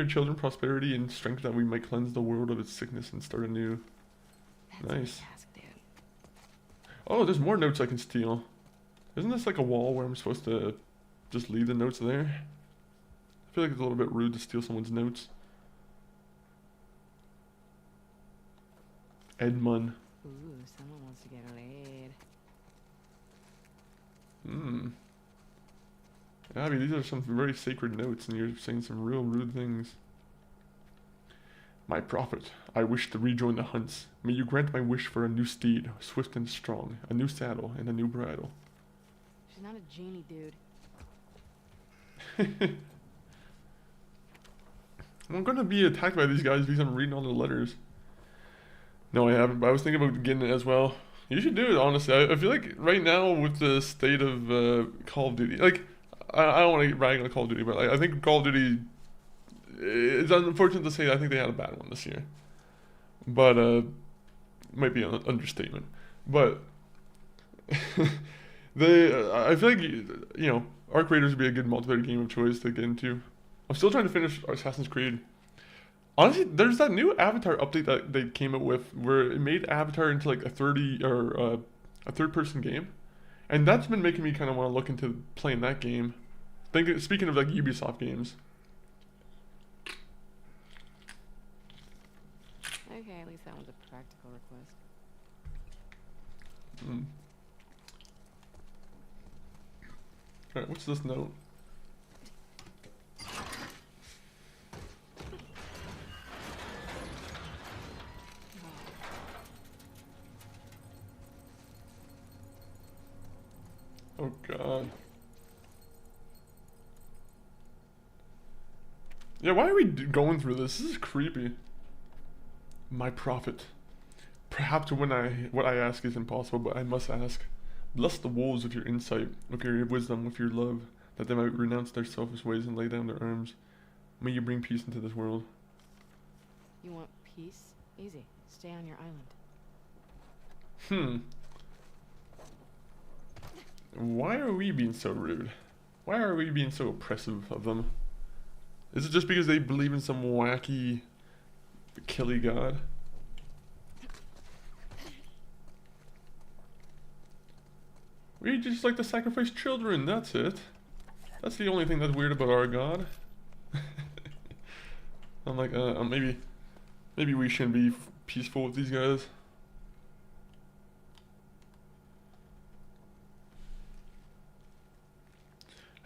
children prosperity and strength that we might cleanse the world of its sickness and start anew. That's Nice. a task, dude. Oh, there's more notes I can steal. Isn't this like a wall where I'm supposed to just leave the notes there? I feel like it's a little bit rude to steal someone's notes. Edmund. Ooh, someone wants to get laid. Abby, these are some very sacred notes, and you're saying some real rude things. My prophet, I wish to rejoin the hunts. May you grant my wish for a new steed, swift and strong, a new saddle, and a new bridle. She's not a genie, dude. I'm gonna be attacked by these guys because I'm reading all the letters. No, I haven't, but I was thinking about getting it as well. You should do it, honestly. I feel like right now with the state of Call of Duty, like, I don't want to rag on Call of Duty, but like, I think Call of Duty, it's unfortunate to say I think they had a bad one this year. But, might be an understatement. But, I feel like, you know, Arc Raiders would be a good multiplayer game of choice to get into. I'm still trying to finish Assassin's Creed. Honestly, there's that new Avatar update that they came up with where it made Avatar into like a third-person game, and that's been making me kind of want to look into playing that game. Speaking of like Ubisoft games. Okay, at least that one's a practical request. Alright, what's this note? Oh god. Yeah, why are we going through this? This is creepy. My prophet. Perhaps what I ask is impossible, but I must ask. Bless the wolves with your insight, with your wisdom, with your love, that they might renounce their selfish ways and lay down their arms. May you bring peace into this world. You want peace? Easy. Stay on your island. Why are we being so rude? Why are we being so oppressive of them? Is it just because they believe in some wacky, killy god? We just like to sacrifice children, that's it. That's the only thing that's weird about our god. I'm like, maybe we shouldn't be peaceful with these guys.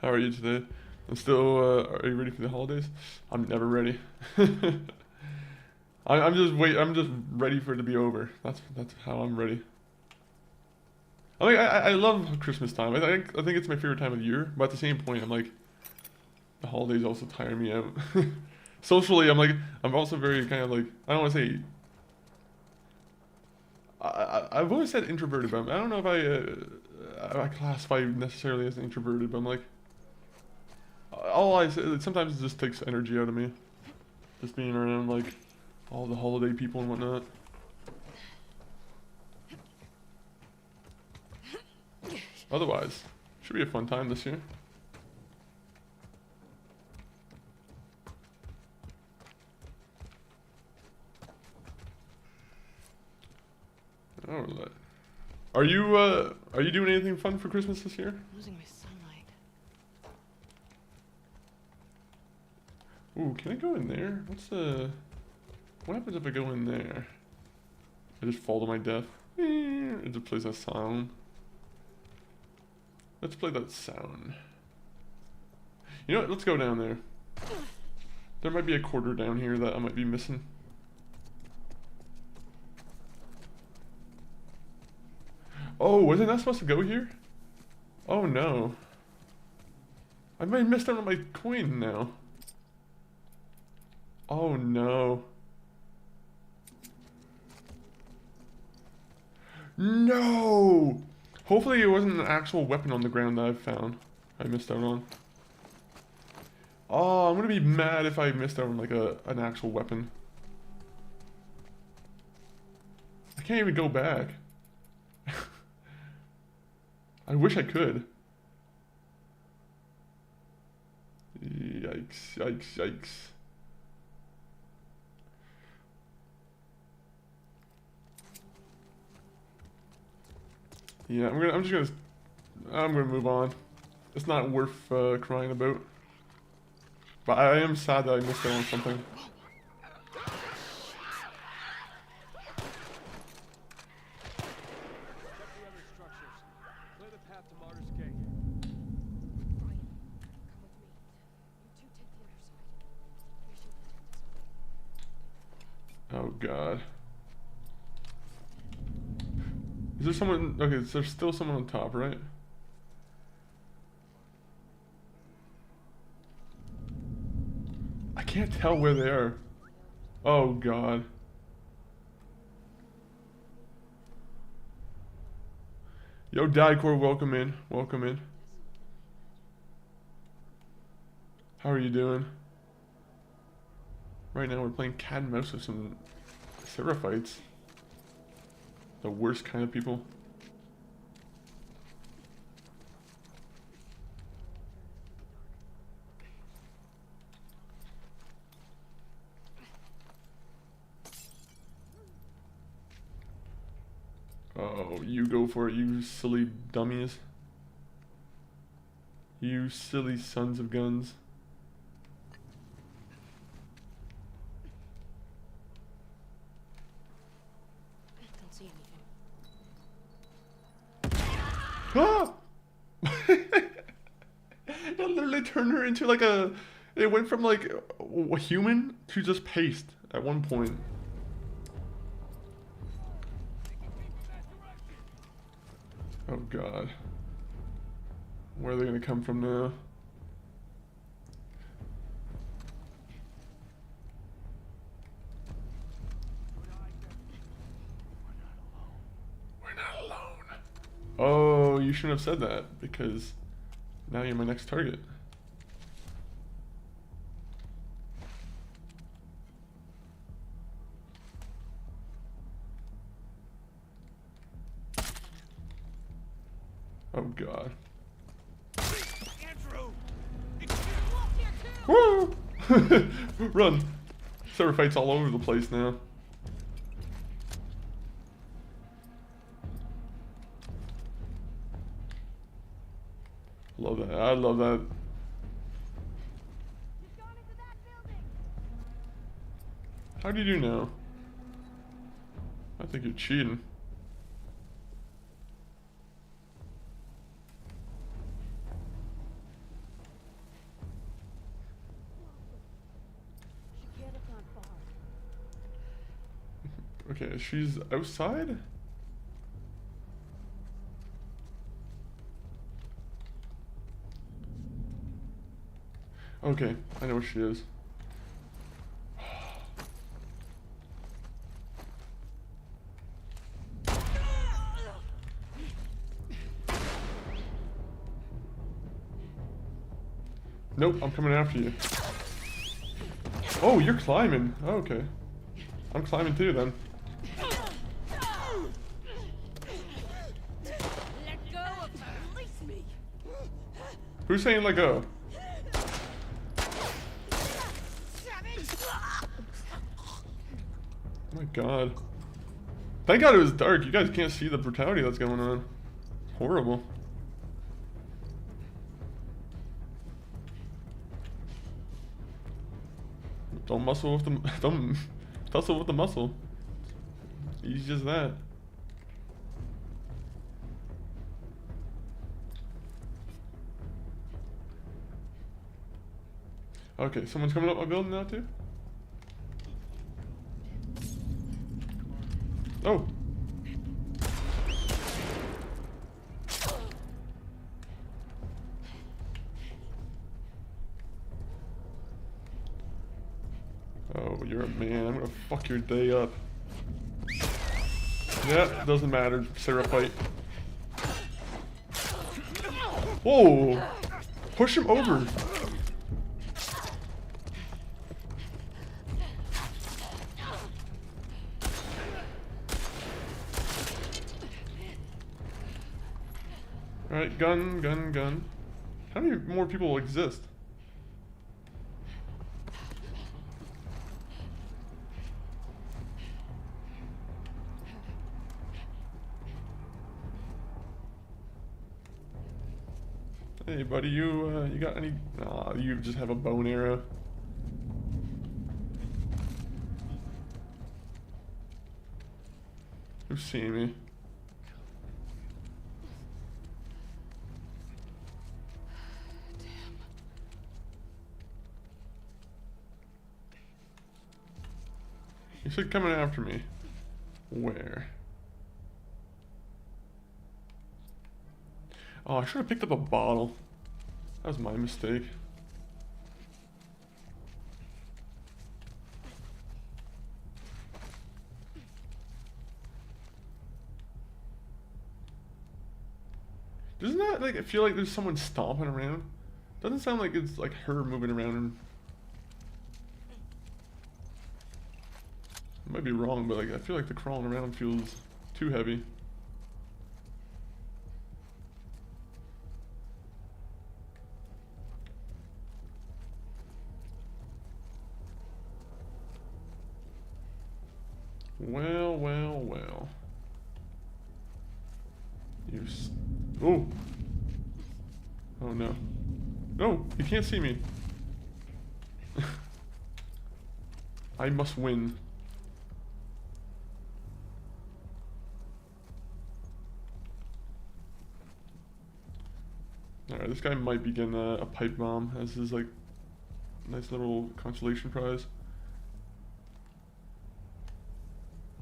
How are you today? I'm still, are you ready for the holidays? I'm never ready. I'm just ready for it to be over. That's how I'm ready. I mean, I love Christmas time. I think it's my favorite time of the year, but at the same point, I'm like, the holidays also tire me out. Socially, I'm also very kind of like, I don't want to say, I've always said introverted, but I don't know if I classify necessarily as introverted, but I'm like, all I say, sometimes it just takes energy out of me. Just being around, like, all the holiday people and whatnot. Otherwise, should be a fun time this year. Alright. Are you doing anything fun for Christmas this year? Losing my sunlight. Ooh, can I go in there? What happens if I go in there? I just fall to my death. It just plays that sound. Let's play that sound. You know what? Let's go down there. There might be a quarter down here that I might be missing. Oh, was I not supposed to go here? Oh no. I might have missed out on my coin now. Oh no. No! Hopefully it wasn't an actual weapon on the ground that I found. I missed out on. Oh, I'm gonna be mad if I missed out on like an actual weapon. I can't even go back. I wish I could. Yikes, yikes, yikes. Yeah, I'm gonna move on. It's not worth crying about. But I am sad that I missed out on something. Oh god. Is there someone? Okay, so there's still someone on top, right? I can't tell where they are. Oh god. Yo, Dadcore, welcome in. Welcome in. How are you doing? Right now we're playing cat and mouse with some Seraphites. The worst kind of people. Oh, you go for it, you silly dummies. You silly sons of guns. Don't see anything. Ah! turned her into like a... It went from like a human to just paste at one point. Oh god. Where are they gonna come from now? We're not alone. Oh, you shouldn't have said that because now you're my next target. Oh god. Woo! Run! Server fights all over the place now. Love that. I love that. How do you do now? I think you're cheating. Okay, she's outside? Okay, I know where she is. Nope, I'm coming after you. Oh, you're climbing. Oh, okay. I'm climbing too then. Let go of her. Release me. Who's saying let go? Oh my god. Thank god it was dark. You guys can't see the brutality that's going on. Horrible. Don't muscle with the don't tussle with the muscle. Easy as that. Okay, someone's coming up my building now too? Oh! Oh, you're a man. I'm gonna fuck your day up. Yeah, doesn't matter. Sarah fight. Whoa! Push him over! Alright, gun, gun, gun. How many more people exist? Hey buddy, you got any... Aw, you just have a bow and arrow. Who's seeing me? You said coming after me. Where? Oh, I should have picked up a bottle. That was my mistake. Doesn't that like feel like there's someone stomping around? Doesn't sound like it's like her moving around. I might be wrong, but like I feel like the crawling around feels too heavy. Well, well, well. Oh! Oh no. No! You can't see me! I must win. Alright, this guy might be getting a pipe bomb as his like nice little consolation prize.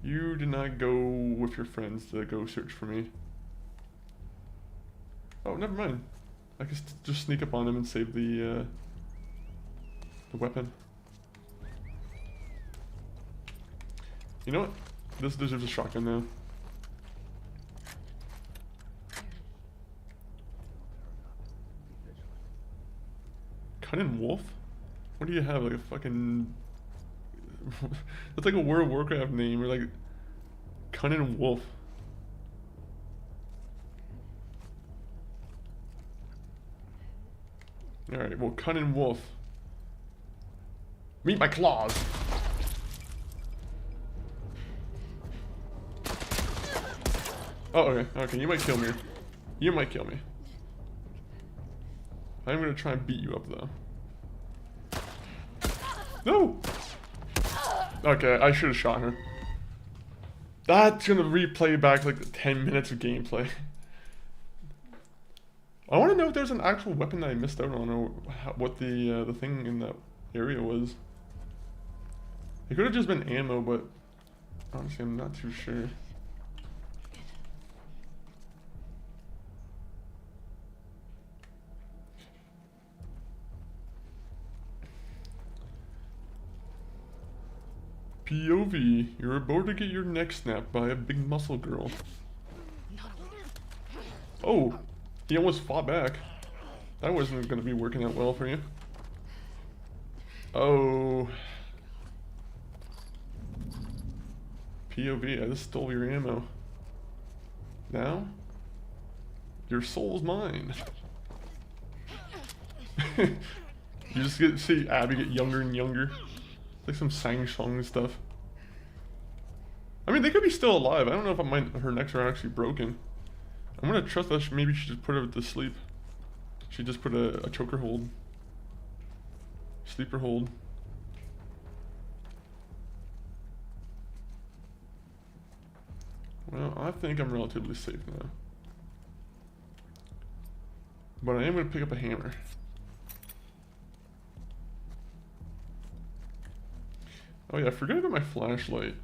You did not go with your friends to go search for me. Oh, never mind. I can just sneak up on him and save the weapon. You know what? This deserves a shotgun now. Cunning Wolf? What do you have? Like a fucking... That's like a World of Warcraft name, or like... Cunning Wolf. Alright, well, Cunning Wolf. Meet my claws! Oh, okay, okay, you might kill me. You might kill me. I'm gonna try and beat you up, though. No! Okay, I should have shot her. That's gonna replay back like 10 minutes of gameplay. I want to know if there's an actual weapon that I missed out on, or what the thing in that area was. It could have just been ammo, but honestly, I'm not too sure. POV, you're about to get your neck snapped by a big muscle girl. Oh, he almost fought back. That wasn't going to be working out well for you. Oh. POV, I just stole your ammo. Now, your soul's mine. You just get to see Abby get younger and younger. Like some sang-song stuff. I mean, they could be still alive. I don't know if her necks are actually broken. I'm gonna trust that maybe she just put her to sleep. She just put a choker hold. Sleeper hold. Well, I think I'm relatively safe now. But I am gonna pick up a hammer. Oh yeah, I forgot about my flashlight.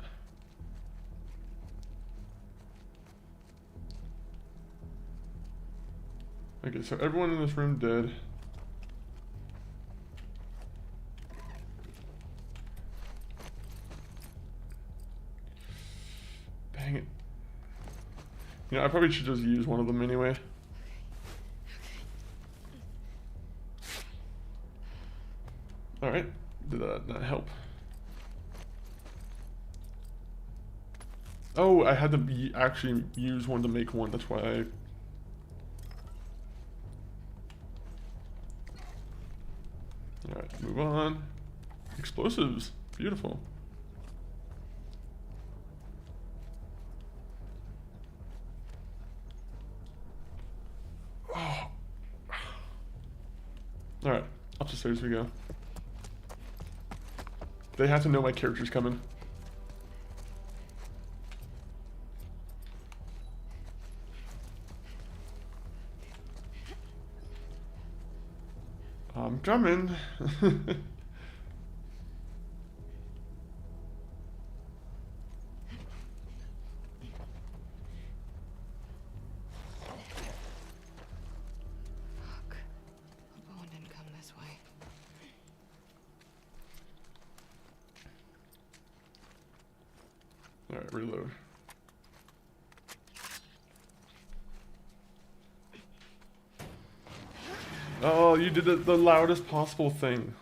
Okay, so everyone in this room dead. Dang it. You know, I probably should just use one of them anyway. Alright, did that not help? Oh, I had to actually use one to make one, that's why I... Alright, move on. Explosives, beautiful. Oh. Alright, up the stairs we go. They have to know my character's coming. I'm coming. Owen didn't come this way. Alright, reload. Oh, you did the loudest possible thing.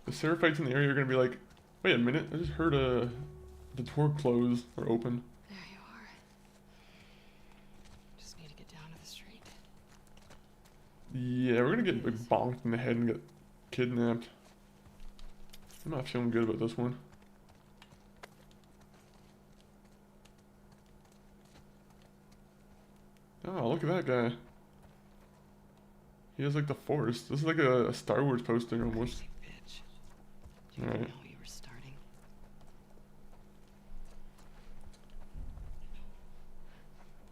The Seraphites in the area are gonna be like, wait a minute, I just heard the door close or open. There you are. Just need to get down to the street. Yeah, we're gonna get like, bonked in the head and get kidnapped. I'm not feeling good about this one. Oh, look at that guy. He has like the forest. This is like a Star Wars poster almost. Crazy bitch. You Alright. didn't know you were starting.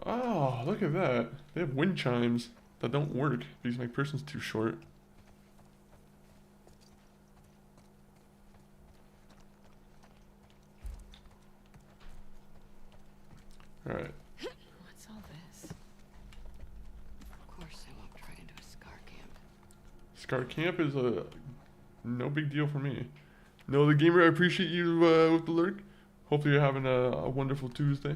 Oh, look at that. They have wind chimes that don't work because my person's too short. Alright. What's all this? Of course I won't try into a scar camp. Scar camp is a no big deal for me. No, the gamer, I appreciate you with the lurk. Hopefully you're having a wonderful Tuesday.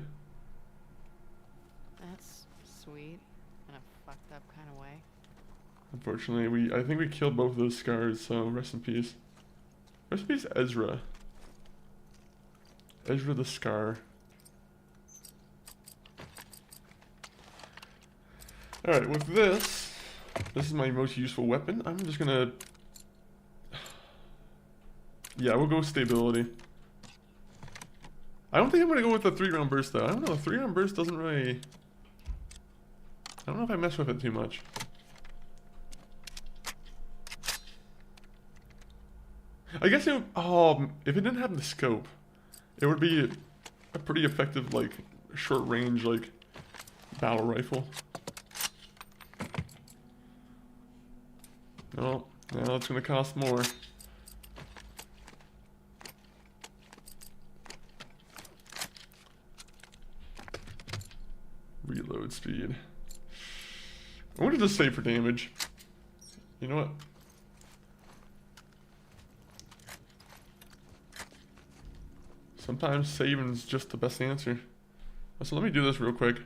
That's sweet. In a fucked up kind of way. Unfortunately, I think we killed both of those scars, so rest in peace. Rest in peace, Ezra. Ezra the Scar. Alright, with this is my most useful weapon. I'm just gonna... Yeah, we'll go with stability. I don't think I'm gonna go with the 3-round burst though. I don't know, the 3-round burst doesn't really... I don't know if I mess with it too much. I guess it, if it didn't have the scope, it would be a pretty effective, like, short range, like, battle rifle. Oh, now it's gonna cost more. Reload speed. I want to just save for damage. You know what? Sometimes saving's just the best answer. So let me do this real quick.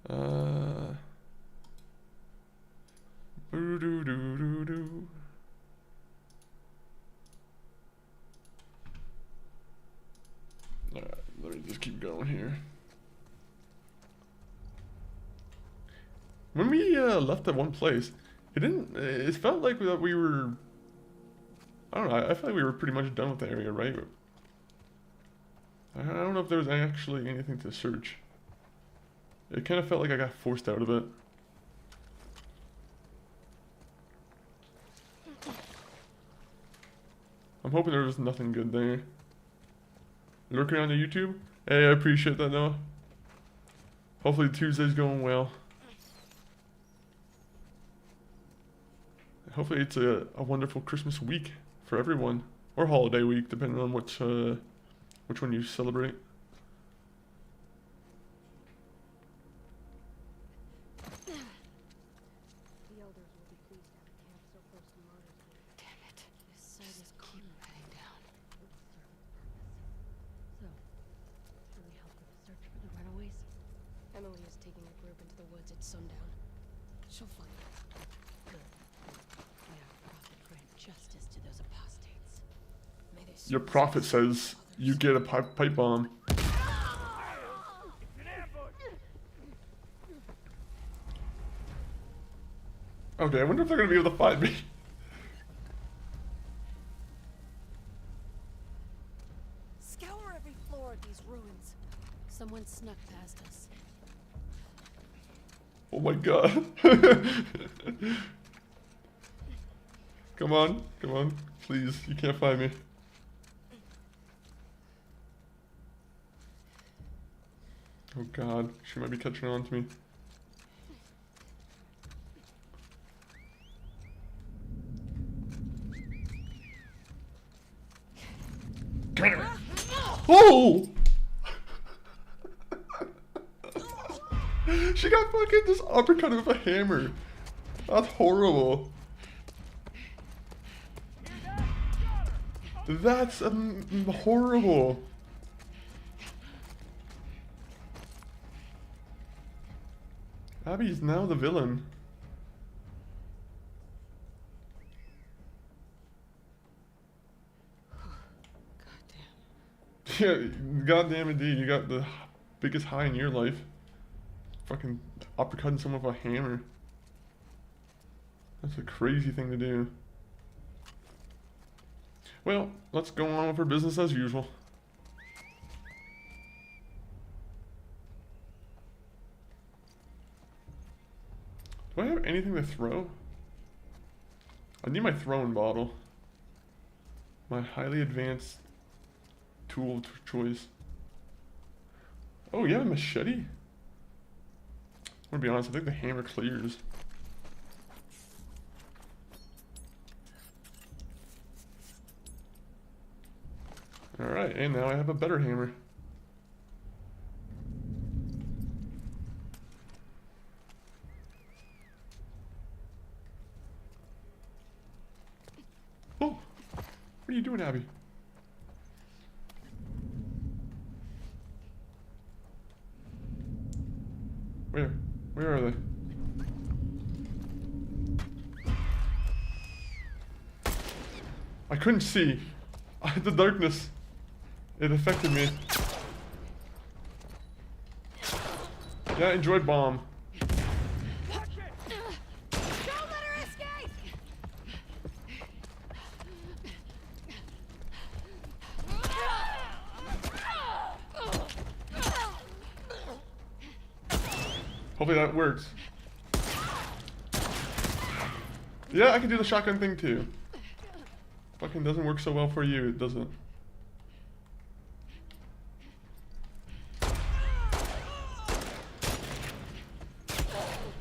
Alright, let me just keep going here. When we left that one place, it felt like that we were, I don't know, I felt like we were pretty much done with the area, right? I don't know if there was actually anything to search. It kind of felt like I got forced out of it. I'm hoping there was nothing good there. Lurking on the YouTube? Hey, I appreciate that, Noah. Hopefully Tuesday's going well. Hopefully it's a wonderful Christmas week for everyone. Or holiday week, depending on which one you celebrate. The elders will be pleased to have a camp so close to Martyr's Grave. Damn it. This site is keep heading down. It will serve its purpose. So, should we help with the search for the runaways? Emily is taking a group into the woods at sundown. She'll find them. Good. May our prophet grant justice to those apostates. May they Your serve prophet as says you get a pipe bomb. Okay, I wonder if they're gonna be able to find me. Scour every floor of these ruins. Someone snuck past us. Oh my god. Come on, come on. Please, you can't find me. Oh god, she might be catching on to me. Come here. Oh! She got fucking just uppercut with a hammer. That's horrible. That's horrible. Abby's now the villain. Yeah, goddamn indeed. You got the biggest high in your life. Fucking uppercutting someone with a hammer. That's a crazy thing to do. Well, let's go on with our business as usual. Do I have anything to throw? I need my throwing bottle. My highly advanced tool of choice. Oh, you have a machete? gonna be honest, I think the hammer clears. Alright, and now I have a better hammer. Oh! What are you doing, Abby? Where? Where are they? I couldn't see. The darkness. It affected me. Yeah, enjoy bomb. Don't let her escape! Hopefully that works. Yeah, I can do the shotgun thing too. Fucking doesn't work so well for you, it doesn't.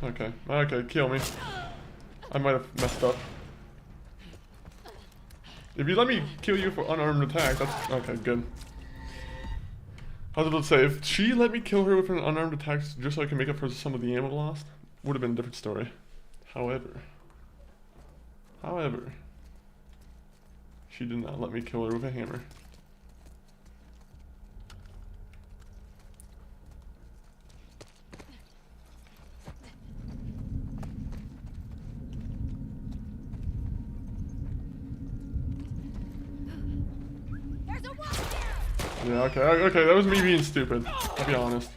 Okay, okay, kill me. I might have messed up. If you let me kill you for unarmed attack, that's okay, good. I was about to say, if she let me kill her with an unarmed attack just so I can make up for some of the ammo lost, would have been a different story. However, she did not let me kill her with a hammer. There's a wall here! Yeah, okay, okay, that was me being stupid, I'll be honest.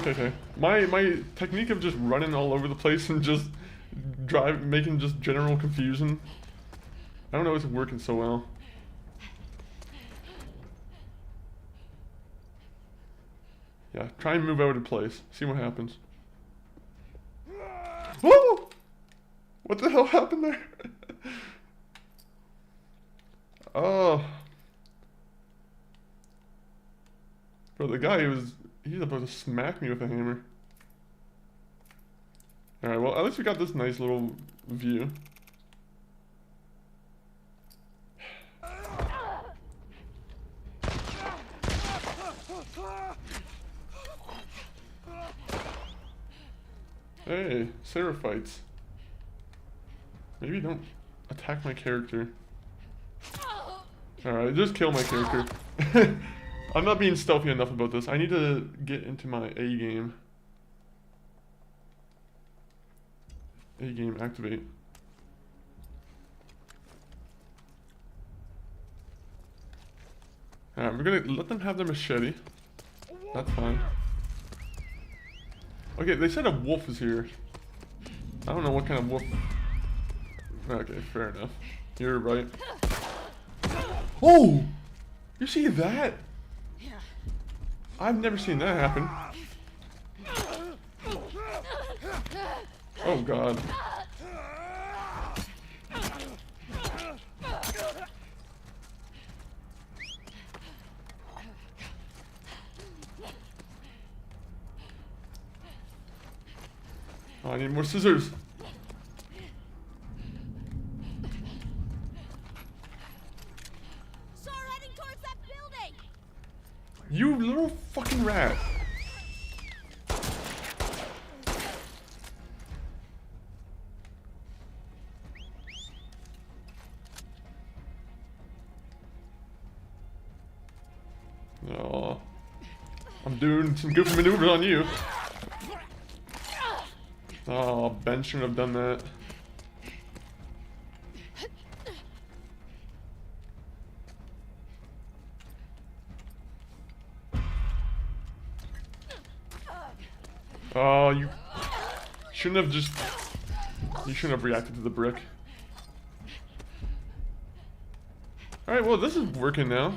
Okay. My technique of just running all over the place and just making just general confusion. I don't know if it's working so well. Yeah, try and move out of place. See what happens. Whoa! What the hell happened there? Oh. Bro, the guy he's about to smack me with a hammer. Alright, well, at least we got this nice little view. Hey, Seraphites. Maybe don't attack my character. Alright, just kill my character. I'm not being stealthy enough about this. I need to get into my A game. A game activate. Alright, we're gonna let them have their machete. That's fine. Okay, they said a wolf is here. I don't know what kind of wolf. Okay, fair enough. You're right. Oh! You see that? Yeah. I've never seen that happen. Oh god. Oh, I need more scissors. Saw her heading towards that building! You little fucking rat. Oh, I'm doing some goofy maneuvers on you. Oh, Ben shouldn't have done that. Oh, you shouldn't have just... You shouldn't have reacted to the brick. Alright, well, this is working now.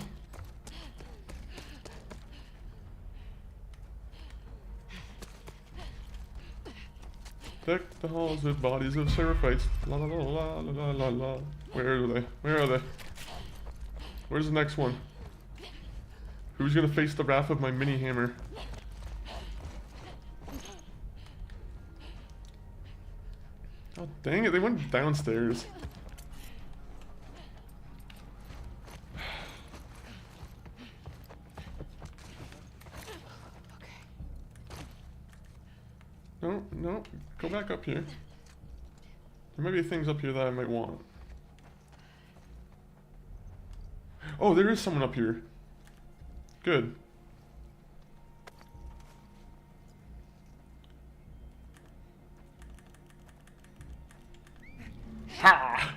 Deck the halls with bodies of seraphites. La la la la la la la. Where are they? Where are they? Where's the next one? Who's gonna face the wrath of my mini hammer? Oh dang it, they went downstairs. No, no, go back up here. There might be things up here that I might want. Oh, there is someone up here. Good. Ha!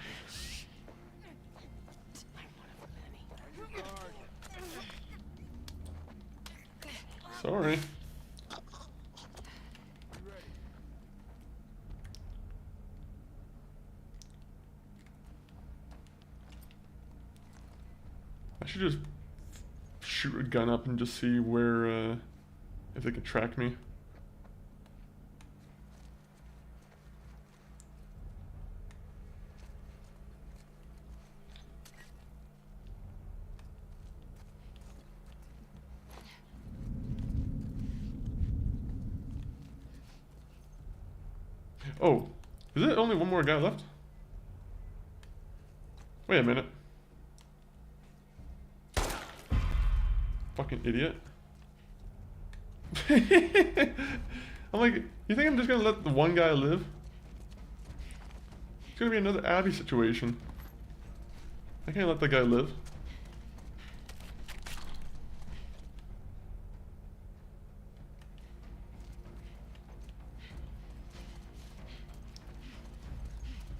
Sorry. I should just shoot a gun up and just see where, if they can track me. Oh, is it only one more guy left? Wait a minute. Fucking idiot. I'm like, you think I'm just gonna let the one guy live? It's gonna be another Abby situation. I can't let the guy live.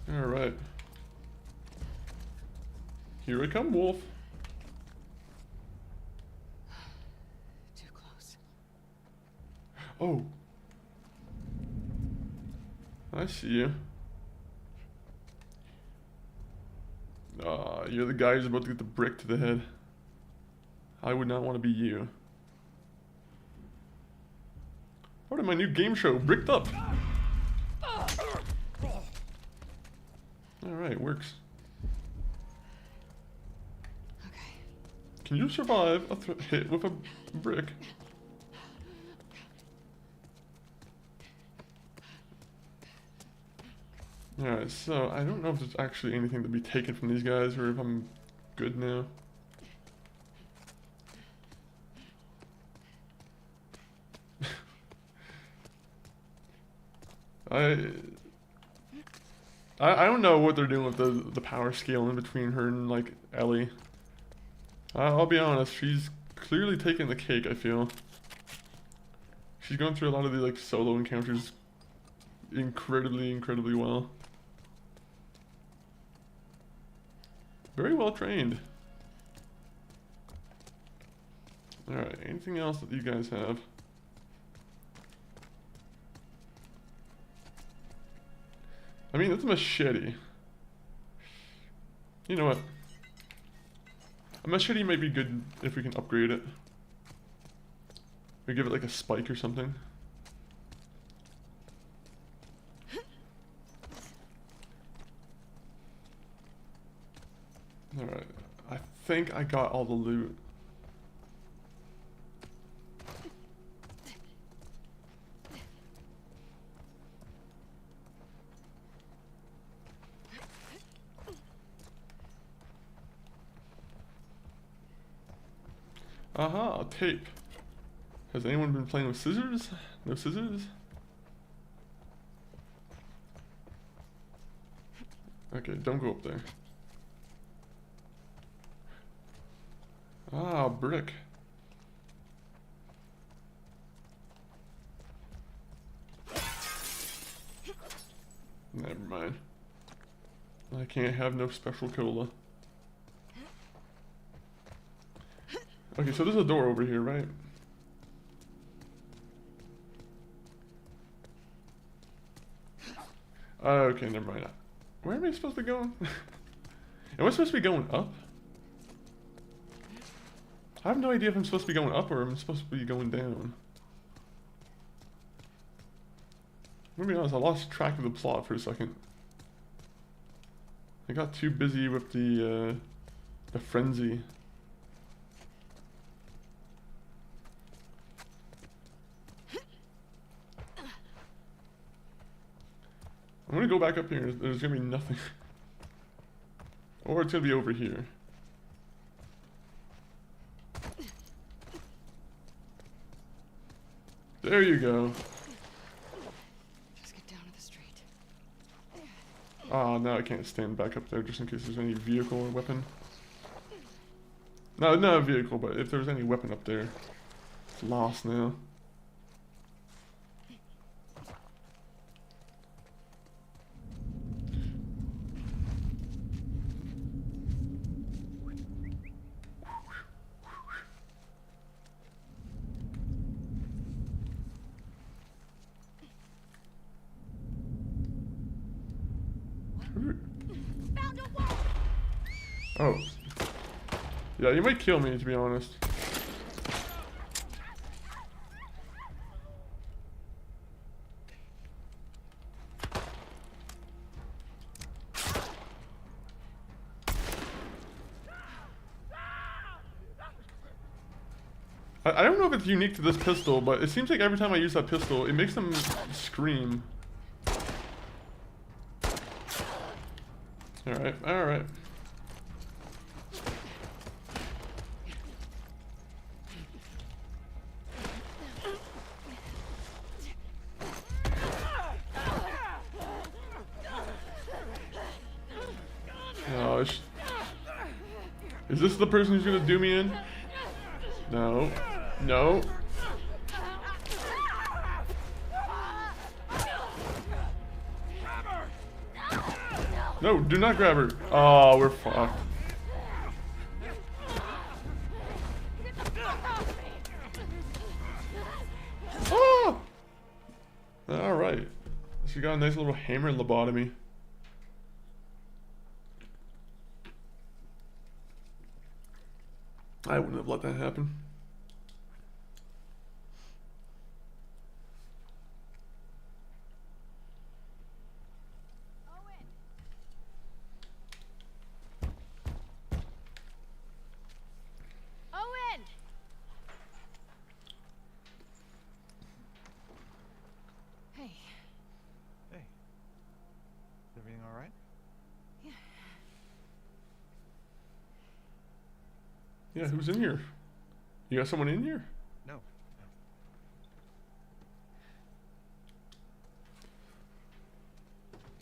Alright. Here I come, wolf. Too close. Oh. I see you. You're the guy who's about to get the brick to the head. I would not want to be you. Part of my new game show, Bricked Up. Alright, works. Okay. Can you survive a hit with a brick? Alright, so I don't know if there's actually anything to be taken from these guys or if I'm good now. I don't know what they're doing with the power scale in between her and like Ellie. I'll be honest, she's clearly taking the cake, I feel. She's going through a lot of the like solo encounters incredibly well. Very well trained. Alright, anything else that you guys have? I mean, it's a machete. You know what? A machete might be good if we can upgrade it. We give it like a spike or something. Alright, I think I got all the loot. Aha, tape. Has anyone been playing with scissors? No scissors? Okay, don't go up there. Ah, brick. Never mind. I can't have no special cola. Okay, so there's a door over here, right? Okay, never mind. Where am I supposed to be going? Am I supposed to be going up? I have no idea if I'm supposed to be going up or I'm supposed to be going down. I'm gonna be honest, I lost track of the plot for a second. I got too busy with the frenzy. I'm gonna go back up here. There's gonna be nothing. Or it's gonna be over here. There you go. Just get down to the street. Ah, now I can't stand back up there just in case there's any vehicle or weapon. No, not a vehicle, but if there's any weapon up there, it's lost now. Oh. Yeah, you might kill me, to be honest. I don't know if it's unique to this pistol, but it seems like every time I use that pistol, it makes them scream. Alright, alright. Gosh. Is this the person who's gonna do me in? No. No. No, do not grab her. Oh, we're fucked. Oh! Alright. She got a nice little hammer lobotomy. I wouldn't have let that happen. Owen! Owen! Hey, Hey. Is everything alright? Yeah, who's in here? You got someone in here? No.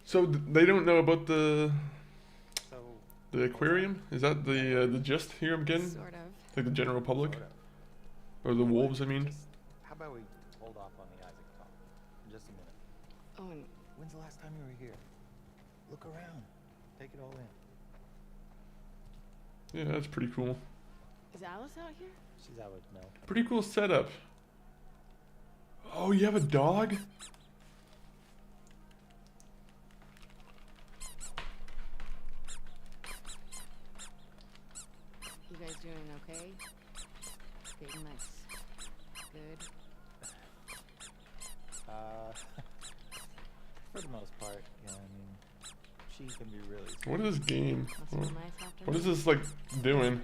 So they don't know about So, the aquarium? Is that the gist here I'm getting? sort of. Like the general public? sort of. Or the wolves, I mean? Just, how about we hold off on the Isaac talk for just a minute? Owen, When's the last time you were here? Look around. Take it all in. Yeah, that's pretty cool. is Alice out here? She's out with Mel. Pretty cool setup. Oh, you have a dog? You guys doing okay? Being nice. Good. For the most part, yeah, I mean, she can be really What is this game? Must have been nice after What is me. this like doing?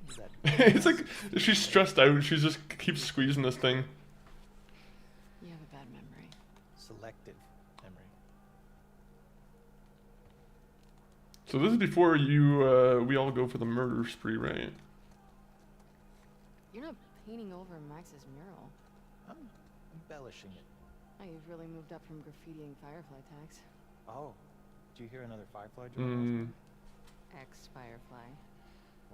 Is that It's like she's stressed out. She just keeps squeezing this thing. You have a bad memory. selective memory. So this is before we all go for the murder spree, right? You're not painting over Max's mural. I'm embellishing it. Oh, you've really moved up from graffitiing Firefly tags. Oh, did you hear another Firefly joke? last Mm. night? Ex-Firefly.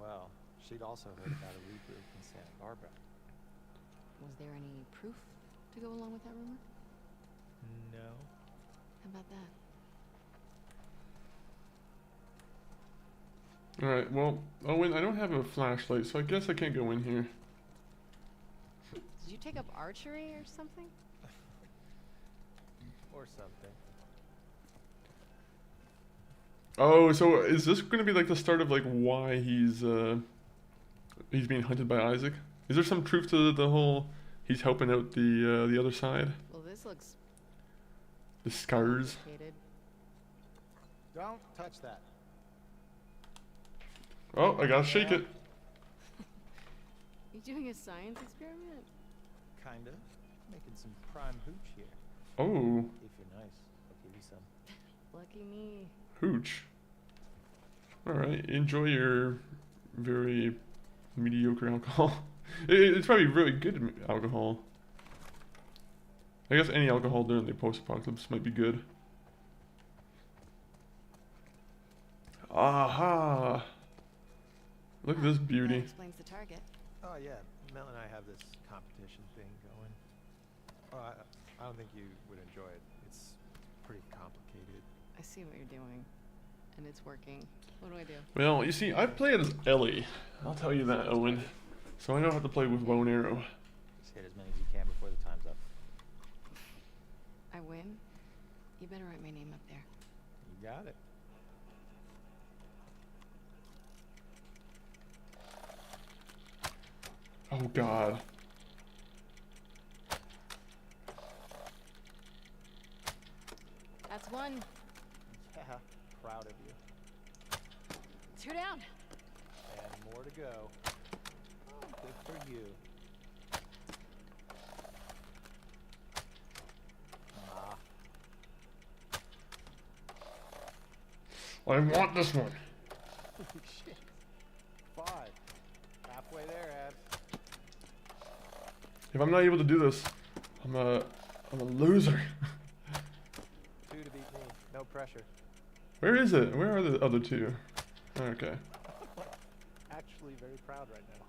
Well, she'd also heard about a regroup in Santa Barbara. Was there any proof to go along with that rumor? No. How about that? Alright, well, Owen, I don't have a flashlight, so I guess I can't go in here. Did you take up archery or something? Or something. Oh, so is this going to be like the start of like why he's being hunted by Isaac? Is there some truth to the whole he's helping out the other side? Well, this looks The scars. Complicated. Don't touch that. Oh, I gotta shake it. You doing a science experiment? Kinda. Making some prime hooch here. Oh, If you're nice, I'll give you some. Lucky me. hooch. Alright, enjoy your very mediocre alcohol. It's probably really good alcohol. I guess any alcohol during the post-apocalypse might be good. Aha! Look at this That beauty. explains the target. Oh yeah, Mel and I have this competition thing going. Oh, I don't think you would enjoy it. It's pretty complicated. I see what you're doing, and it's working. What do I do? Well, you see, I play it as Ellie. I'll tell you that, Owen. So I know how to play with bow and arrow. Just hit as many as you can before the time's up. I win? You better write my name up there. You got it. Oh god. That's one. Yeah, proud of you. 2 down. And more to go. Oh, good for you. Ah, I want this one. holy shit. 5. Halfway there, Abs. If I'm not able to do this, I'm a loser. 2 to beat me. No pressure. Where is it? Where are the other two? Okay. Actually very proud right now.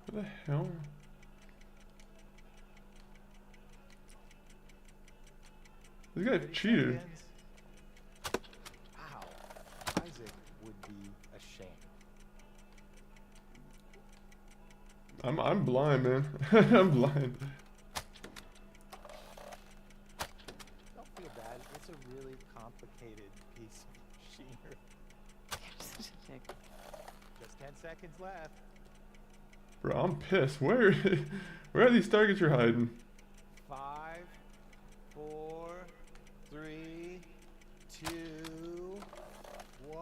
What the hell? This guy 30 cheated. seconds. Ow. Isaac would be ashamed. I'm blind, man. I'm blind. Don't feel bad. It's a really complicated piece of machinery. You're such a dick. Just 10 seconds left. Bro, I'm pissed. Where are these targets you're hiding? 5, 4, 3, 2, 1.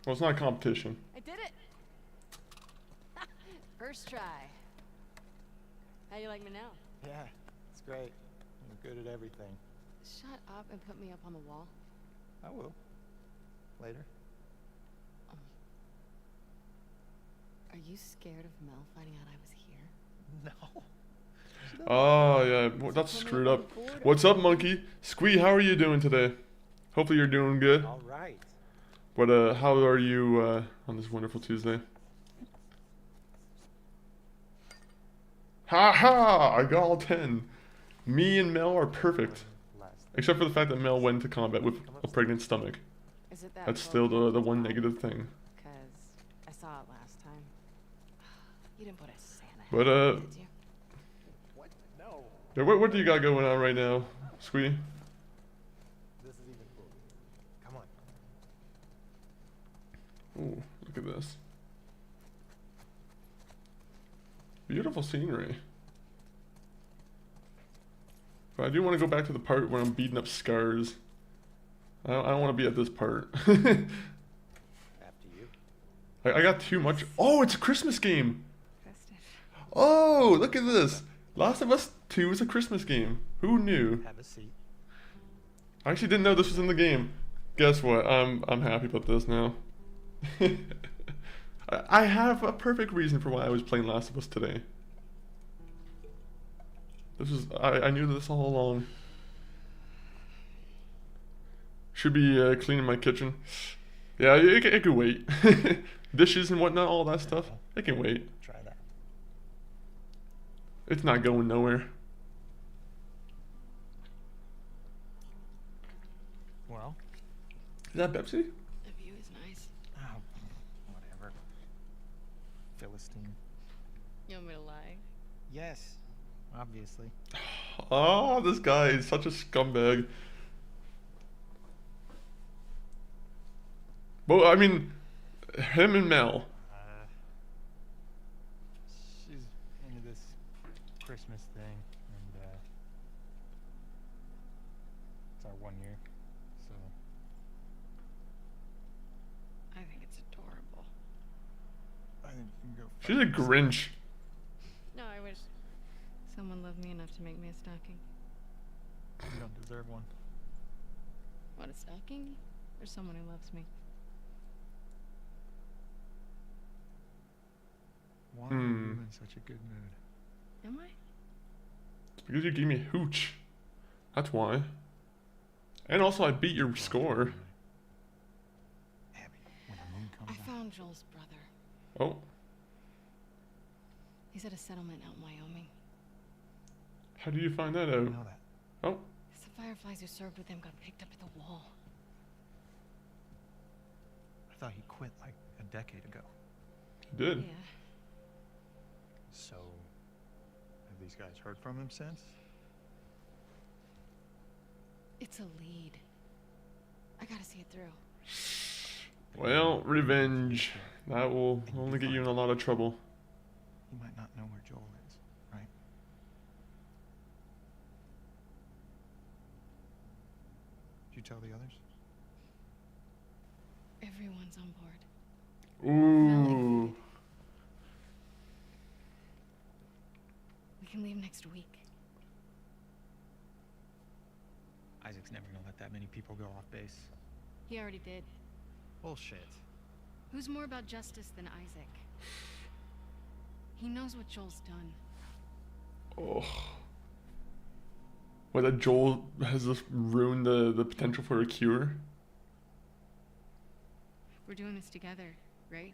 Well, it's not a competition. I did it! First try. How do you like me now? Yeah, it's great. You're good at everything. Shut up and put me up on the wall. I will. Later. Are you scared of Mel finding out I was here? No. Oh, yeah. Well, that's screwed up. What's up, monkey? Squee, how are you doing today? Hopefully you're doing good. All right. But, how are you, on this wonderful Tuesday? Ha ha! I got all 10. Me and Mel are perfect. Last. Except for the fact that Mel went to combat with a pregnant stomach. Is it that That's still the one Pokemon? negative thing. Because I saw it last time. You didn't put a Santa But, hat on it, did you? What? No. yeah, what do you got going on right now, Squee? This is even cool. Come on. Ooh, look at this. Beautiful scenery. But I do want to go back to the part where I'm beating up scars. I don't want to be at this part. After you. I got too much. Oh, it's a Christmas game. Festive. Oh, look at this. Last of Us 2 is a Christmas game. Who knew? Have a seat. I actually didn't know this was in the game. Guess what? I'm happy about this now. I have a perfect reason for why I was playing Last of Us today. This is I knew this all along. Should be cleaning my kitchen. Yeah, it could wait. Dishes and whatnot, all that stuff. It can wait. Try that. It's not going nowhere. Well. Is that Pepsi? The view is nice. Oh, whatever. Philistine. You want me to lie? Yes. Obviously. Oh, this guy is such a scumbag. Well, I mean, him and Mel. She's 1 year, so I think it's adorable. I think you can go. She's a Grinch. No, I wish someone loved me enough to make me a stocking. You don't deserve one. What, a stocking? Or someone who loves me? Why are you in such a good mood? Am I? It's because you gave me a hooch. That's why. And also, I beat your score. Abby, when the moon comes I out. found Joel's brother. Oh, He's at a settlement out in Wyoming. how do you find that I out? know that. Oh, The Fireflies who served with him got picked up at the wall. I thought he quit like a decade ago. you did. Yeah. So, have these guys heard from him since? It's a lead. I gotta see it through. Well, revenge. That will only get you in a lot of trouble. He might not know where Joel is, right? Did you tell the others? Everyone's on board. Ooh. We can leave next week. Isaac's never gonna let that many people go off base. He already did. Bullshit. Who's more about justice than Isaac? He knows what Joel's done. Oh. What, that Joel has this ruined the potential for a cure? We're doing this together, right?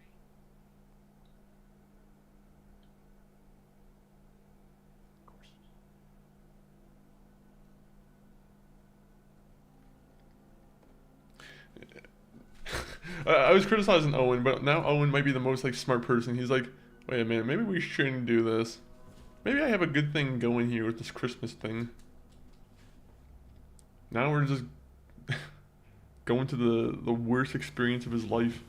Of course. I was criticizing Owen, but now Owen might be the most like smart person. He's like, wait a minute, maybe we shouldn't do this. Maybe I have a good thing going here with this Christmas thing. Now we're just going to the worst experience of his life.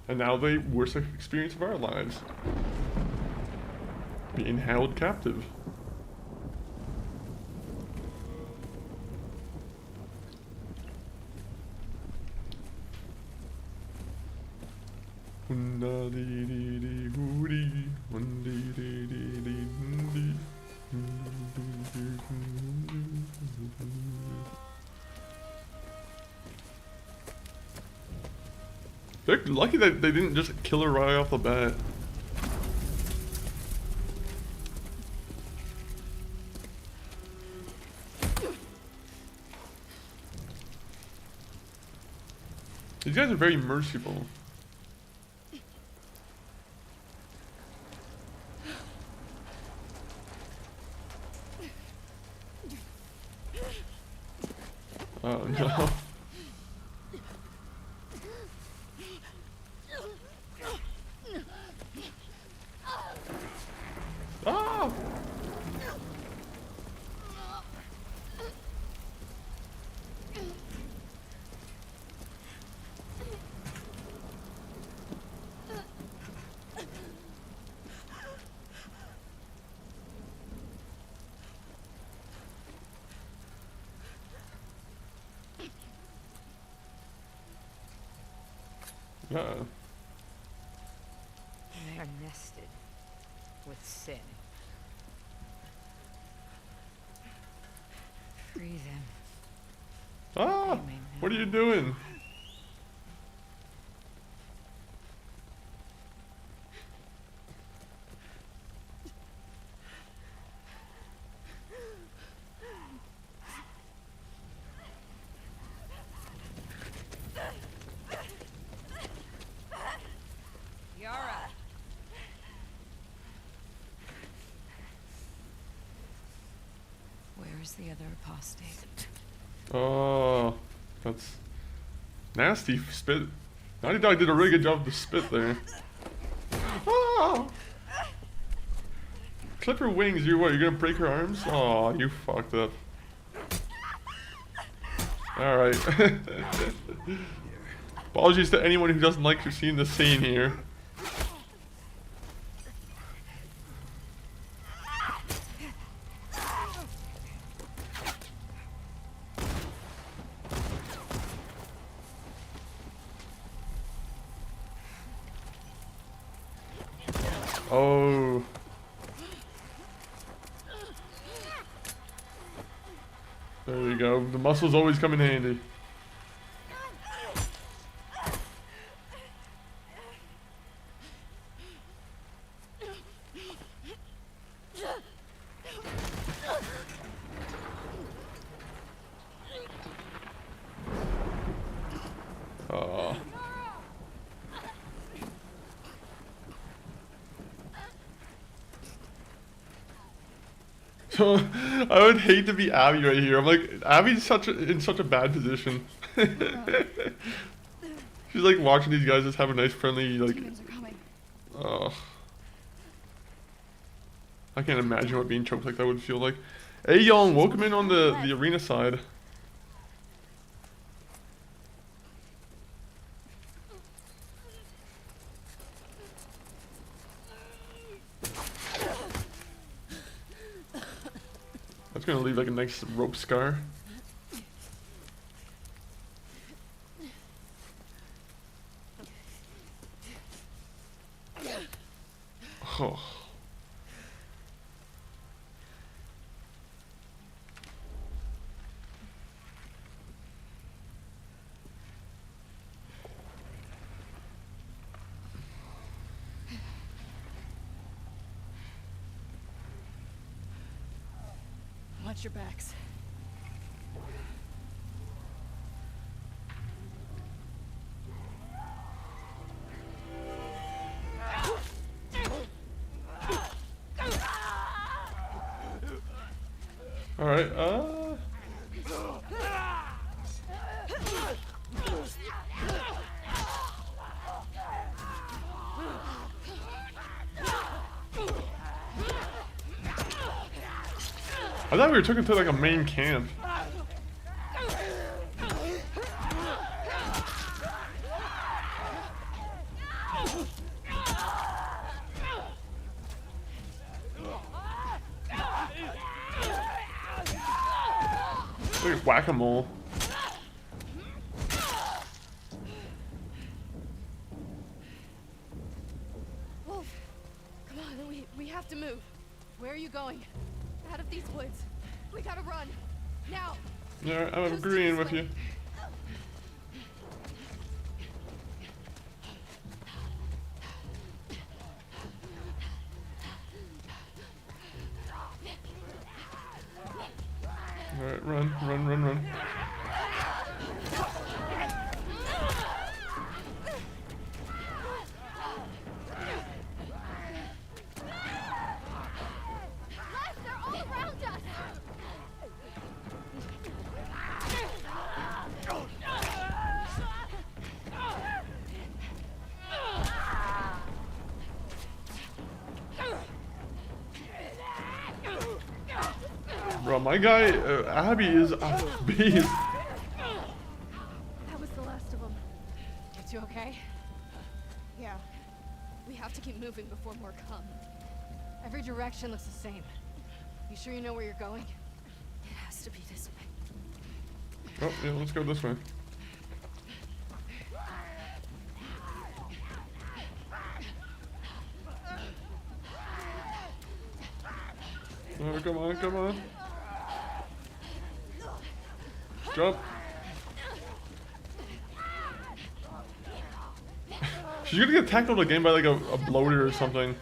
And now the worst experience of our lives. Being held captive. They're lucky that they didn't just kill her right off the bat. These guys are very merciful. Oh no. Ah! Yeah. They are nested with sin. Free them. Ah! What are you doing? Yara! Where is the other apostate? Oh, that's nasty spit. Naughty Dog did a really good job of the spit there. Ah! Clip her wings. You're what? You're gonna break her arms? Oh, you fucked up. All right. Apologies to anyone who doesn't like seeing the scene here. Oh. There you go. The muscles always come in handy. Oh. So I would hate to be Abby right here. I'm like, Abby's in such a bad position. She's like watching these guys just have a nice friendly like. Oh. I can't imagine what being choked like that would feel like. Hey Young, welcome in on the arena side. That's gonna leave like a nice rope scar. Oh. Watch your backs. All right. I thought we were taken to like a main camp. Look at whack-a-mole. Wolf, come on, we have to move. Where are you going? Out of these woods. We gotta run. Now. Yeah, I'm agreeing with you. Alright, run. They're all around us. Bro, my guy, Abby is a beast. That was the last of them. You two okay? Yeah. We have to keep moving before more come. Every direction looks the same. You sure you know where you're going? It has to be this way. Oh, yeah, let's go this way. Oh, come on. Jump. She's gonna get tackled again by like a bloater or something.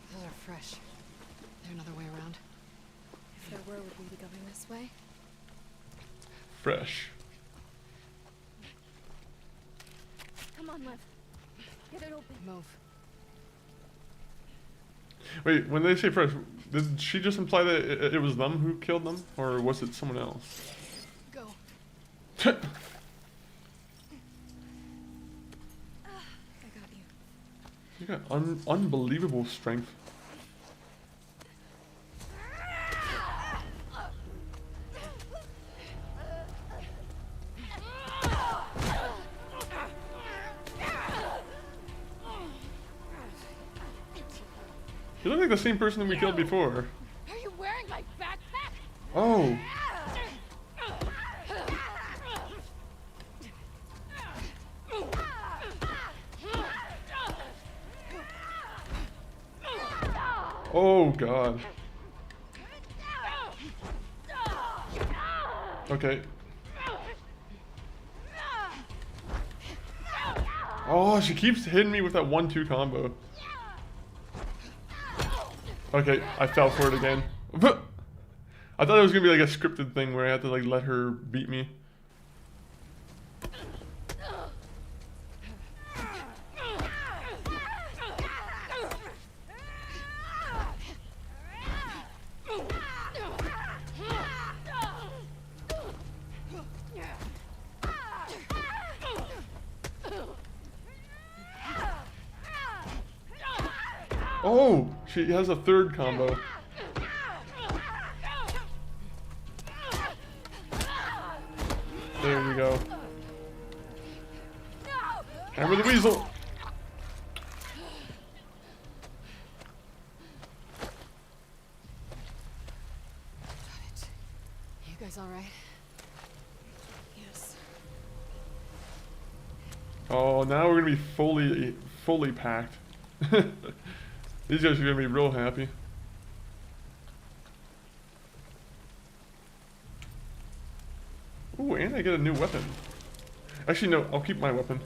Those are fresh. There another way around? If there were, would we be going this way? Fresh. Come on, Lev. Get it open. Move. Wait, when they say fresh, did she just imply that it was them who killed them? Or was it someone else? Go. I got you. You got unbelievable strength. look like the same person we killed before. Are you wearing my backpack? Oh. Oh god. Okay. Oh, she keeps hitting me with that 1-2 combo. Okay, I fell for it again. I thought it was gonna be like a scripted thing where I had to like let her beat me. Oh, she has a third combo. There you go. Hammer the Weasel. Got it. You guys all right? Yes. Oh, now we're gonna be fully packed. These guys are gonna be real happy. Ooh, and I get a new weapon. Actually, no, I'll keep my weapon.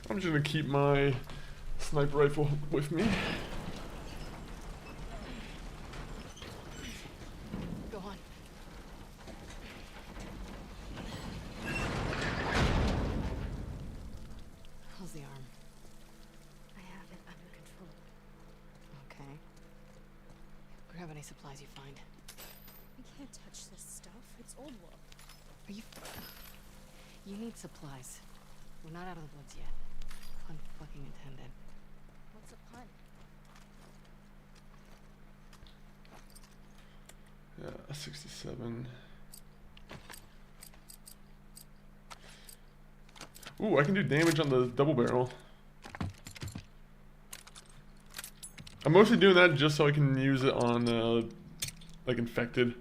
I'm just gonna keep my sniper rifle with me. Go on. How's the arm? I have it under control. Okay. Grab any supplies you find. I can't touch this stuff. It's old world. Are you... You need supplies. We're not out of the woods yet. Pun fucking intended. What's a pun? Yeah, 67. Ooh, I can do damage on the double barrel. I'm mostly doing that just so I can use it on, like, infected.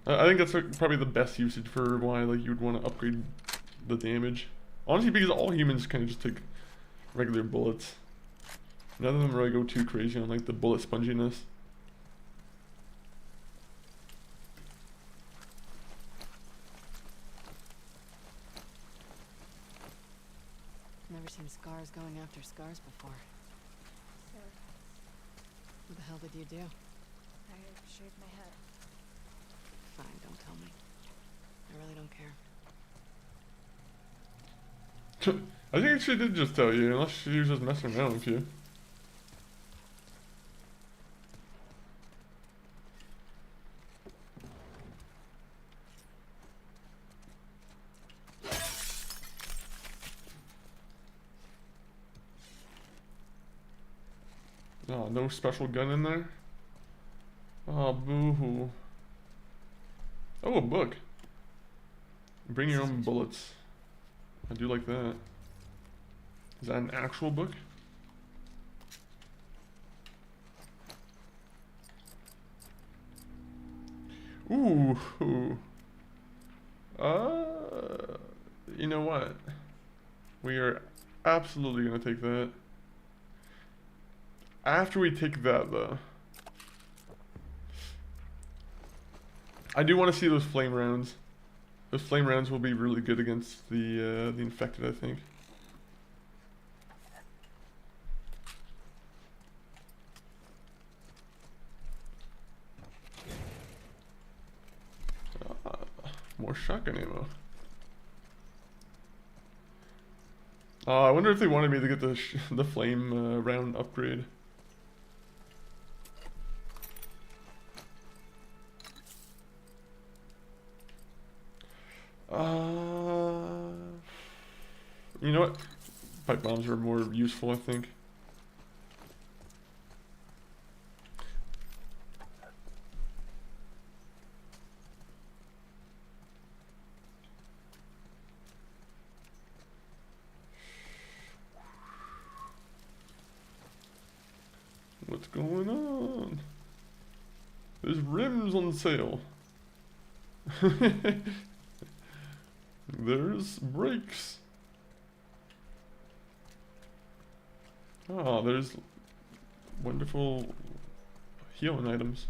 I think that's like, probably the best usage for why like you would want to upgrade the damage. Honestly, because all humans kind of just take regular bullets. None of them really go too crazy on like the bullet sponginess. Never seen scars going after scars before. So, What the hell did you do? I shaved my head. Fine, don't tell me. I really don't care. I think she did just tell you, unless she was just messing around with you. Oh, no special gun in there? Oh, boo-hoo. Oh, a book. Bring your own bullets. I do like that. Is that an actual book? Ooh. You know what? We are absolutely gonna take that. After we take that, though, I do want to see those flame rounds. Those flame rounds will be really good against the infected, I think. More shotgun ammo. I wonder if they wanted me to get the flame round upgrade. You know what? Pipe bombs are more useful, I think. What's going on? There's rims on sale. There's brakes. Ah, there's wonderful healing items.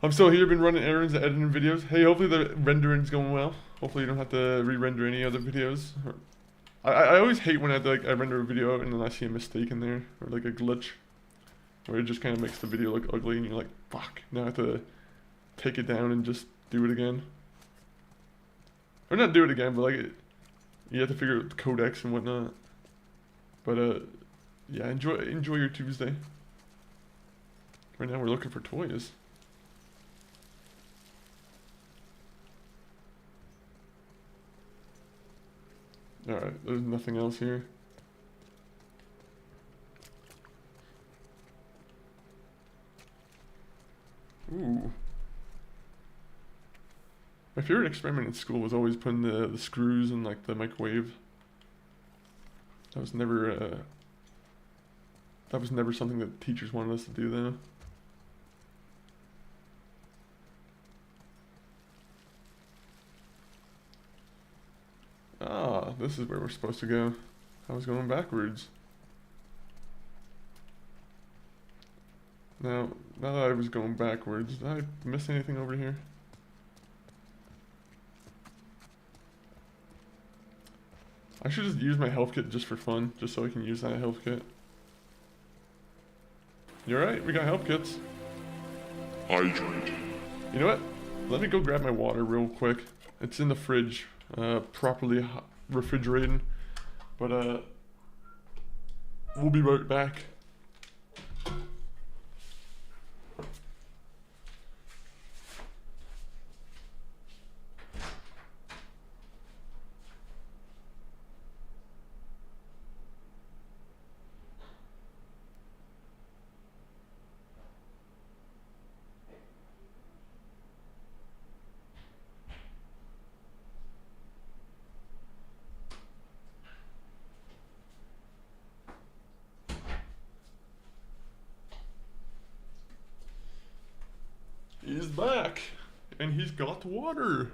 I'm still here, been running errands and editing videos. Hey, hopefully the rendering's going well. Hopefully you don't have to re-render any other videos. I always hate when I render a video and then I see a mistake in there, or like a glitch, where it just kind of makes the video look ugly and you're like, fuck, now I have to take it down and just do it again. Or not do it again, but like, you have to figure out the codecs and whatnot. But yeah, enjoy your Tuesday. Right now we're looking for toys. Alright, there's nothing else here. Ooh. My favorite experiment in school was always putting the screws in like the microwave. That was never something that teachers wanted us to do though. Ah, this is where we're supposed to go. I was going backwards. Now that I was going backwards, did I miss anything over here? I should just use my health kit just for fun, just so I can use that health kit. You're right, we got health kits. Hydrate. You know what? Let me go grab my water real quick. It's in the fridge, properly refrigerated. But we'll be right back. He's back, and he's got water.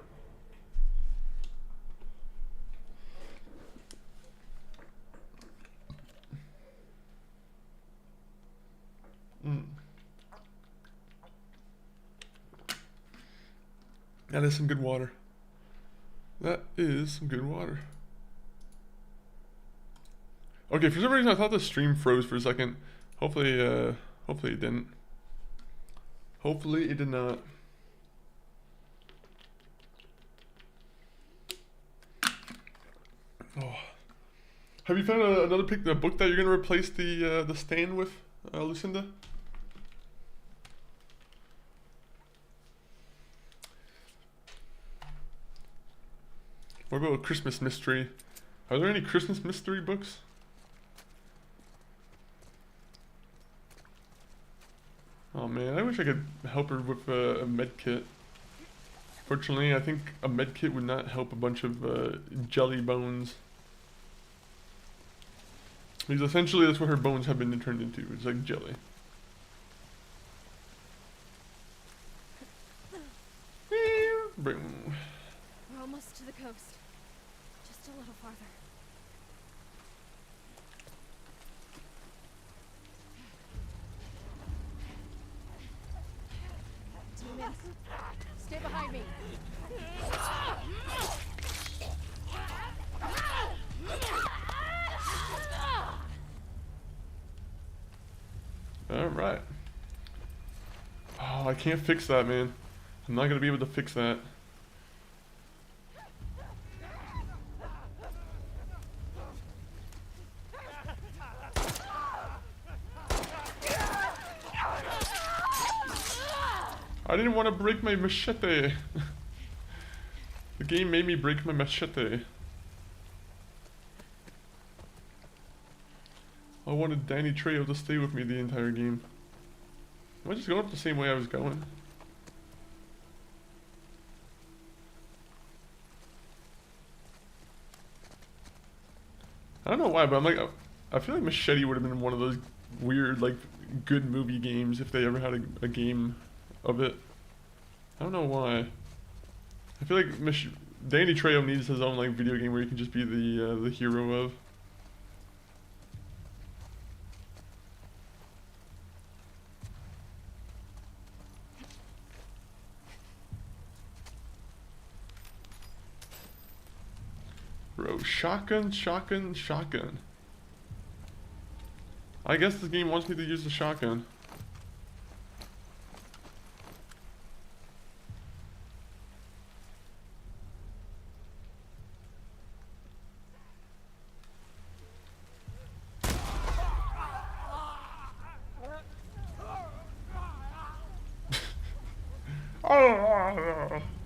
That is some good water. That is some good water. Okay, for some reason I thought the stream froze for a second. Hopefully it didn't. Hopefully it did not. Oh. Have you found another book that you're gonna replace the stand with, Lucinda? What about a Christmas mystery? Are there any Christmas mystery books? Oh man, I wish I could help her with a med kit. Fortunately, I think a med kit would not help a bunch of jelly bones. Because essentially that's what her bones have been turned into. It's like jelly. We're almost to the coast. Just a little farther. Demons, stay behind me. Alright. Oh, I can't fix that, man. I'm not gonna be able to fix that. I didn't want to break my machete. The game made me break my machete. I wanted Danny Trejo to stay with me the entire game. Am I just going up the same way I was going? I don't know why, but I'm like, I feel like machete would have been one of those weird, like, like good movie games if they ever had a game of it. I don't know why. I feel like Danny Trejo needs his own like video game where he can just be the hero of. Bro, shotgun, shotgun, shotgun. I guess this game wants me to use the shotgun.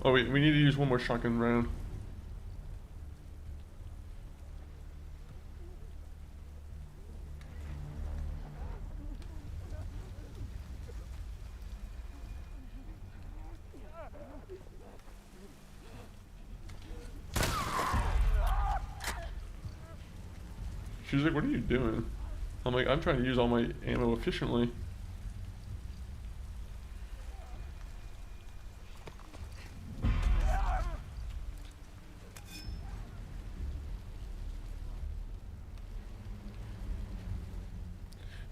Oh wait, we need to use one more shotgun round. She's like, what are you doing? I'm like, I'm trying to use all my ammo efficiently.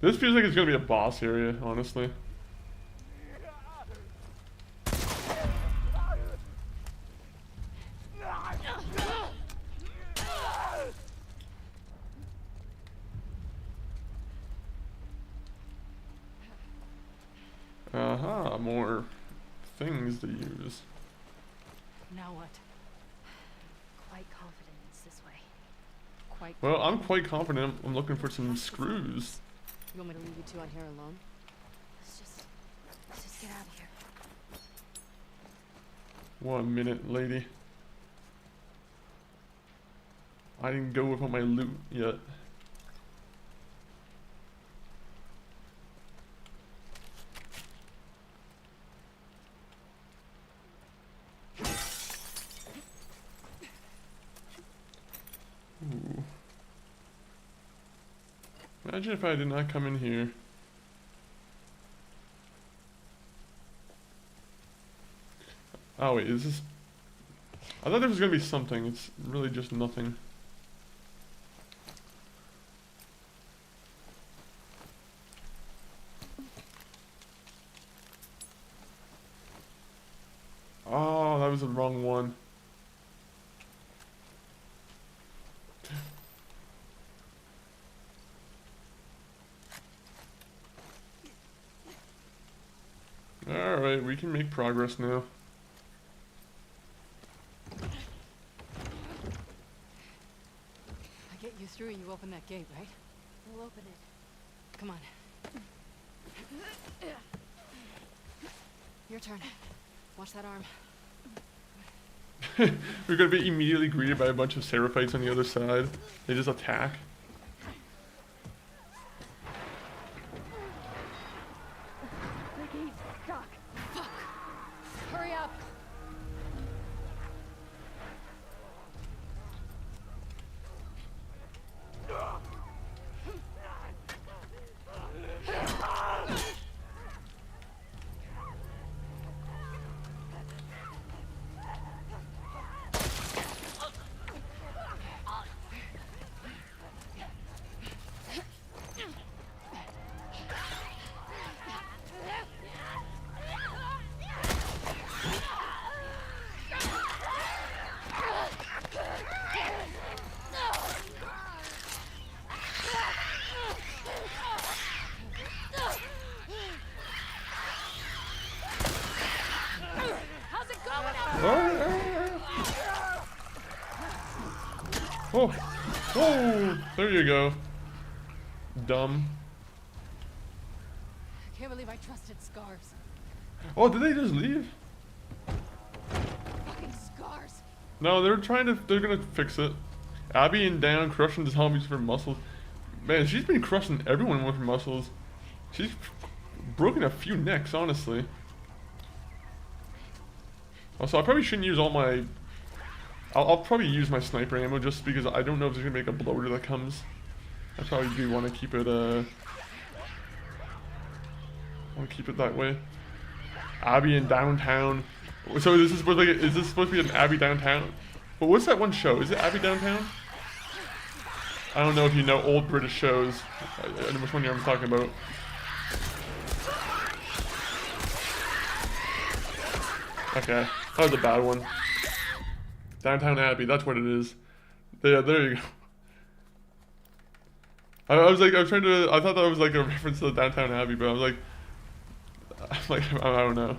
This feels like it's gonna be a boss area, honestly. Aha, more things to use. Now what? Quite confident it's this way. Quite. Well, I'm quite confident I'm looking for some screws. You want me to leave you two out here alone? Let's just get out of here. 1 minute, lady. I didn't go with all my loot yet. Ooh. Imagine if I did not come in here. Oh wait, is this... I thought there was gonna be something. It's really just nothing. Oh, that was the wrong one. Alright, we can make progress now. I get you through, you open that gate, right? We'll open it. Come on. Your turn. Watch that arm. We're gonna be immediately greeted by a bunch of Seraphites on the other side. They just attack. Hurry up! Oh, whoa! There you go. Dumb. I can't believe I trusted Scars. Oh, did they just leave? Fucking Scars. No, they're gonna fix it. Abby and Dan crushing the zombies for muscles. Man, she's been crushing everyone with her muscles. She's broken a few necks, honestly. Also, I probably shouldn't use all my... I'll probably use my sniper ammo just because I don't know if there's gonna be like a bloater that comes. I probably do want to keep it, I'll keep it that way. Abbey in downtown. So this is supposed to be, is this supposed to be an Abbey downtown? But what's that one show? Is it Abbey Downtown? I don't know if you know old British shows. I know which one I'm talking about. Okay, that was a bad one. Downtown Abbey, that's what it is. Yeah, there you go. I was trying to, I thought that was like a reference to the Downtown Abbey, but I was like, I don't know.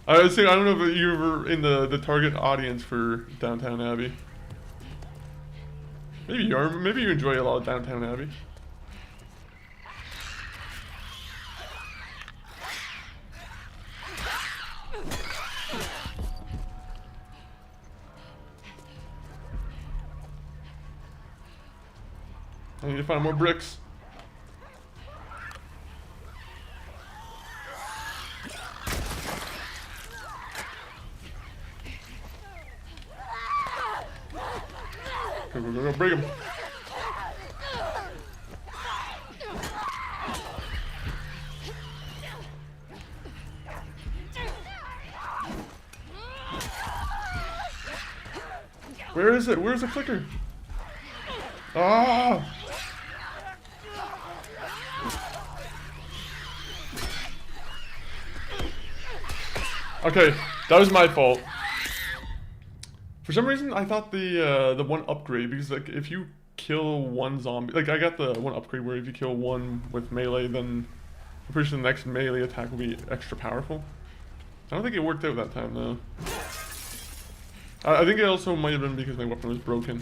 I was saying, I don't know if you were in the target audience for Downtown Abbey. Maybe you are. Maybe you enjoy a lot of Downtown Abbey. I need to find more bricks. Go, break him. Where is it? Where's the clicker? Ah! Okay, that was my fault. For some reason, I thought the one upgrade, because like if you kill one zombie, like I got the one upgrade where if you kill one with melee, then I'm pretty sure the next melee attack will be extra powerful. I don't think it worked out that time though. I think it also might have been because my weapon was broken.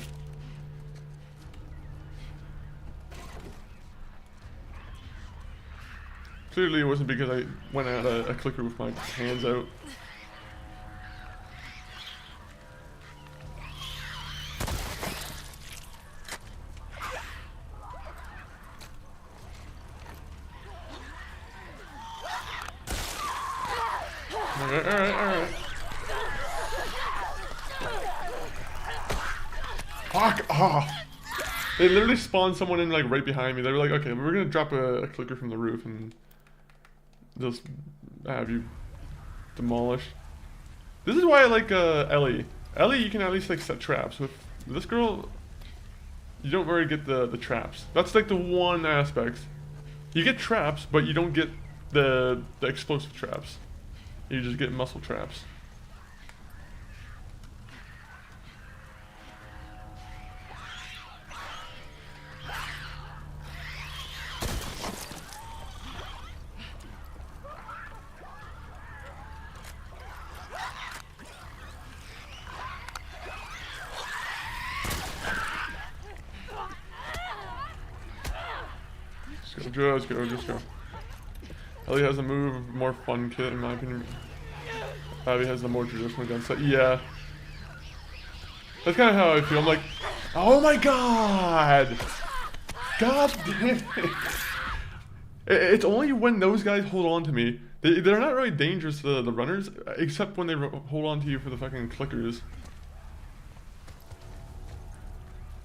Clearly it wasn't because I went at a clicker with my hands out. Alright. Fuck off! They literally spawned someone in like right behind me. They were like, okay, we're gonna drop a clicker from the roof and just have you demolished. This is why I like Ellie. Ellie, you can at least like set traps. With this girl, you don't really get the traps. That's like the one aspect. You get traps, but you don't get the explosive traps. You just get muscle traps. Just go. Ellie has a more fun kit in my opinion. Abby has the more traditional gun set. Yeah. That's kind of how I feel. I'm like, oh my god! God damn it! It's only when those guys hold on to me. They're not really dangerous to the runners, except when they hold on to you for the fucking clickers.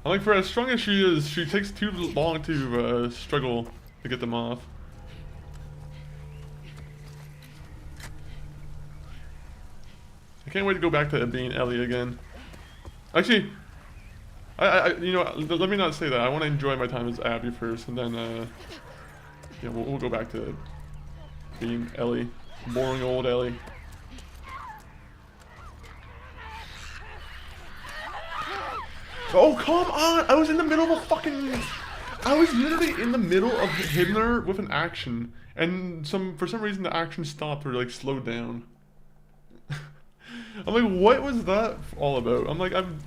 I'm like, for as strong as she is, she takes too long to struggle to get them off. I can't wait to go back to being Ellie again. Actually, you know, let me not say that. I want to enjoy my time as Abby first, and then, yeah, we'll go back to being Ellie. Boring old Ellie. Oh, come on! I was in the middle of a fucking... I was literally in the middle of hitting her with an action, and for some reason the action stopped or like slowed down. I'm like, what was that all about? I'm like, I'm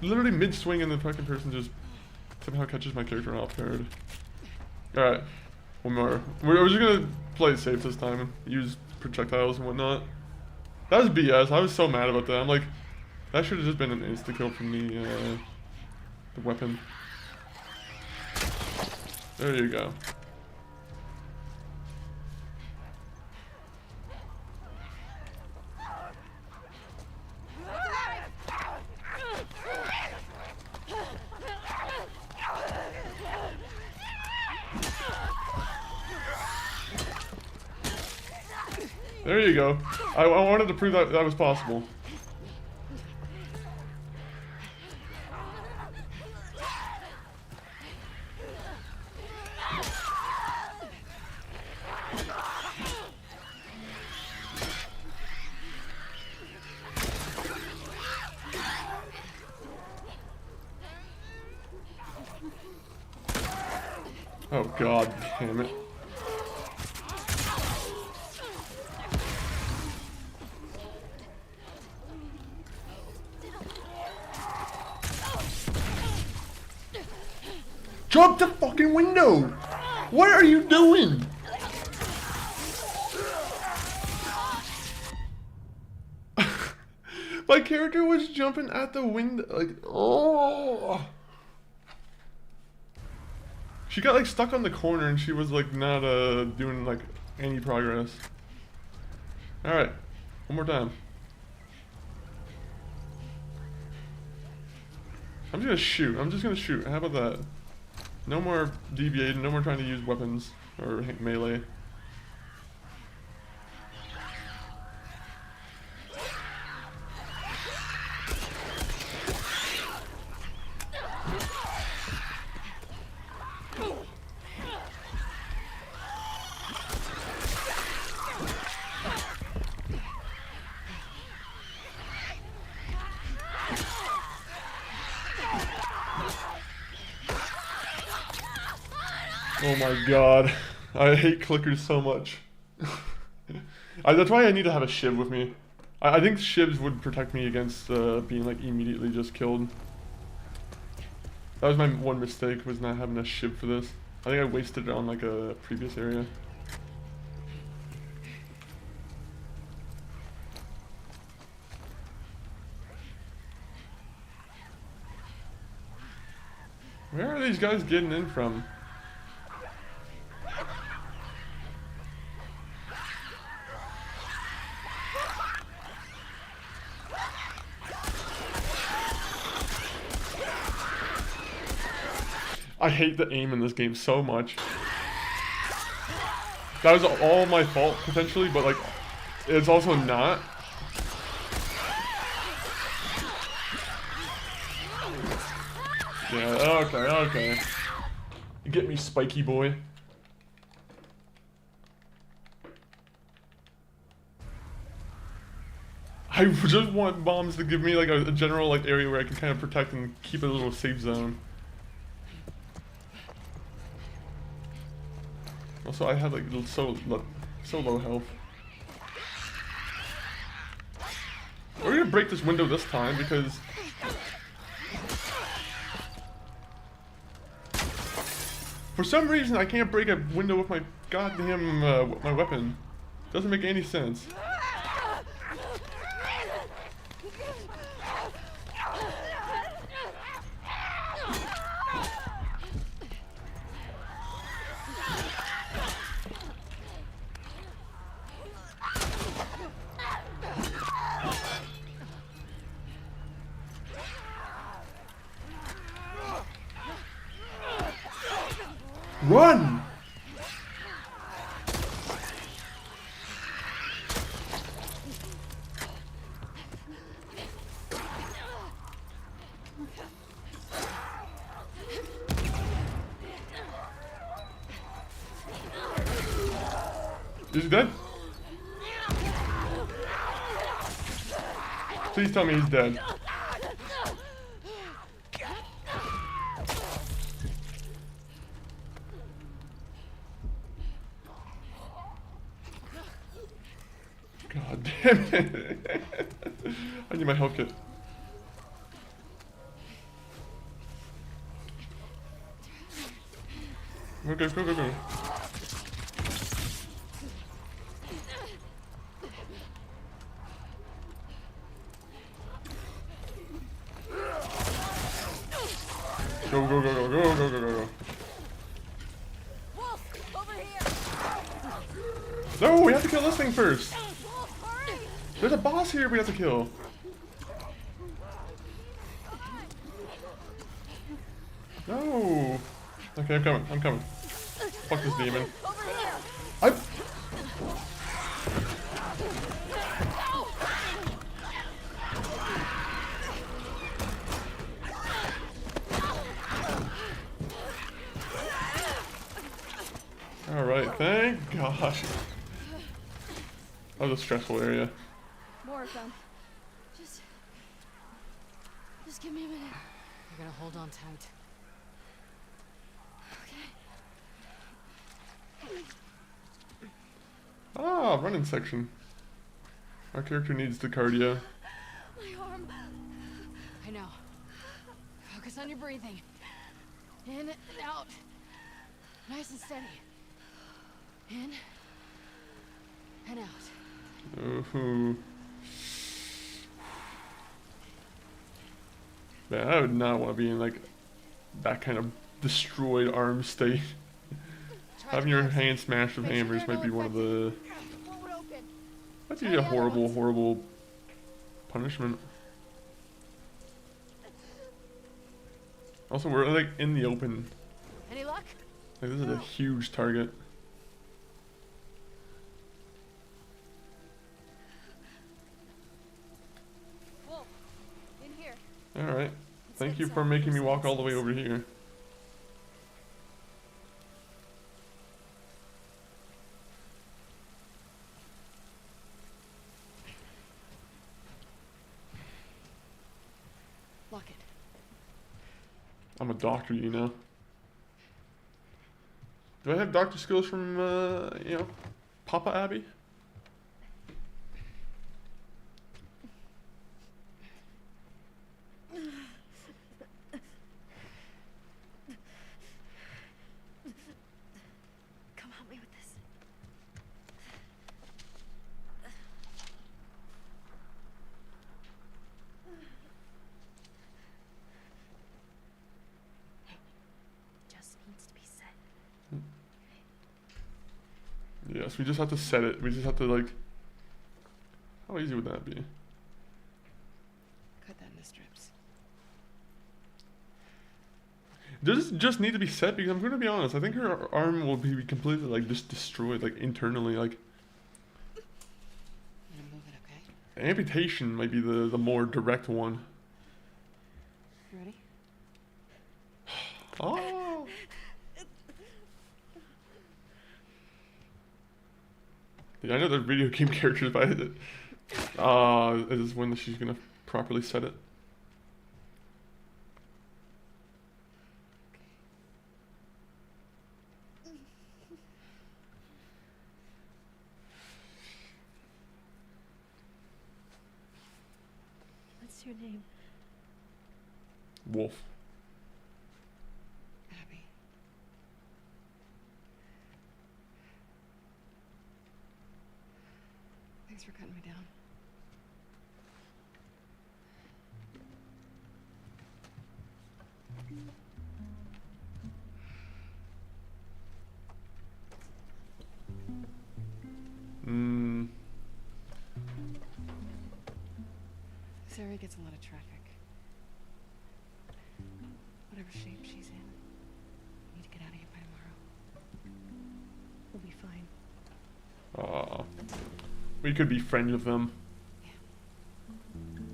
literally mid-swing and the fucking person just somehow catches my character off guard. Alright, one more. We're just gonna play it safe this time and use projectiles and whatnot. That was BS. I was so mad about that. I'm like, that should have just been an insta-kill from the weapon. There you go. There you go. I wanted to prove that that was possible. Oh god damn it. Jump the fucking window! What are you doing? My character was jumping at the window, like, oh. She got like stuck on the corner and she was like not doing like any progress. Alright, one more time. I'm just gonna shoot. I'm just gonna shoot. How about that? No more deviating, no more trying to use weapons or melee. Oh my god, I hate clickers so much. That's why I need to have a shiv with me. I think shivs would protect me against being like immediately just killed. That was my one mistake, was not having a shiv for this. I think I wasted it on like a previous area. Where are these guys getting in from? I hate the aim in this game so much. That was all my fault, potentially, but like, it's also not. Yeah, okay. You get me, spiky boy. I just want bombs to give me like a general like area where I can kind of protect and keep a little safe zone. Also, I had like so low health. We're gonna break this window this time because for some reason I can't break a window with my goddamn my weapon. Doesn't make any sense. Run! Is he dead? Please tell me he's dead. God damn it. I need my health kit. Okay, go. Go. Wolf, over here. No, we have to kill this thing first. Wolf, hurry. There's a boss here we have to kill. No. Okay, I'm coming. Fuck this demon. Over here. gosh. That was a stressful area. More of them. Just give me a minute. You're gonna hold on tight. Okay. Ah, running section. Our character needs the cardio. My arm. I know. Focus on your breathing. In and out. Nice and steady. In and out. Ooh. Man, I would not want to be in like that kind of destroyed arm state. Having your hand smashed with hammers might be one of the... That's usually a horrible punishment. Also, we're like in the open. Any luck? Like, this is a huge target. Whoa. In here. Alright. Thank you for making me walk all the way over here. Lock it. I'm a doctor, you know. Do I have doctor skills from, you know, Papa Abby? Come help me with this. Just needs to be set. Yes, we just have to set it. We just have to, like... How easy would that be? Cut that into strips. Does it just need to be set? Because I'm going to be honest, I think her arm will be completely, like, just destroyed, like, internally, like... I'm gonna move it, okay? Amputation might be the more direct one. You ready? Oh! Yeah, I know they're video game characters, but this is when she's gonna properly set it. What's your name? Wolf. Abby. Thanks for cutting me down. This area gets a lot of traffic. Whatever shape she's in, we need to get out of here by tomorrow. We'll be fine. We could be friends with them.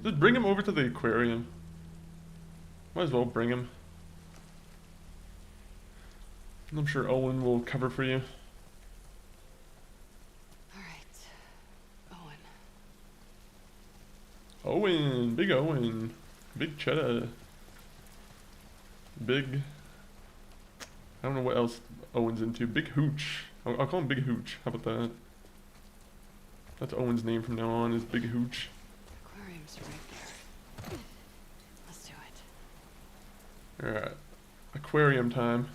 Just bring him over to the aquarium. Might as well bring him. I'm sure Owen will cover for you. Owen. Owen, big Owen, big cheddar, big. I don't know what else Owen's into. Big Hooch. I'll call him Big Hooch. How about that? That's Owen's name from now on. Is Big Hooch. Aquarium's right there. Let's do it. All right, aquarium time.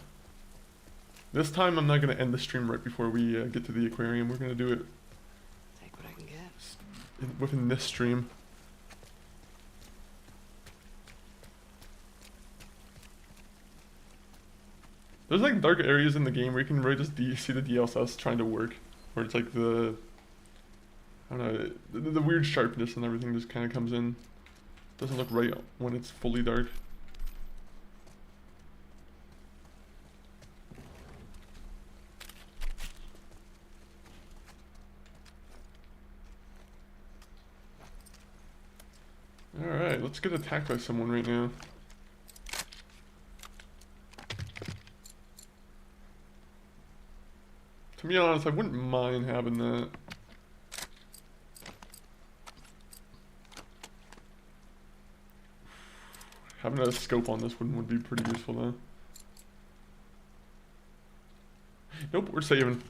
This time I'm not gonna end the stream right before we get to the aquarium. We're gonna do it Take what I can get. within this stream. There's like dark areas in the game where you can really just see the DLSS trying to work, where it's like the, I don't know, the weird sharpness and everything just kind of comes in. Doesn't look right when it's fully dark. Alright, let's get attacked by someone right now. To be honest, I wouldn't mind having that. Having a scope on this one would be pretty useful though. Nope, we're saving.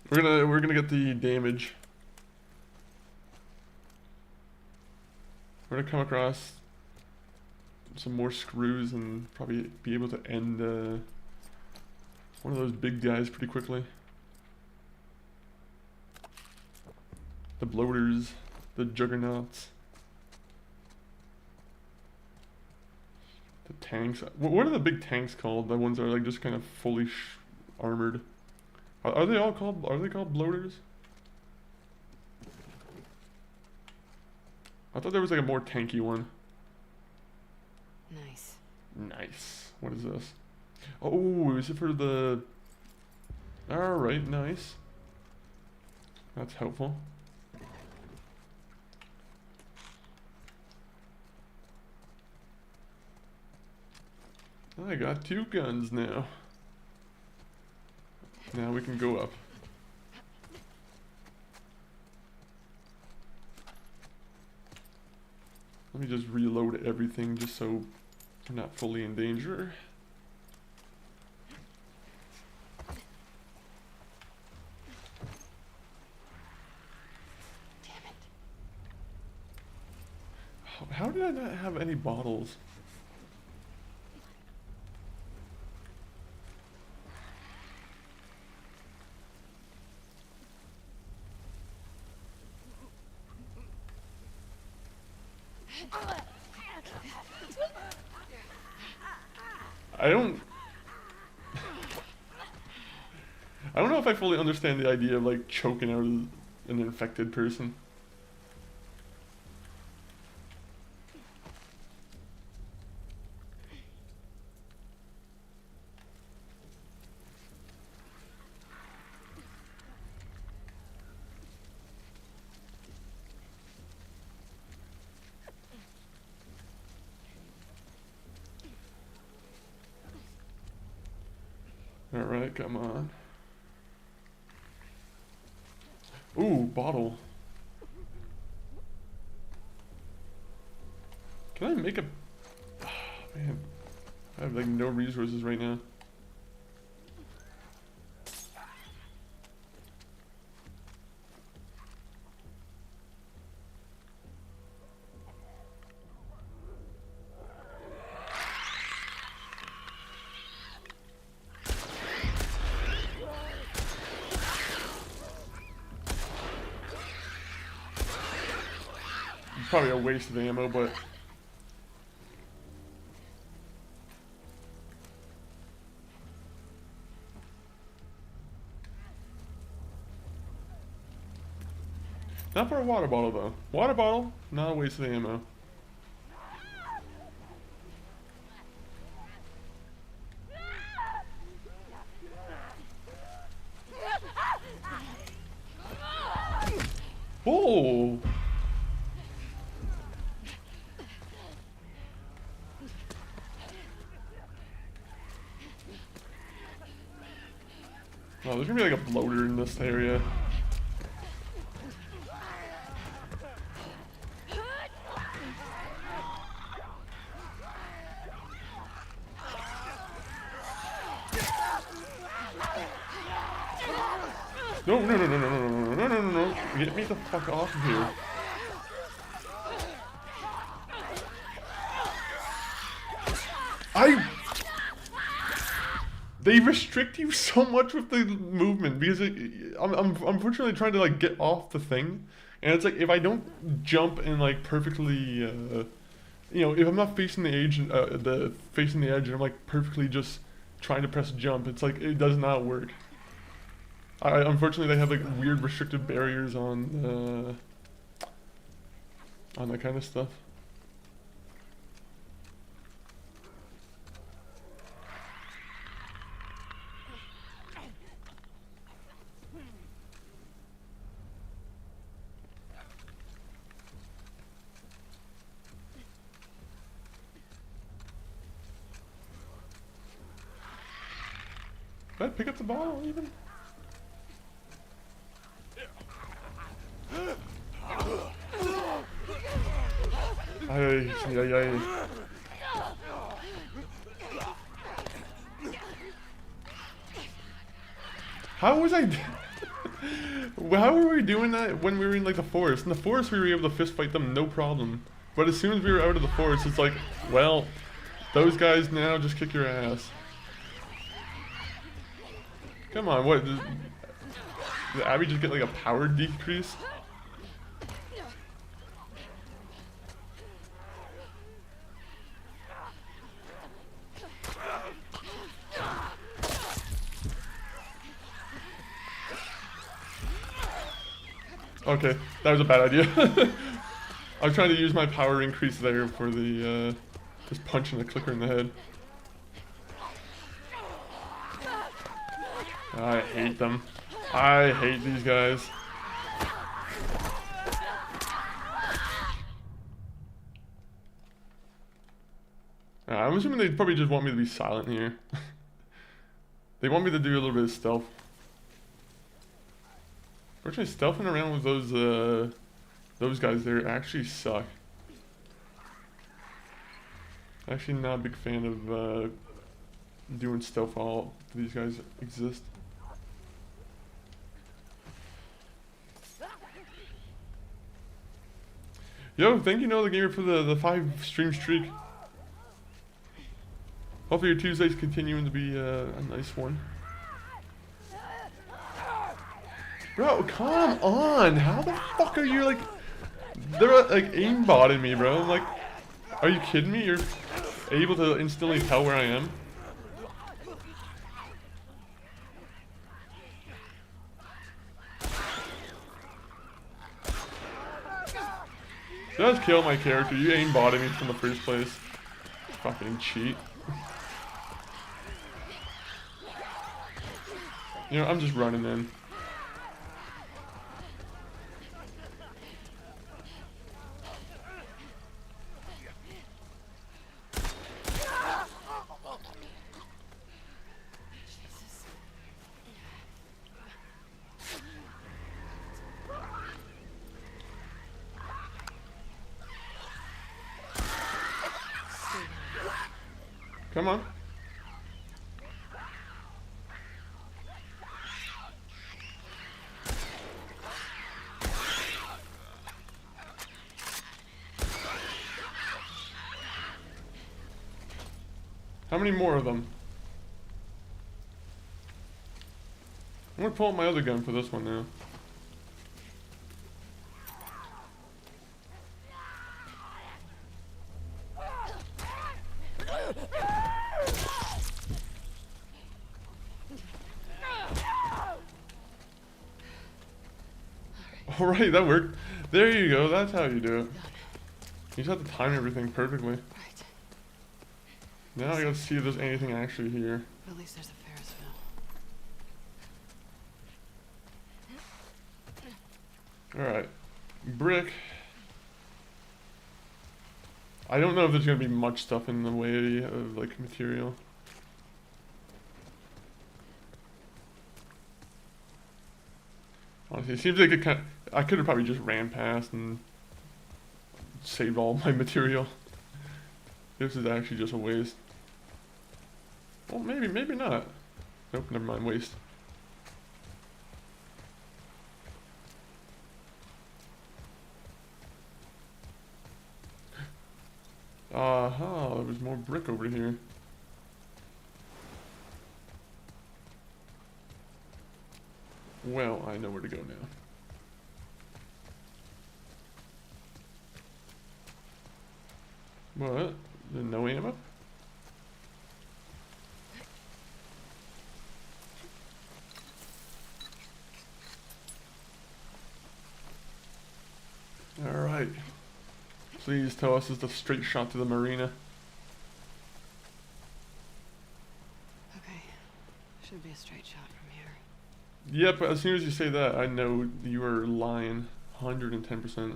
We're gonna get the damage. We're gonna come across some more screws and probably be able to end one of those big guys pretty quickly. The bloaters, the juggernauts, the tanks. What are the big tanks called? The ones that are like just kind of fully armored. Are they all called? Are they called bloaters? I thought there was like a more tanky one. Nice. Nice. What is this? Oh, is it for the... Alright, nice. That's helpful. I got 2 guns now. Now we can go up. Let me just reload everything just so we're not fully in danger. Damn it. How did I not have any bottles? I don't know if I fully understand the idea of like choking out an infected person. Alright, come on. Ooh, bottle. Can I make a... Oh, man. I have like no resources right now. Probably a waste of ammo, but not for a water bottle though. Water bottle, not a waste of ammo. Whoa! Oh, there's gonna be like a bloater in this area. No, no, no, no, no, no, no, no, no, no, no. Get me the fuck off of here. They restrict you so much with the movement because I'm unfortunately trying to like get off the thing, and it's like if I don't jump and like perfectly, you know, if I'm not facing the edge, facing the edge, and I'm like perfectly just trying to press jump, it's like it does not work. Unfortunately, they have like weird restrictive barriers on that kind of stuff. Did I pick up the bottle even? Yeah, yeah. How was I? How were we doing that when we were in like the forest? In the forest, we were able to fist fight them, no problem. But as soon as we were out of the forest, it's like, well, those guys now just kick your ass. Come on, what? Did Abby just get like a power decrease? Okay, that was a bad idea. I was trying to use my power increase there for the, just punching the clicker in the head. I hate them. I hate these guys. I'm assuming they probably just want me to be silent here. They want me to do a little bit of stealth. Fortunately, stealthing around with those guys there actually suck. Actually not a big fan of doing stealth while these guys exist. Yo, thank you, Noah the Gamer, for the 5 stream streak. Hopefully your Tuesday's continuing to be a nice one. Bro, come on! How the fuck are you like... They're like aimbotting me, bro. I'm like, are you kidding me? You're able to instantly tell where I am? Just kill my character. You aimbotted me from the first place. Fucking cheat. You know, I'm just running in. Come on. How many more of them? I'm gonna pull out my other gun for this one now. Alright, that worked. There you go, that's how you do it. You just have to time everything perfectly. Right. Now I gotta see if there's anything actually here. At least there's a Ferris wheel. Alright. Brick. I don't know if there's gonna be much stuff in the way of like material. Honestly, it seems like it I could have probably just ran past and saved all my material. This is actually just a waste. Well, maybe not. Nope, never mind, waste. Aha, there was more brick over here. Well, I know where to go now. What? No ammo? Alright. Please tell us it's a straight shot to the marina. Okay. Should be a straight shot from here. Yep, as soon as you say that, I know you are lying 110%.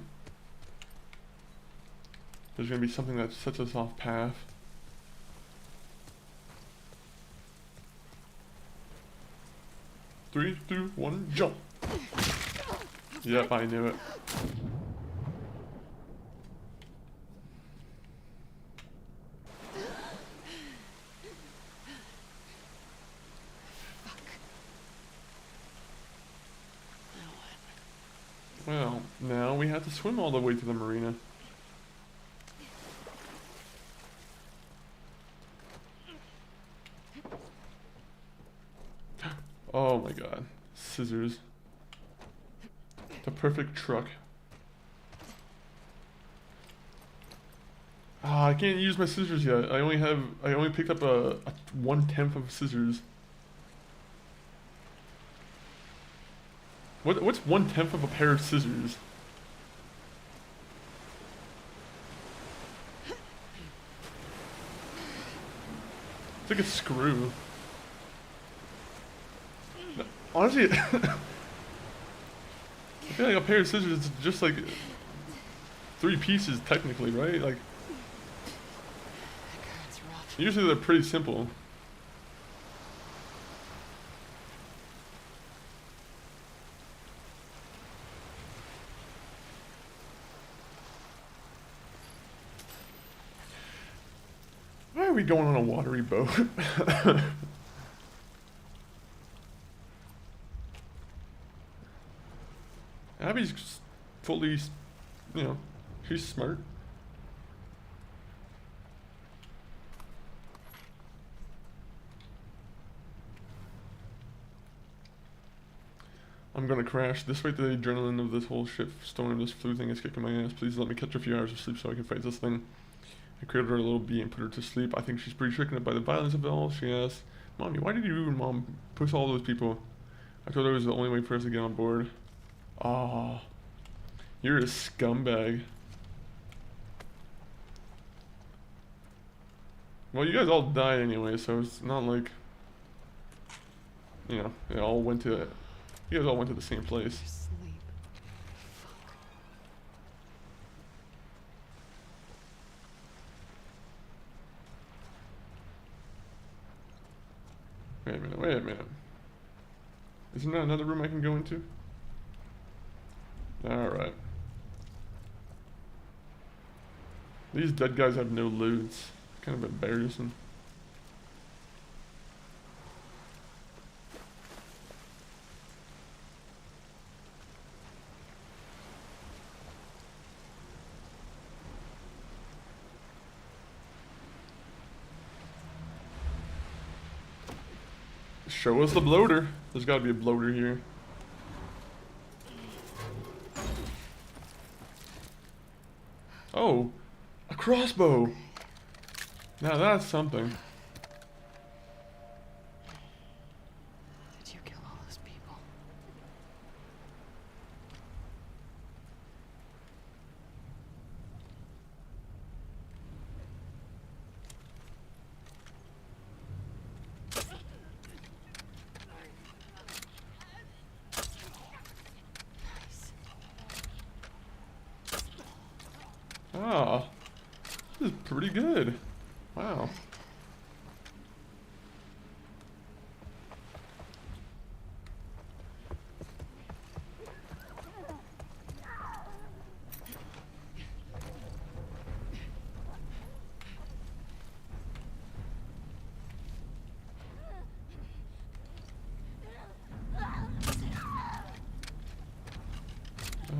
There's gonna be something that sets us off path. Three, two, one, jump! Yep, I knew it. to swim all the way to the marina. Oh my god. Scissors. The perfect truck. Ah, I can't use my scissors yet. I only picked up a 1/10 of scissors. What's 1/10 of a pair of scissors? It's like a screw. Honestly, I feel like a pair of scissors is just like 3 pieces technically, right? Like, usually they're pretty simple. Why are we going on a watery boat? Abby's fully, you know, she's smart. I'm gonna crash. This way, the adrenaline of this whole shit storm, this flu thing is kicking my ass. Please let me catch a few hours of sleep so I can fight this thing. I created her a little bee and put her to sleep. I think she's pretty shaken up by the violence of it all. She asked, "Mommy, why did you and Mom push all those people?" I told her it was the only way for us to get on board. Ah, you're a scumbag. Well, you guys all died anyway, so it's not like, you know, they all went to, you guys all went to the same place. Sleep. Wait a minute, wait a minute. Isn't there another room I can go into? Alright. These dead guys have no loot. Kind of embarrassing. Show us the bloater. There's gotta be a bloater here. Oh, a crossbow. Now that's something. Did you kill all those people? Ah, this is pretty good. Wow.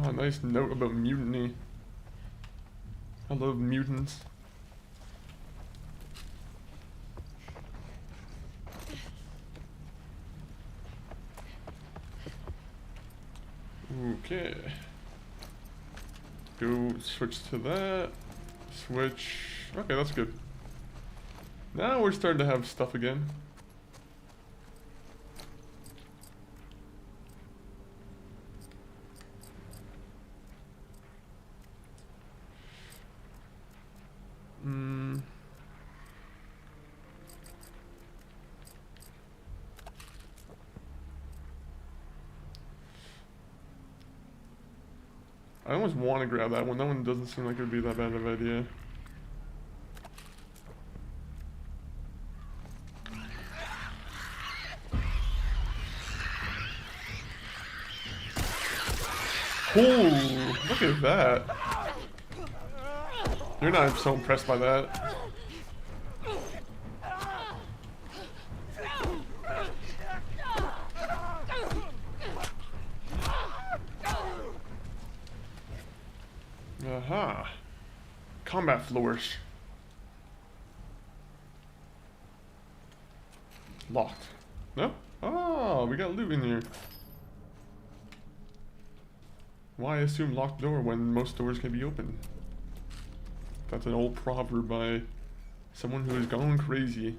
Oh, nice note about mutiny. I love mutants. Okay. Go switch to that. Switch. Okay, that's good. Now we're starting to have stuff again. I almost want to grab that one. That one doesn't seem like it would be that bad of an idea. Oh, look at that. You're not so impressed by that. Aha. Combat flourish. Locked. No? Oh, we got loot in here. Why assume locked door when most doors can be opened? That's an old proverb by someone who has gone crazy.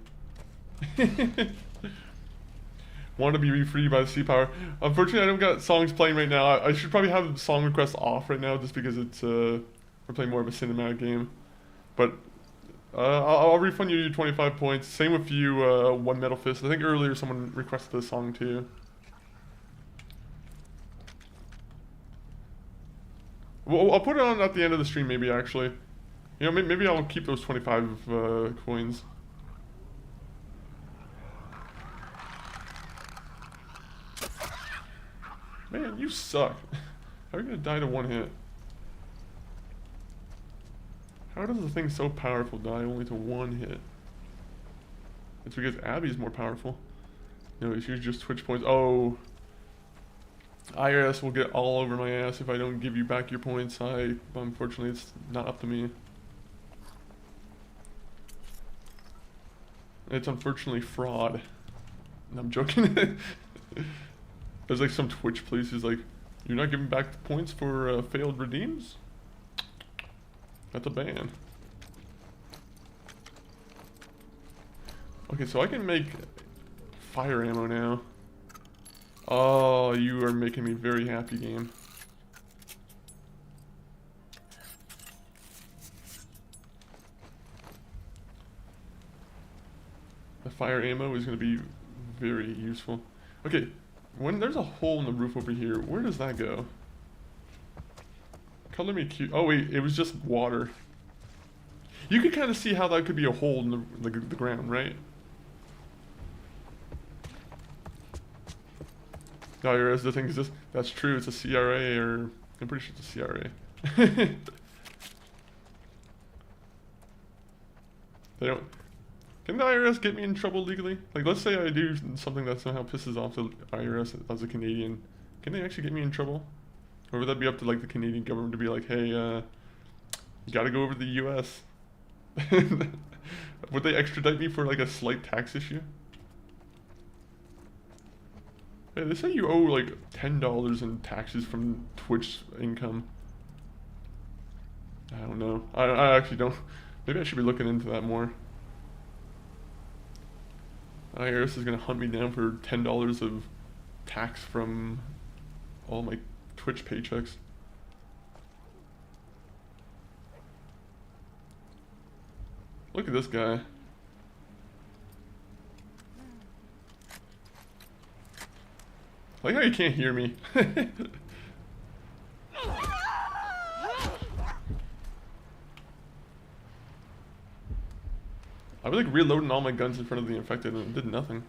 Want to be free by the sea power. Unfortunately, I don't got songs playing right now. I should probably have song requests off right now just because it's we're playing more of a cinematic game. But I'll refund you your 25 points. Same with you, One Metal Fist. I think earlier someone requested this song too. Well, I'll put it on at the end of the stream maybe actually. You know, maybe I'll keep those 25 coins. Man, you suck. How are you gonna die to one hit? How does the thing so powerful die only to one hit? It's because Abby's more powerful. No, it's just Twitch points. Oh. IRS will get all over my ass if I don't give you back your points. Unfortunately, it's not up to me. It's unfortunately fraud. And I'm joking. There's like some Twitch place who's like, you're not giving back the points for failed redeems? That's a ban. Okay, so I can make fire ammo now. Oh, you are making me very happy, game. The fire ammo is going to be very useful. Okay, when there's a hole in the roof over here, where does that go? Color me cute. Oh wait, it was just water. You could kind of see how that could be a hole in the ground, right? IRS, the thing is this. That's true. It's a CRA, or I'm pretty sure it's a CRA. They don't. Can the IRS get me in trouble legally? Like, let's say I do something that somehow pisses off the IRS as a Canadian. Can they actually get me in trouble? Or would that be up to like the Canadian government to be like, hey, you gotta go over to the US? Would they extradite me for like a slight tax issue? Hey, they say you owe like $10 in taxes from Twitch income. I don't know. I actually don't. Maybe I should be looking into that more. IRS is gonna hunt me down for $10 of tax from all my Twitch paychecks. Look at this guy. I like how you can't hear me. I was like reloading all my guns in front of the infected and it did nothing.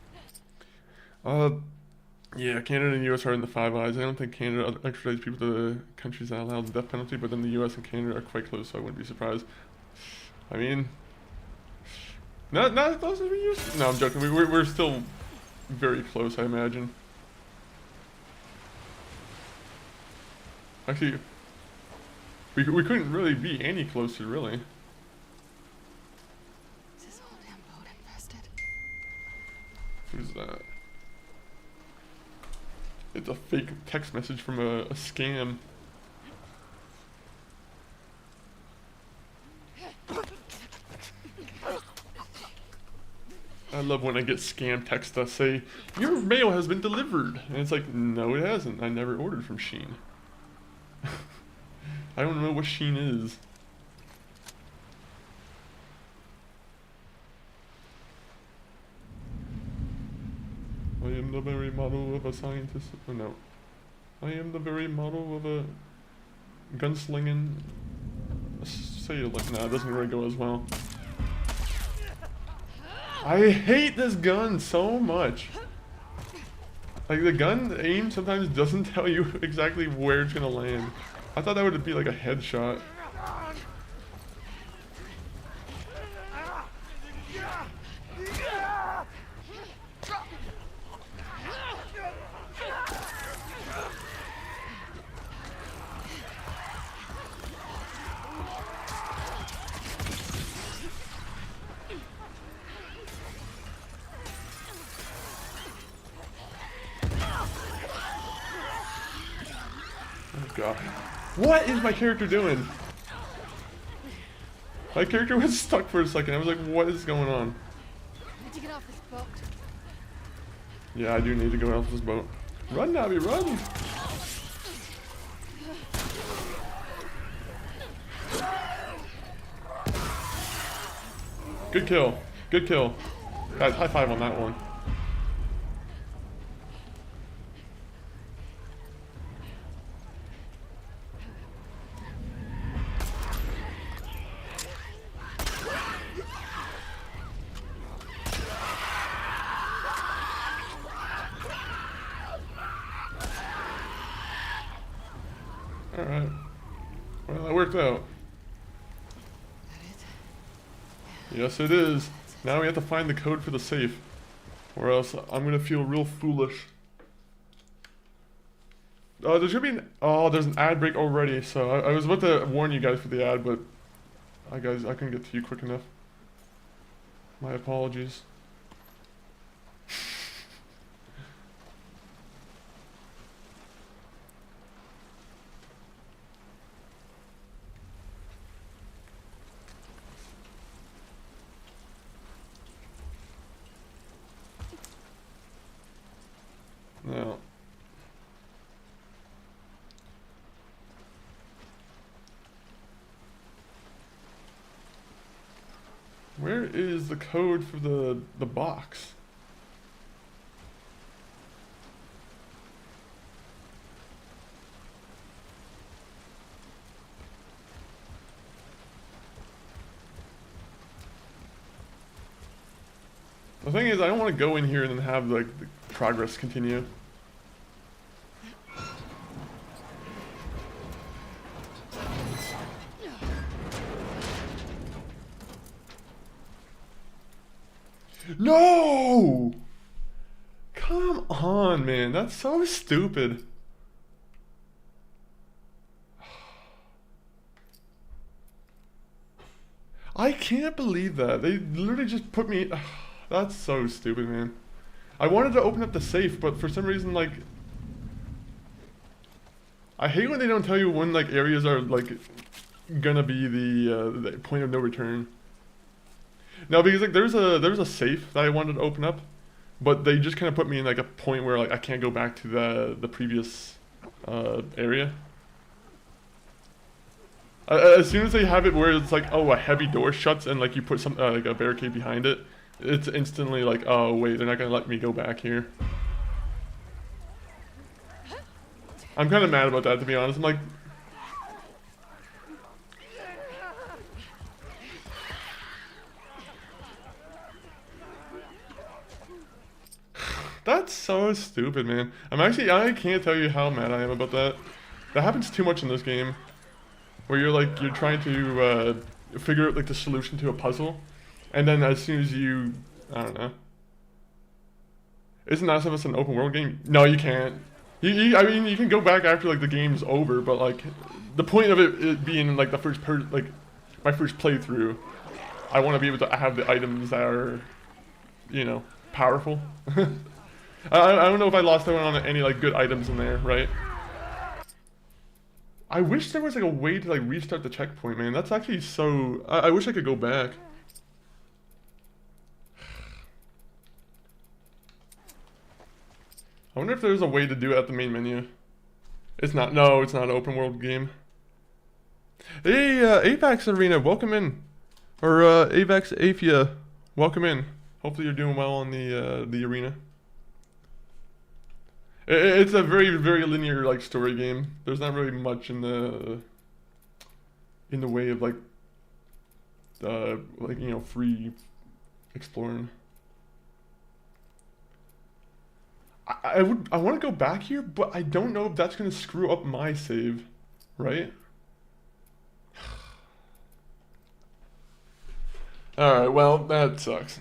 Yeah, Canada and US are in the Five Eyes. I don't think Canada extradites people to the countries that allow the death penalty, but then the US and Canada are quite close, so I wouldn't be surprised. I mean, not those as we used to. No, I'm joking. We're still very close, I imagine. Actually, we couldn't really be any closer, really. Is this whole damn boat infested? Who's that? It's a fake text message from a scam. I love when I get scam texts that say, your mail has been delivered. And it's like, no it hasn't. I never ordered from Shein. I don't know what Shein is. I am the very model of a scientist. Oh no. I am the very model of a gunslinging sailor. Nah, it doesn't really go as well. I hate this gun so much. Like, the gun aim sometimes doesn't tell you exactly where it's gonna land. I thought that would be like a headshot. god. What is my character doing? My character was stuck for a second. I was like, what is going on? I need to get off this boat. Yeah, I do need to go off this boat. Run, Navi, run! Good kill. Good kill. Guys, high five on that one. Alright. Well, that worked out. Yes, it is. Now we have to find the code for the safe. Or else I'm gonna feel real foolish. There should be an... Oh, there's an ad break already. So I was about to warn you guys for the ad, but... I couldn't get to you quick enough. My apologies. Now, where is the code for the box? The thing is, I don't want to go in here and then have like the progress continue. No! Come on, man. That's so stupid. I can't believe that. They literally just put me... That's so stupid, man. I wanted to open up the safe, but for some reason, like... I hate when they don't tell you when, like, areas are, like, gonna be the point of no return. No, because like there's a safe that I wanted to open up, but they just kind of put me in like a point where like I can't go back to the previous area. As soon as they have it where it's like, oh, a heavy door shuts and like you put some like a barricade behind it, it's instantly like, oh wait, they're not gonna let me go back here. I'm kind of mad about that, to be honest. I'm like, that's so stupid, man. I can't tell you how mad I am about that. That happens too much in this game. Where you're trying to figure out like the solution to a puzzle. And then as soon as you, I don't know. Isn't Last of Us an open world game? No, you can't. I mean, you can go back after like the game's over, but like, the point of it being like my first playthrough, I want to be able to have the items that are, you know, powerful. I don't know if I lost out on any like good items in there, right? I wish there was like a way to like restart the checkpoint, man. That's actually so... I wish I could go back. I wonder if there's a way to do it at the main menu. It's not. No, it's not an open world game. Hey, Apex Arena, welcome in. Or Apex Afia, welcome in. Hopefully you're doing well on the arena. It's a very, very linear like story game. There's not really much in the way of like you know, free exploring. I want to go back here, but I don't know if that's gonna screw up my save, right? All right, well that sucks.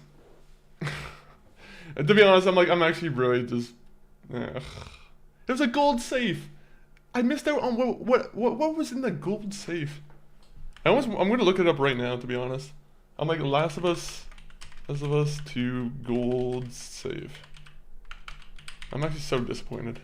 To be honest, I'm actually really just. Ugh. There's a gold safe. I missed out on what was in the gold safe. I'm gonna look it up right now. To be honest, I'm like Last of Us 2 gold safe. I'm actually so disappointed.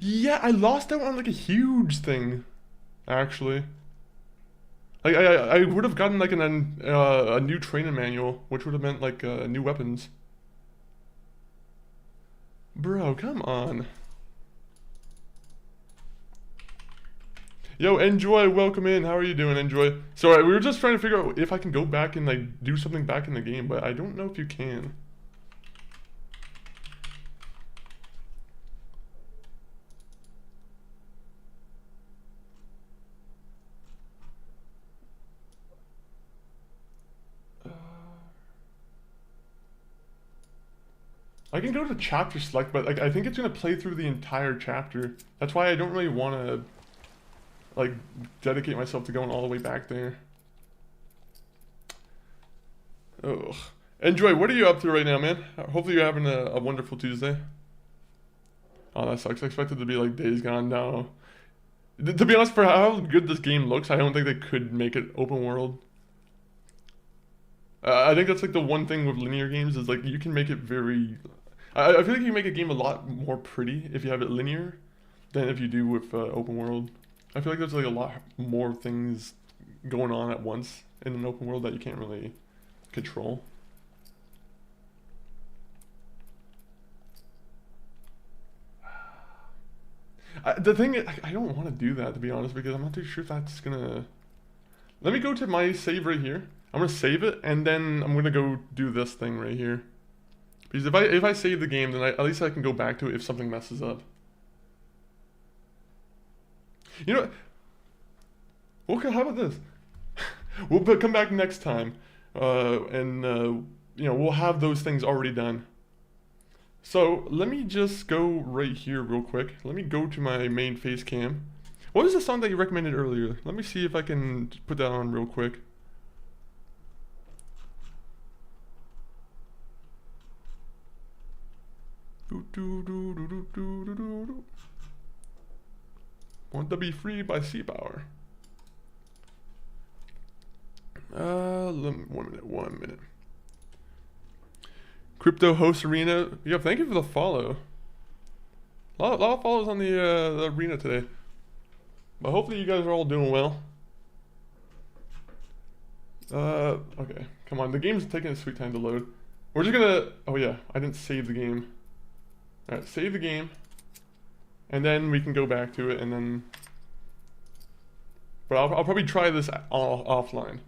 Yeah, I lost out on like a huge thing, actually. Like I would have gotten like a new training manual, which would have meant like new weapons. Bro, come on. Yo, Enjoy, welcome in. How are you doing, Enjoy? So we were just trying to figure out if I can go back and like do something back in the game, but I don't know if you can. I can go to chapter select, but like I think it's gonna play through the entire chapter. That's why I don't really want to like dedicate myself to going all the way back there. Ugh. Enjoy. What are you up to right now, man? Hopefully you're having a wonderful Tuesday. Oh, that sucks. I expected to be like Days Gone now. To be honest, for how good this game looks, I don't think they could make it open world. I think that's like the one thing with linear games is like you can make it very. I feel like you can make a game a lot more pretty if you have it linear than if you do with open world. I feel like there's like a lot more things going on at once in an open world that you can't really control. The thing is, I don't want to do that, to be honest, because I'm not too sure if that's gonna... Let me go to my save right here. I'm gonna save it, and then I'm gonna go do this thing right here. Because if I save the game, then at least I can go back to it if something messes up. You know what? Okay, how about this? We'll come back next time, and you know, we'll have those things already done. So let me just go right here real quick. Let me go to my main face cam. What was the song that you recommended earlier? Let me see if I can put that on real quick. Want to be free by Sea Power. 1 minute. Crypto Host Arena. Yeah, thank you for the follow. A lot of follows on the arena today. But hopefully you guys are all doing well. Okay. Come on, the game's taking a sweet time to load. We're just gonna... Oh yeah, I didn't save the game. Alright, save the game. And then we can go back to it and then... But I'll probably try this offline.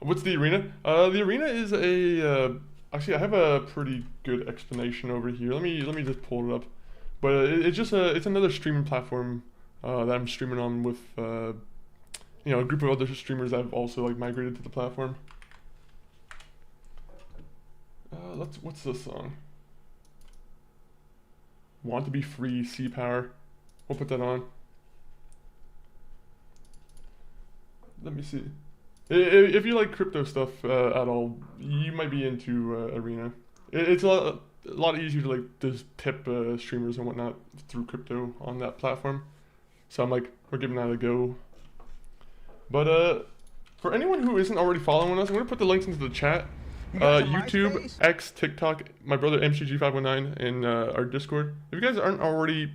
What's the arena? The arena is a... actually, I have a pretty good explanation over here. Let me just pull it up. But it's just it's another streaming platform that I'm streaming on with you know, a group of other streamers that have also like migrated to the platform. What's this song? Want to be free, Sea Power. We'll put that on. Let me see. If you like crypto stuff at all, you might be into Arena. It's a lot easier to like just tip streamers and whatnot through crypto on that platform. So I'm like, we're giving that a go. But for anyone who isn't already following us, I'm gonna put the links into the chat. YouTube, X, TikTok, my brother MCG519, and our Discord. If you guys aren't already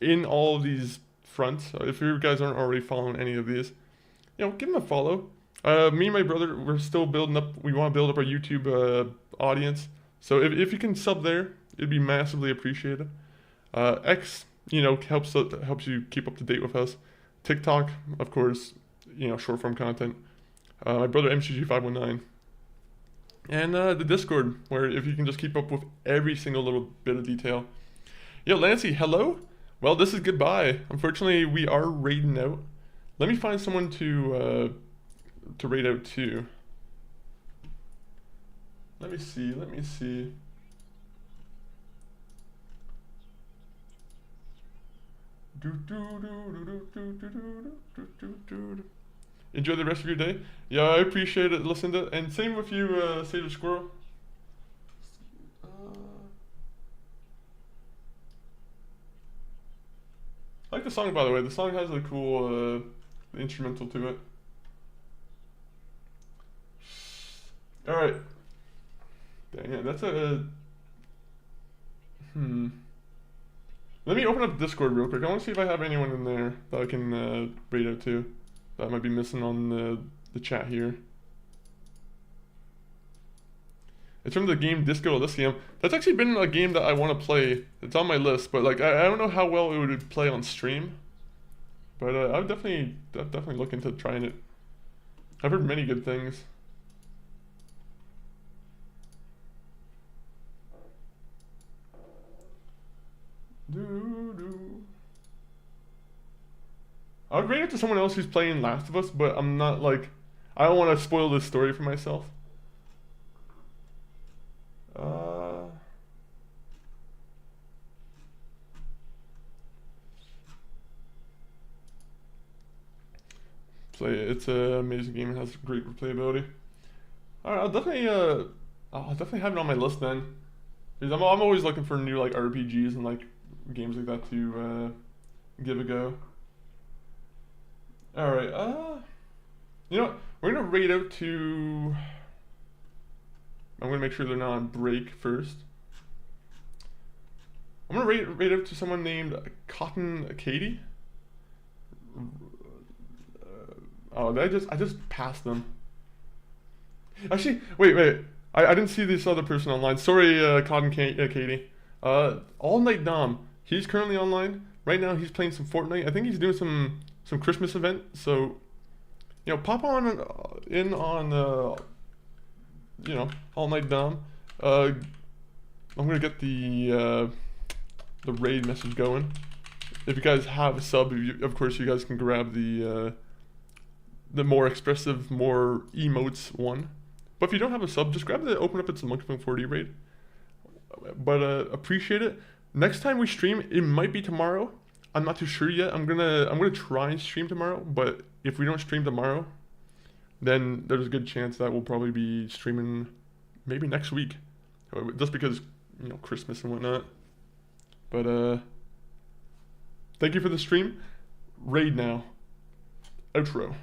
in all of these fronts, if you guys aren't already following any of these, you know, give them a follow. Me and my brother, we're still building up. We want to build up our YouTube audience. So if you can sub there, it'd be massively appreciated. X, you know, helps you keep up to date with us. TikTok, of course, you know, short form content. My brother MCG519. And the Discord, where if you can just keep up with every single little bit of detail. Yo, Lancy, hello? Well, this is goodbye. Unfortunately, we are raiding out. Let me find someone to raid out to. Let me see. Enjoy the rest of your day. Yeah, I appreciate it. Listen to, and same with you, Sage Squirrel. I like the song, by the way. The song has a cool instrumental to it. All right. Dang it, that's a... Let me open up Discord real quick. I want to see if I have anyone in there that I can raid out to. That might be missing on the chat here. It's from the game Disco Elysium. That's actually been a game that I want to play. It's on my list, but like I don't know how well it would play on stream. But I would definitely look into trying it. I've heard many good things. I would rate it to someone else who's playing Last of Us, but I'm not like, I don't want to spoil this story for myself. Play it. It's an amazing game. It has great replayability. Alright, I'll definitely have it on my list then. Because I'm always looking for new like RPGs and like games like that to give a go. Alright, you know what? We're gonna raid out to... I'm gonna make sure they're not on break first. I'm gonna raid out to someone named Cotton Katie. Oh, I just passed them. Actually, wait. I didn't see this other person online. Sorry, Cotton Katie. All Night Dom. He's currently online. Right now he's playing some Fortnite. I think he's doing some Christmas event. So, you know, pop on in on you know, All Night Dom. I'm gonna get the raid message going. If you guys have a sub, of course you guys can grab the more expressive, more emotes one. But if you don't have a sub, just grab the Open Up It's a Monkey 40 raid. But appreciate it. Next time we stream, it might be tomorrow. I'm not too sure yet. I'm gonna try and stream tomorrow. But if we don't stream tomorrow, then there's a good chance that we'll probably be streaming maybe next week, just because, you know, Christmas and whatnot. But thank you for the stream. Raid now. Outro.